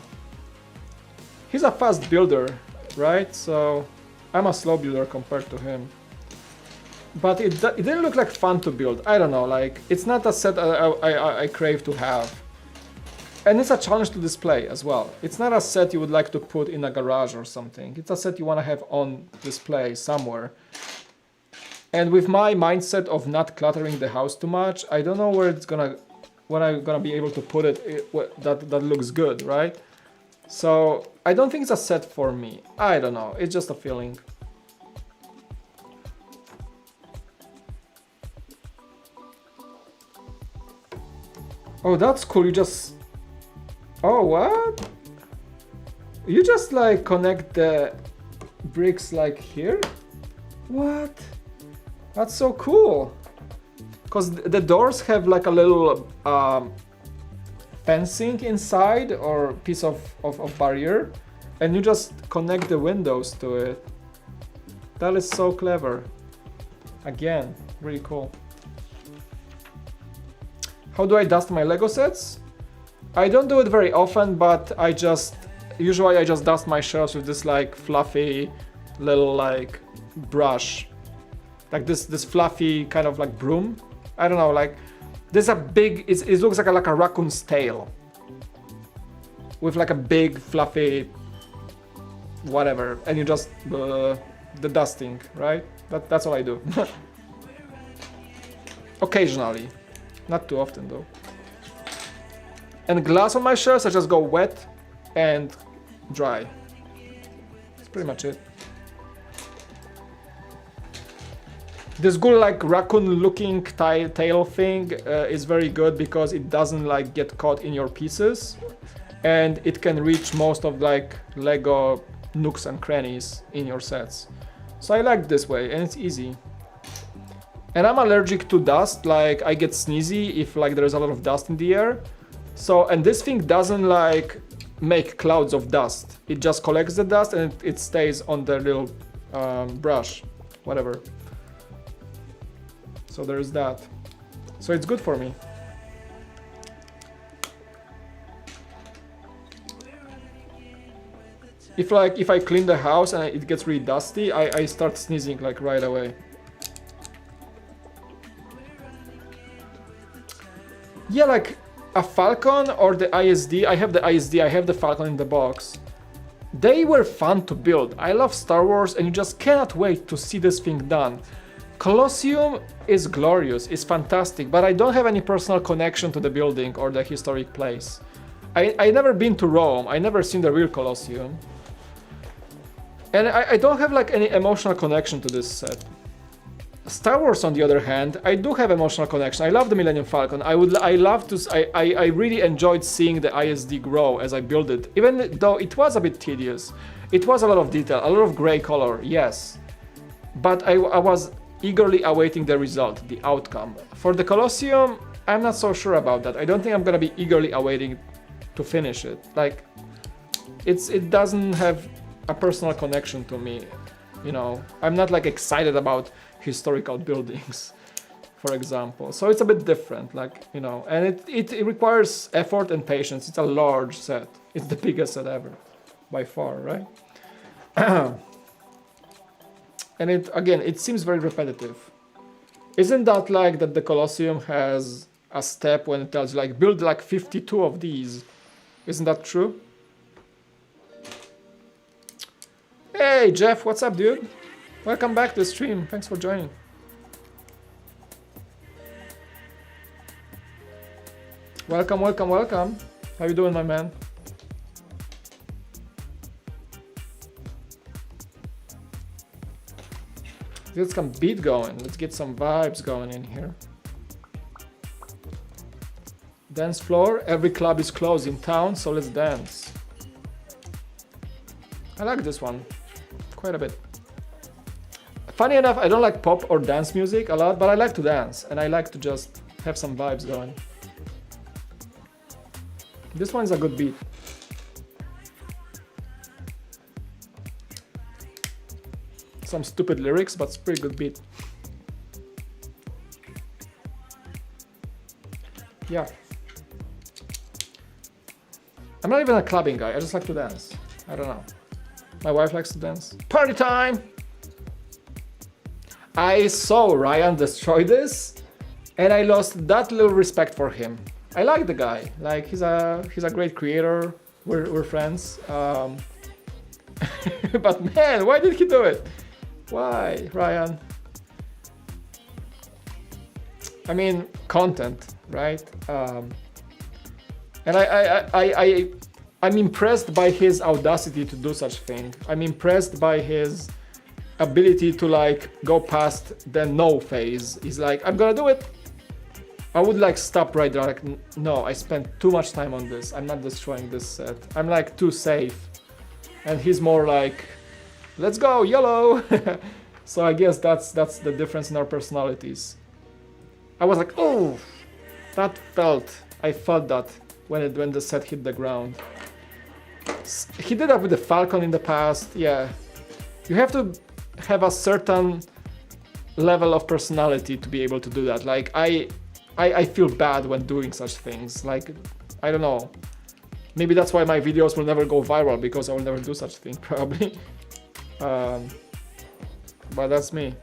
He's a fast builder, right? So I'm a slow builder compared to him. But it didn't look like fun to build. I don't know, like it's not a set I crave to have. And it's a challenge to display as well. It's not a set you would like to put in a garage or something. It's a set you want to have on display somewhere. And with my mindset of not cluttering the house too much, I don't know where I'm gonna be able to put it that looks good, right? So I don't think it's a set for me. I don't know, it's just a feeling. Oh, that's cool, you just... Oh, what? You just like connect the bricks like here? What? That's so cool. Because the doors have like a little fencing inside or piece of barrier, and you just connect the windows to it. That is so clever. Again, really cool. How do I dust my Lego sets? I don't do it very often, but usually I just dust my shelves with this like fluffy little like brush. Like this fluffy kind of like broom. I don't know, like there's a big, it looks like a raccoon's tail. With like a big fluffy whatever, and you just the dusting, right? That's what I do. occasionally, not too often though. And glass on my shelves, I just go wet and dry. That's pretty much it. This good like raccoon looking tail thing is very good because it doesn't like get caught in your pieces, and it can reach most of like Lego nooks and crannies in your sets. So I like this way, and it's easy. And I'm allergic to dust, like I get sneezy if like there's a lot of dust in the air. So, and this thing doesn't like make clouds of dust. It just collects the dust and it stays on the little brush, whatever. So there's that. So it's good for me. If I clean the house and it gets really dusty, I start sneezing like right away. Yeah, like a Falcon or the ISD. I have the ISD, I have the Falcon in the box. They were fun to build. I love Star Wars and you just cannot wait to see this thing done. Colosseum is glorious, it's fantastic, but I don't have any personal connection to the building or the historic place. I never been to Rome, I never seen the real Colosseum. And I don't have like any emotional connection to this set. Star Wars, on the other hand, I do have emotional connection. I love the Millennium Falcon. I really enjoyed seeing the ISD grow as I built it, even though it was a bit tedious. It was a lot of detail, a lot of gray color, yes. But I was eagerly awaiting the result, the outcome. For the Colosseum, I'm not so sure about that. I don't think I'm gonna be eagerly awaiting to finish it. Like, it doesn't have a personal connection to me, you know. I'm not like excited about historical buildings, for example. So it's a bit different, like, you know, and it requires effort and patience. It's a large set. It's the biggest set ever, by far, right? And it seems very repetitive. Isn't that like that the Colosseum has a step when it tells you like build like 52 of these? Isn't that true? Hey Jeff, what's up, dude? Welcome back to the stream. Thanks for joining. Welcome, welcome, welcome. How you doing, my man? Let's get some beat going. Let's get some vibes going in here. Dance floor. Every club is closed in town, so let's dance. I like this one quite a bit. Funny enough, I don't like pop or dance music a lot, but I like to dance and I like to just have some vibes going. This one's a good beat. Some stupid lyrics, but it's pretty good beat. Yeah. I'm not even a clubbing guy, I just like to dance. I don't know. My wife likes to dance. Party time! I saw Ryan destroy this and I lost that little respect for him. I like the guy. Like he's a great creator. We're friends. But man, why did he do it? Why, Ryan? I mean, content, right? And I'm impressed by his audacity to do such thing. I'm impressed by his ability to like go past the no phase. He's like, I'm gonna do it. I would like stop right there. Like, no, I spent too much time on this. I'm not destroying this set. I'm like too safe. And he's more like, let's go, YOLO. So I guess that's the difference in our personalities. I was like, oh, I felt that when the set hit the ground. He did that with the Falcon in the past. Yeah, you have to have a certain level of personality to be able to do that. Like I feel bad when doing such things. Like, I don't know. Maybe that's why my videos will never go viral, because I will never do such thing, probably. But that's me.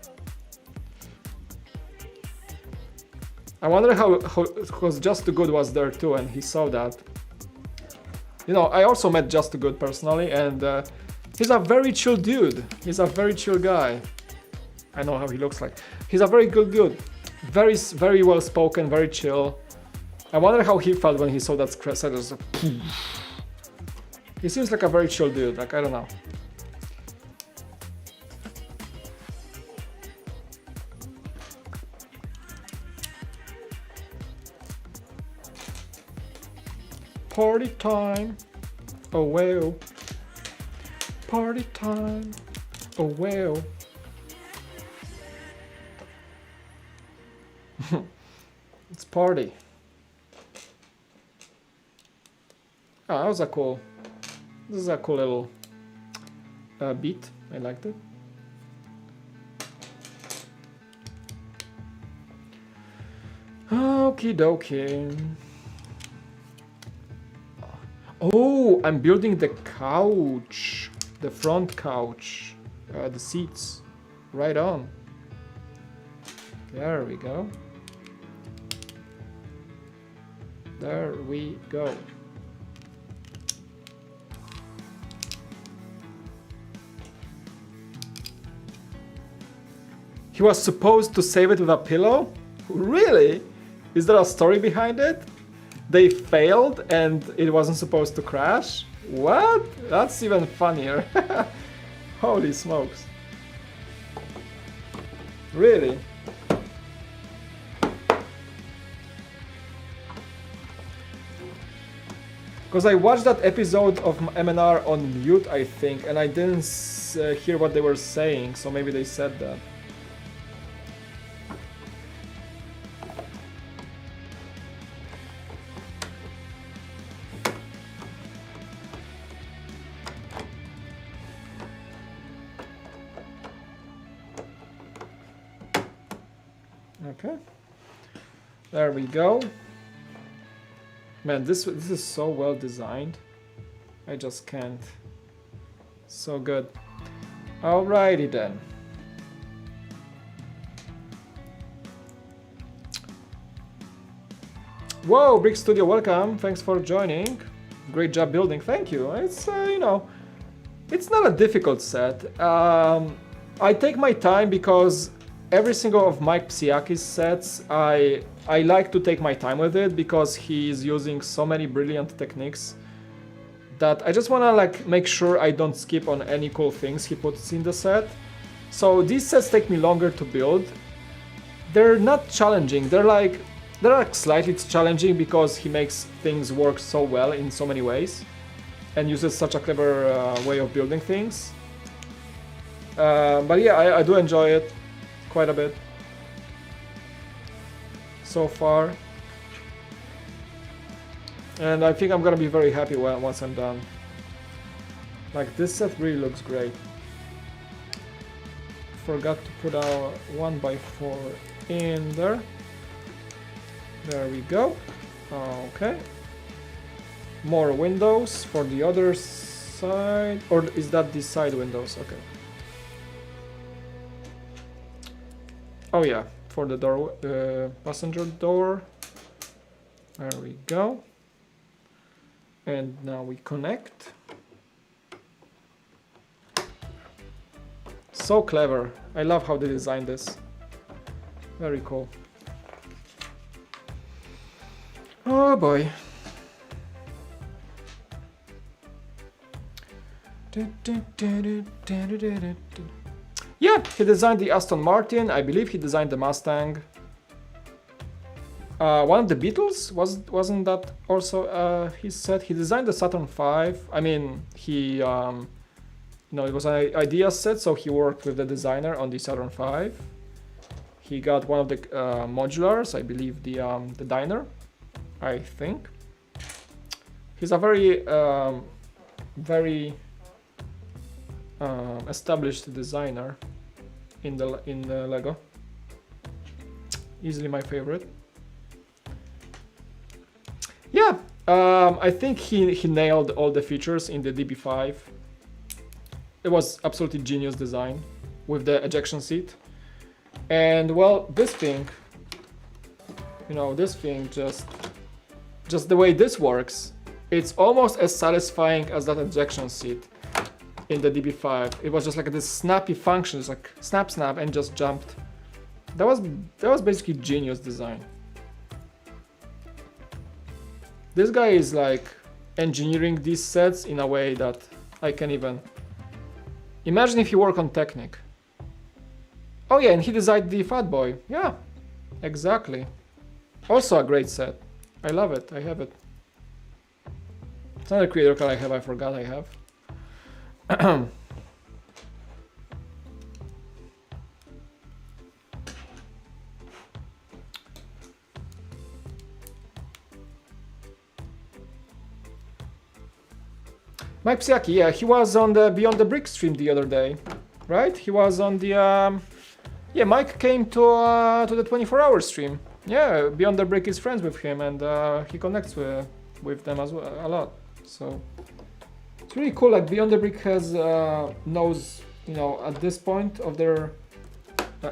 I wonder how because Just Too Good was there too, and he saw that. You know, I also met Just Too Good personally, and he's a very chill dude. He's a very chill guy. I know how he looks like. He's a very good very well spoken, very chill. I wonder how he felt when he saw that set. He seems like a very chill dude, like I don't know. Party time, oh well. Party time, oh well. It's party. Oh, that was a cool. This is a cool little beat. I liked it. Okie dokie. Oh, I'm building the couch, the front couch, the seats. Right on. There we go. There we go. He was supposed to save it with a pillow? Really? Is there a story behind it? They failed and it wasn't supposed to crash? What? That's even funnier. Holy smokes. Really? Because I watched that episode of MNR on mute, I think, and I didn't hear what they were saying, so maybe they said that. Okay, there we go. Man, this is so well designed. I just can't. So good. Alrighty then. Whoa, Brick Studio, welcome. Thanks for joining. Great job building. Thank you. It's you know, it's not a difficult set. I take my time because every single of Mike Psiaki's sets, I like to take my time with it because he's using so many brilliant techniques that I just want to like make sure I don't skip on any cool things he puts in the set. So these sets take me longer to build. They're not challenging. They're like slightly challenging because he makes things work so well in so many ways and uses such a clever way of building things. But yeah, I do enjoy it quite a bit so far, and I think I'm gonna be very happy once I'm done. Like, this set really looks great. Forgot to put our 1x4 in there. There we go. Okay, more windows for the other side, or is that the side windows? Okay. Oh yeah, for the door, passenger door. There we go. And now we connect. So clever. I love how they designed this. Very cool. Oh boy. Yeah, he designed the Aston Martin. I believe he designed the Mustang. One of the Beatles wasn't that also he said he designed the Saturn V. I mean, he you know, it was an idea set, so he worked with the designer on the Saturn V. He got one of the modulars, I believe the diner, I think. He's a very established designer in the Lego. Easily my favorite. Yeah, I think he nailed all the features in the DB5. It was absolutely genius design with the ejection seat. And well, this thing, you know, this thing just the way this works, it's almost as satisfying as that ejection seat in the DB5. It was just like this snappy function, it's like snap, snap, and just jumped That was basically genius design. This guy is like engineering these sets in a way that I can't even imagine if you work on Technic. Oh yeah, and he designed the Fat Boy. Yeah, exactly. Also a great set. I love it. I have it. It's another creator card I have. I forgot I have. Mike Psiaki, yeah, he was on the Beyond the Brick stream the other day, right? He was on the yeah, Mike came to the 24-hour stream. Yeah, Beyond the Brick is friends with him, and he connects with them as well a lot. So it's really cool. Like Beyond the Brick has knows, you know, at this point of their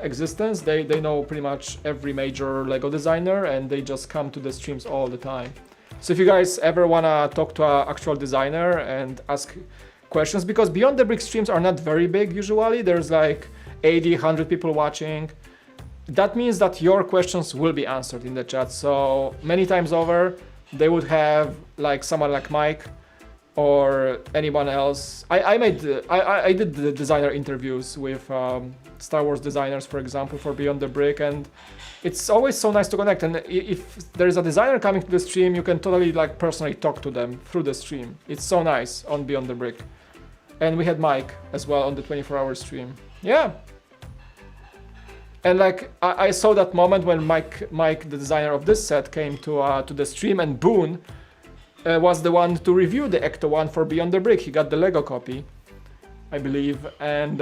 existence, they know pretty much every major Lego designer, and they just come to the streams all the time. So if you guys ever wanna talk to an actual designer and ask questions, because Beyond the Brick streams are not very big usually, there's like 80, 100 people watching. That means that your questions will be answered in the chat. So many times over, they would have like someone like Mike or anyone else. I did the designer interviews with Star Wars designers, for example, for Beyond the Brick, and it's always so nice to connect. And if there's a designer coming to the stream, you can totally like personally talk to them through the stream. It's so nice on Beyond the Brick. And we had Mike as well on the 24-hour stream. Yeah. And like I saw that moment when Mike, the designer of this set, came to the stream, and Boone was the one to review the ECTO-1 for Beyond the Brick. He got the Lego copy, I believe, and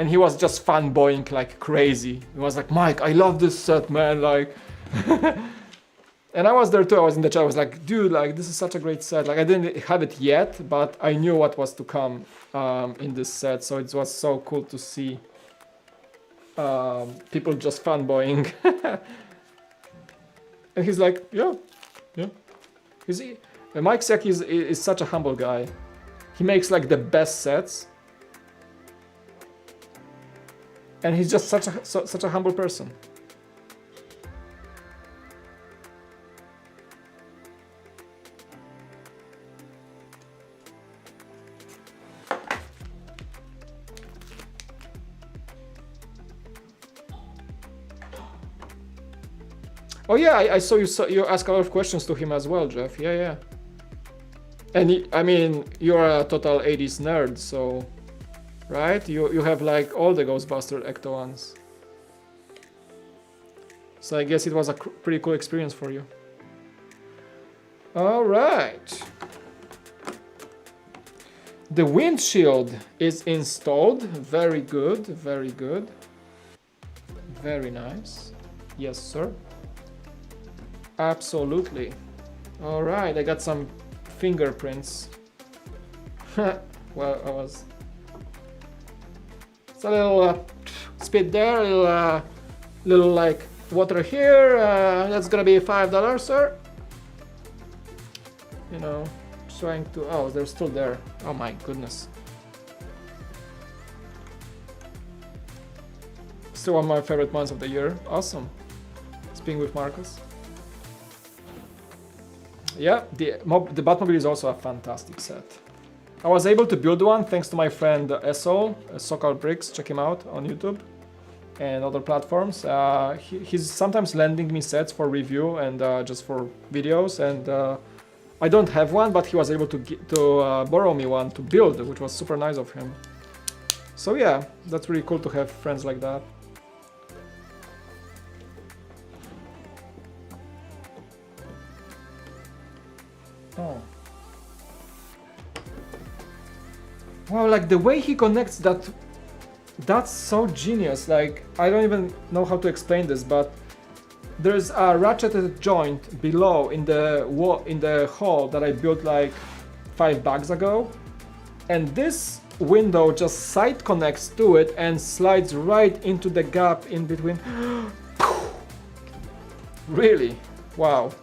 he was just fanboying like crazy. He was like, Mike, I love this set, man, like. And I was there too. I was in the chat. I was like, dude, like this is such a great set. Like I didn't have it yet, but I knew what was to come in this set. So it was so cool to see people just fanboying. And he's like, yeah. Mike Psiaki is such a humble guy. He makes like the best sets, and he's just such a humble person. Oh yeah, I saw you ask a lot of questions to him as well, Jeff. Yeah. And I mean, you're a total 80s nerd, so right? You have like all the Ghostbusters ECTO-1s. So I guess it was a pretty cool experience for you. All right. The windshield is installed. Very good, very good. Very nice. Yes, sir. Absolutely. All right, I got some fingerprints. Well, it's a little spit there, a little like water here. That's gonna be $5, sir. You know, trying to. Oh, they're still there. Oh my goodness. Still one of my favorite months of the year. Awesome. Speaking with Marcus. Yeah, the Batmobile is also a fantastic set. I was able to build one thanks to my friend Essol, Sokal Bricks. Check him out on YouTube and other platforms. He's sometimes lending me sets for review and just for videos, and I don't have one, but he was able to borrow me one to build, which was super nice of him. So yeah, that's really cool to have friends like that. Oh. Wow, like the way he connects that's so genius. Like, I don't even know how to explain this, but there's a ratcheted joint below in the hall that I built like 5 bags ago. And this window just side connects to it and slides right into the gap in between. Really? Wow.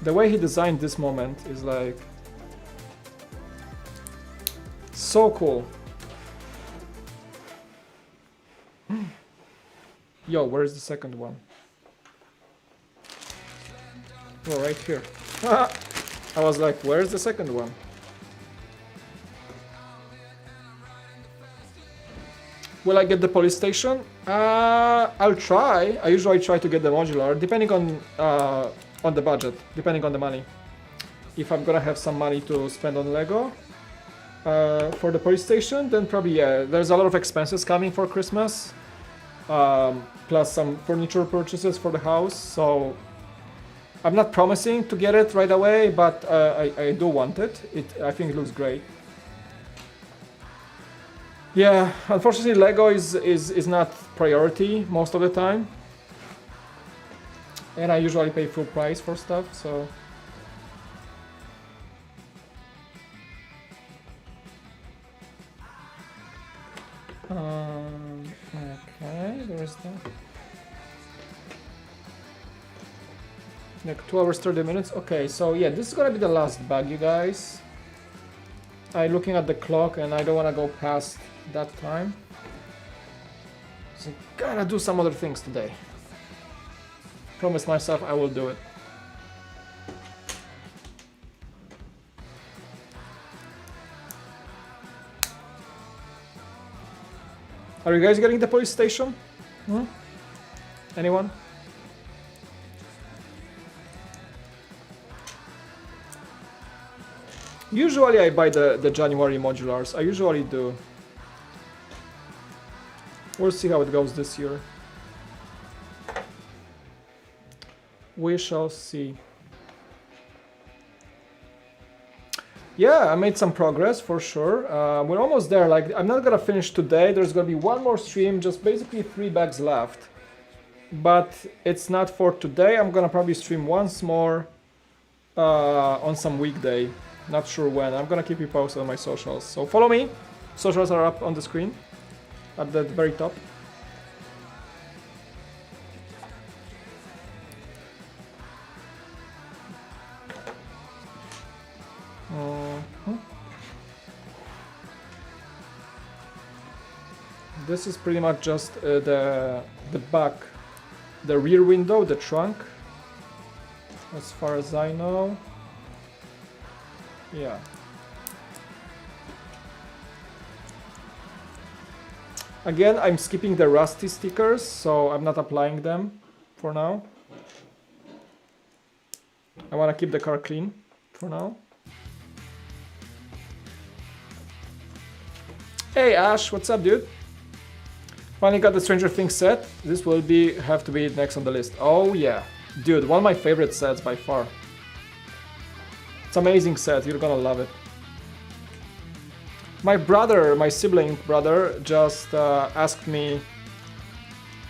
The way he designed this moment is like so cool. Yo, where is the second one? Oh, right here. I was like, where's the second one? Will I get the police station? I'll try. I usually try to get the modular, depending on the budget, depending on the money. If I'm gonna have some money to spend on Lego for the police station, then probably yeah. There's a lot of expenses coming for Christmas, plus some furniture purchases for the house. So I'm not promising to get it right away, but I do want it. I think it looks great. Yeah, unfortunately Lego is not priority most of the time. And I usually pay full price for stuff, so... okay, there's that. Like 2 hours 30 minutes. Okay, so yeah, this is gonna be the last bug, you guys. I'm looking at the clock and I don't wanna go past that time. So gotta do some other things today. Promise myself I will do it. Are you guys getting the police station? Hmm? Anyone? Usually I buy the January modulars. I usually do. We'll see how it goes this year. We shall see. Yeah, I made some progress for sure. We're almost there. Like, I'm not gonna finish today. There's gonna be one more stream, just basically 3 bags left. But it's not for today. I'm gonna probably stream once more on some weekday. Not sure when. I'm gonna keep you posted on my socials. So follow me. Socials are up on the screen at the very top. This is pretty much just the back, the rear window, the trunk, as far as I know. Yeah. Again, I'm skipping the rusty stickers, so I'm not applying them for now. I want to keep the car clean for now. Hey Ash, what's up, dude? Finally got the Stranger Things set. This will have to be next on the list. Oh yeah, dude, one of my favorite sets by far. It's an amazing set, you're gonna love it. My brother, my sibling brother, just asked me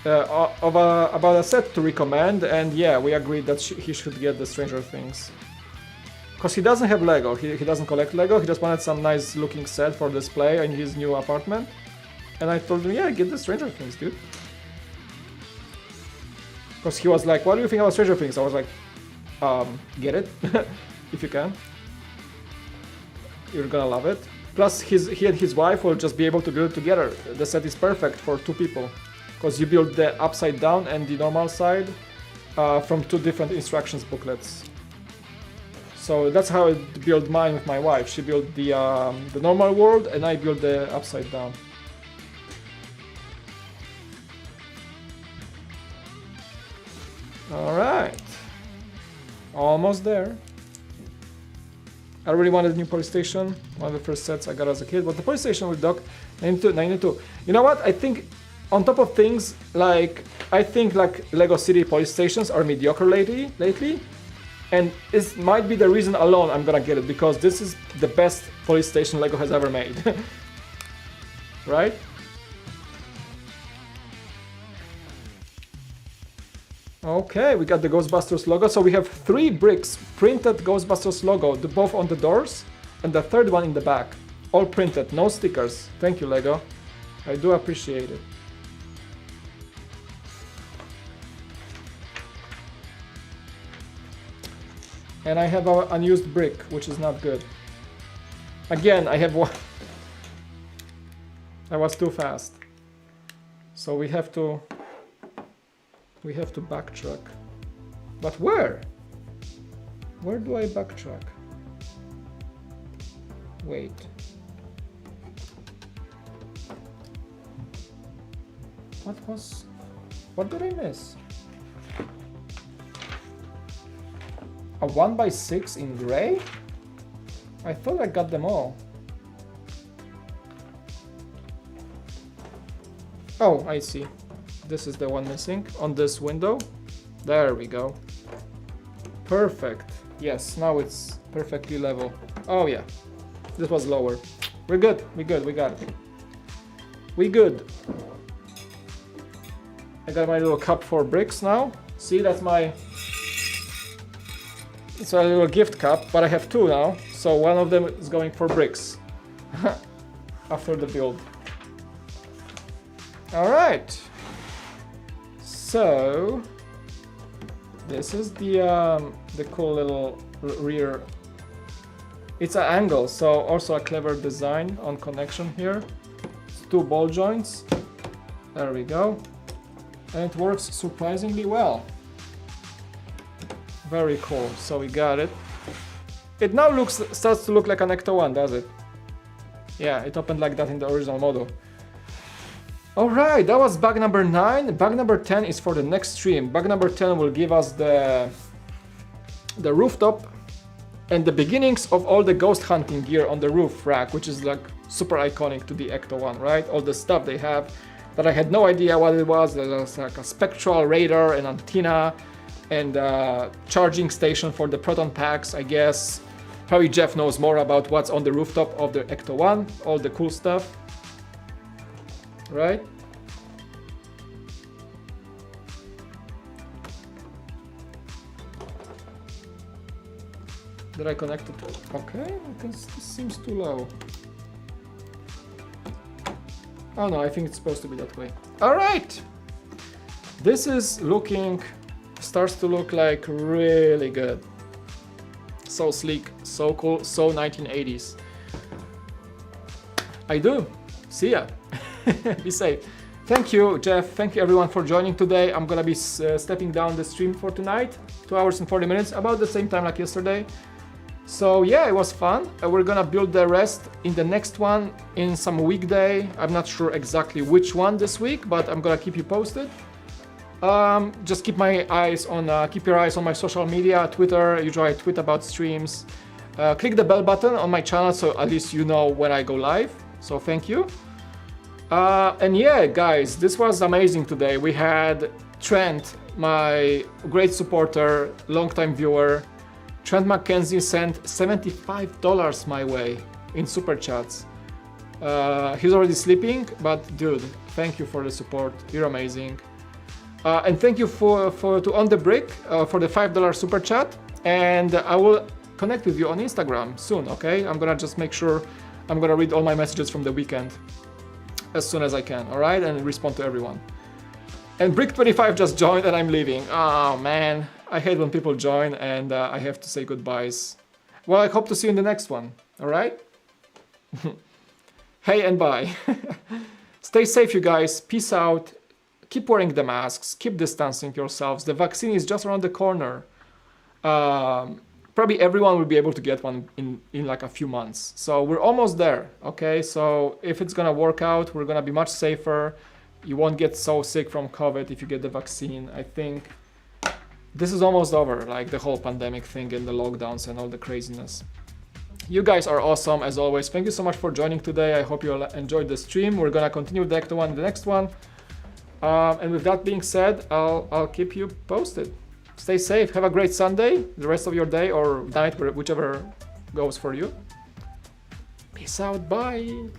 about a set to recommend, and yeah, we agreed that he should get the Stranger Things. Because he doesn't have Lego, he doesn't collect Lego, he just wanted some nice looking set for display in his new apartment. And I told him, yeah, get the Stranger Things, dude. Because he was like, what do you think about Stranger Things? I was like, get it, if you can. You're gonna love it. Plus, he and his wife will just be able to build it together. The set is perfect for 2 people. Because you build the upside down and the normal side from 2 different instructions booklets. So that's how I built mine with my wife. She built the normal world and I built the upside down. Alright. Almost there. I really wanted a new police station. One of the first sets I got as a kid. But the police station with Doc 92. You know what? I think on top of things, like, I think like Lego City police stations are mediocre lately. And this might be the reason alone I'm gonna get it, because this is the best police station Lego has ever made. Right? Okay, we got the Ghostbusters logo. So we have 3 bricks, printed Ghostbusters logo, both on the doors, and the 3rd one in the back. All printed, no stickers. Thank you, Lego. I do appreciate it. And I have an unused brick, which is not good. Again, I have one. I was too fast. So we have to We have to backtrack. But where? Where do I backtrack? Wait. What did I miss? A 1x6 in gray? I thought I got them all. Oh, I see. This is the one missing on this window. There we go. Perfect. Yes, now it's perfectly level. Oh yeah, this was lower. We're good, we got it. We good. I got my little cup for bricks now. See, that's my... It's a little gift cup, but I have two now. So one of them is going for bricks. After the build. Alright. So... This is the cool little rear. It's an angle, so also a clever design on connection here. It's two ball joints. There we go. And it works surprisingly well. Very cool. So we got it. It now starts to look like an ECTO-1, does it? Yeah, it opened like that in the original model. Alright, that was bug number 9. Bug number 10 is for the next stream. Bug number 10 will give us the rooftop and the beginnings of all the ghost hunting gear on the roof rack, which is like super iconic to the ECTO-1, right? All the stuff they have that I had no idea what it was. There's like a spectral radar and antenna and charging station for the proton packs, I guess. Probably Jeff knows more about what's on the rooftop of the ECTO-1, all the cool stuff. Right? Did I connect it? Okay, this seems too low. Oh no, I think it's supposed to be that way. Alright! This is starts to look like really good. So sleek, so cool, so 1980s. I do. See ya. Be safe. Thank you, Jeff. Thank you everyone for joining today. I'm gonna be stepping down the stream for tonight. 2 hours and 40 minutes, about the same time like yesterday. So yeah, it was fun. We're gonna build the rest in the next one in some weekday. I'm not sure exactly which one this week, but I'm gonna keep you posted. Just keep your eyes on my social media, Twitter. Usually I tweet about streams. Click the bell button on my channel so at least you know when I go live. So thank you. And yeah, guys, this was amazing today. We had Trent, my great supporter, longtime viewer. Trent McKenzie sent $75 my way in super chats. He's already sleeping, but dude, thank you for the support. You're amazing. And thank you to On The Brick for the $5 super chat. And I will connect with you on Instagram soon, okay? I'm gonna just make sure I'm gonna read all my messages from the weekend as soon as I can, alright? And respond to everyone. And Brick25 just joined and I'm leaving. Oh man, I hate when people join and I have to say goodbyes. Well, I hope to see you in the next one, alright? Hey and bye. Stay safe, you guys. Peace out. Keep wearing the masks. Keep distancing yourselves. The vaccine is just around the corner. Probably everyone will be able to get one in like a few months. So we're almost there, okay? So if it's gonna work out, we're gonna be much safer. You won't get so sick from COVID if you get the vaccine. I think this is almost over, like the whole pandemic thing and the lockdowns and all the craziness. You guys are awesome as always. Thank you so much for joining today. I hope you all enjoyed the stream. We're gonna continue with the ECTO-1 in the next one. And with that being said, I'll keep you posted. Stay safe. Have a great Sunday, the rest of your day or night, whichever goes for you. Peace out. Bye.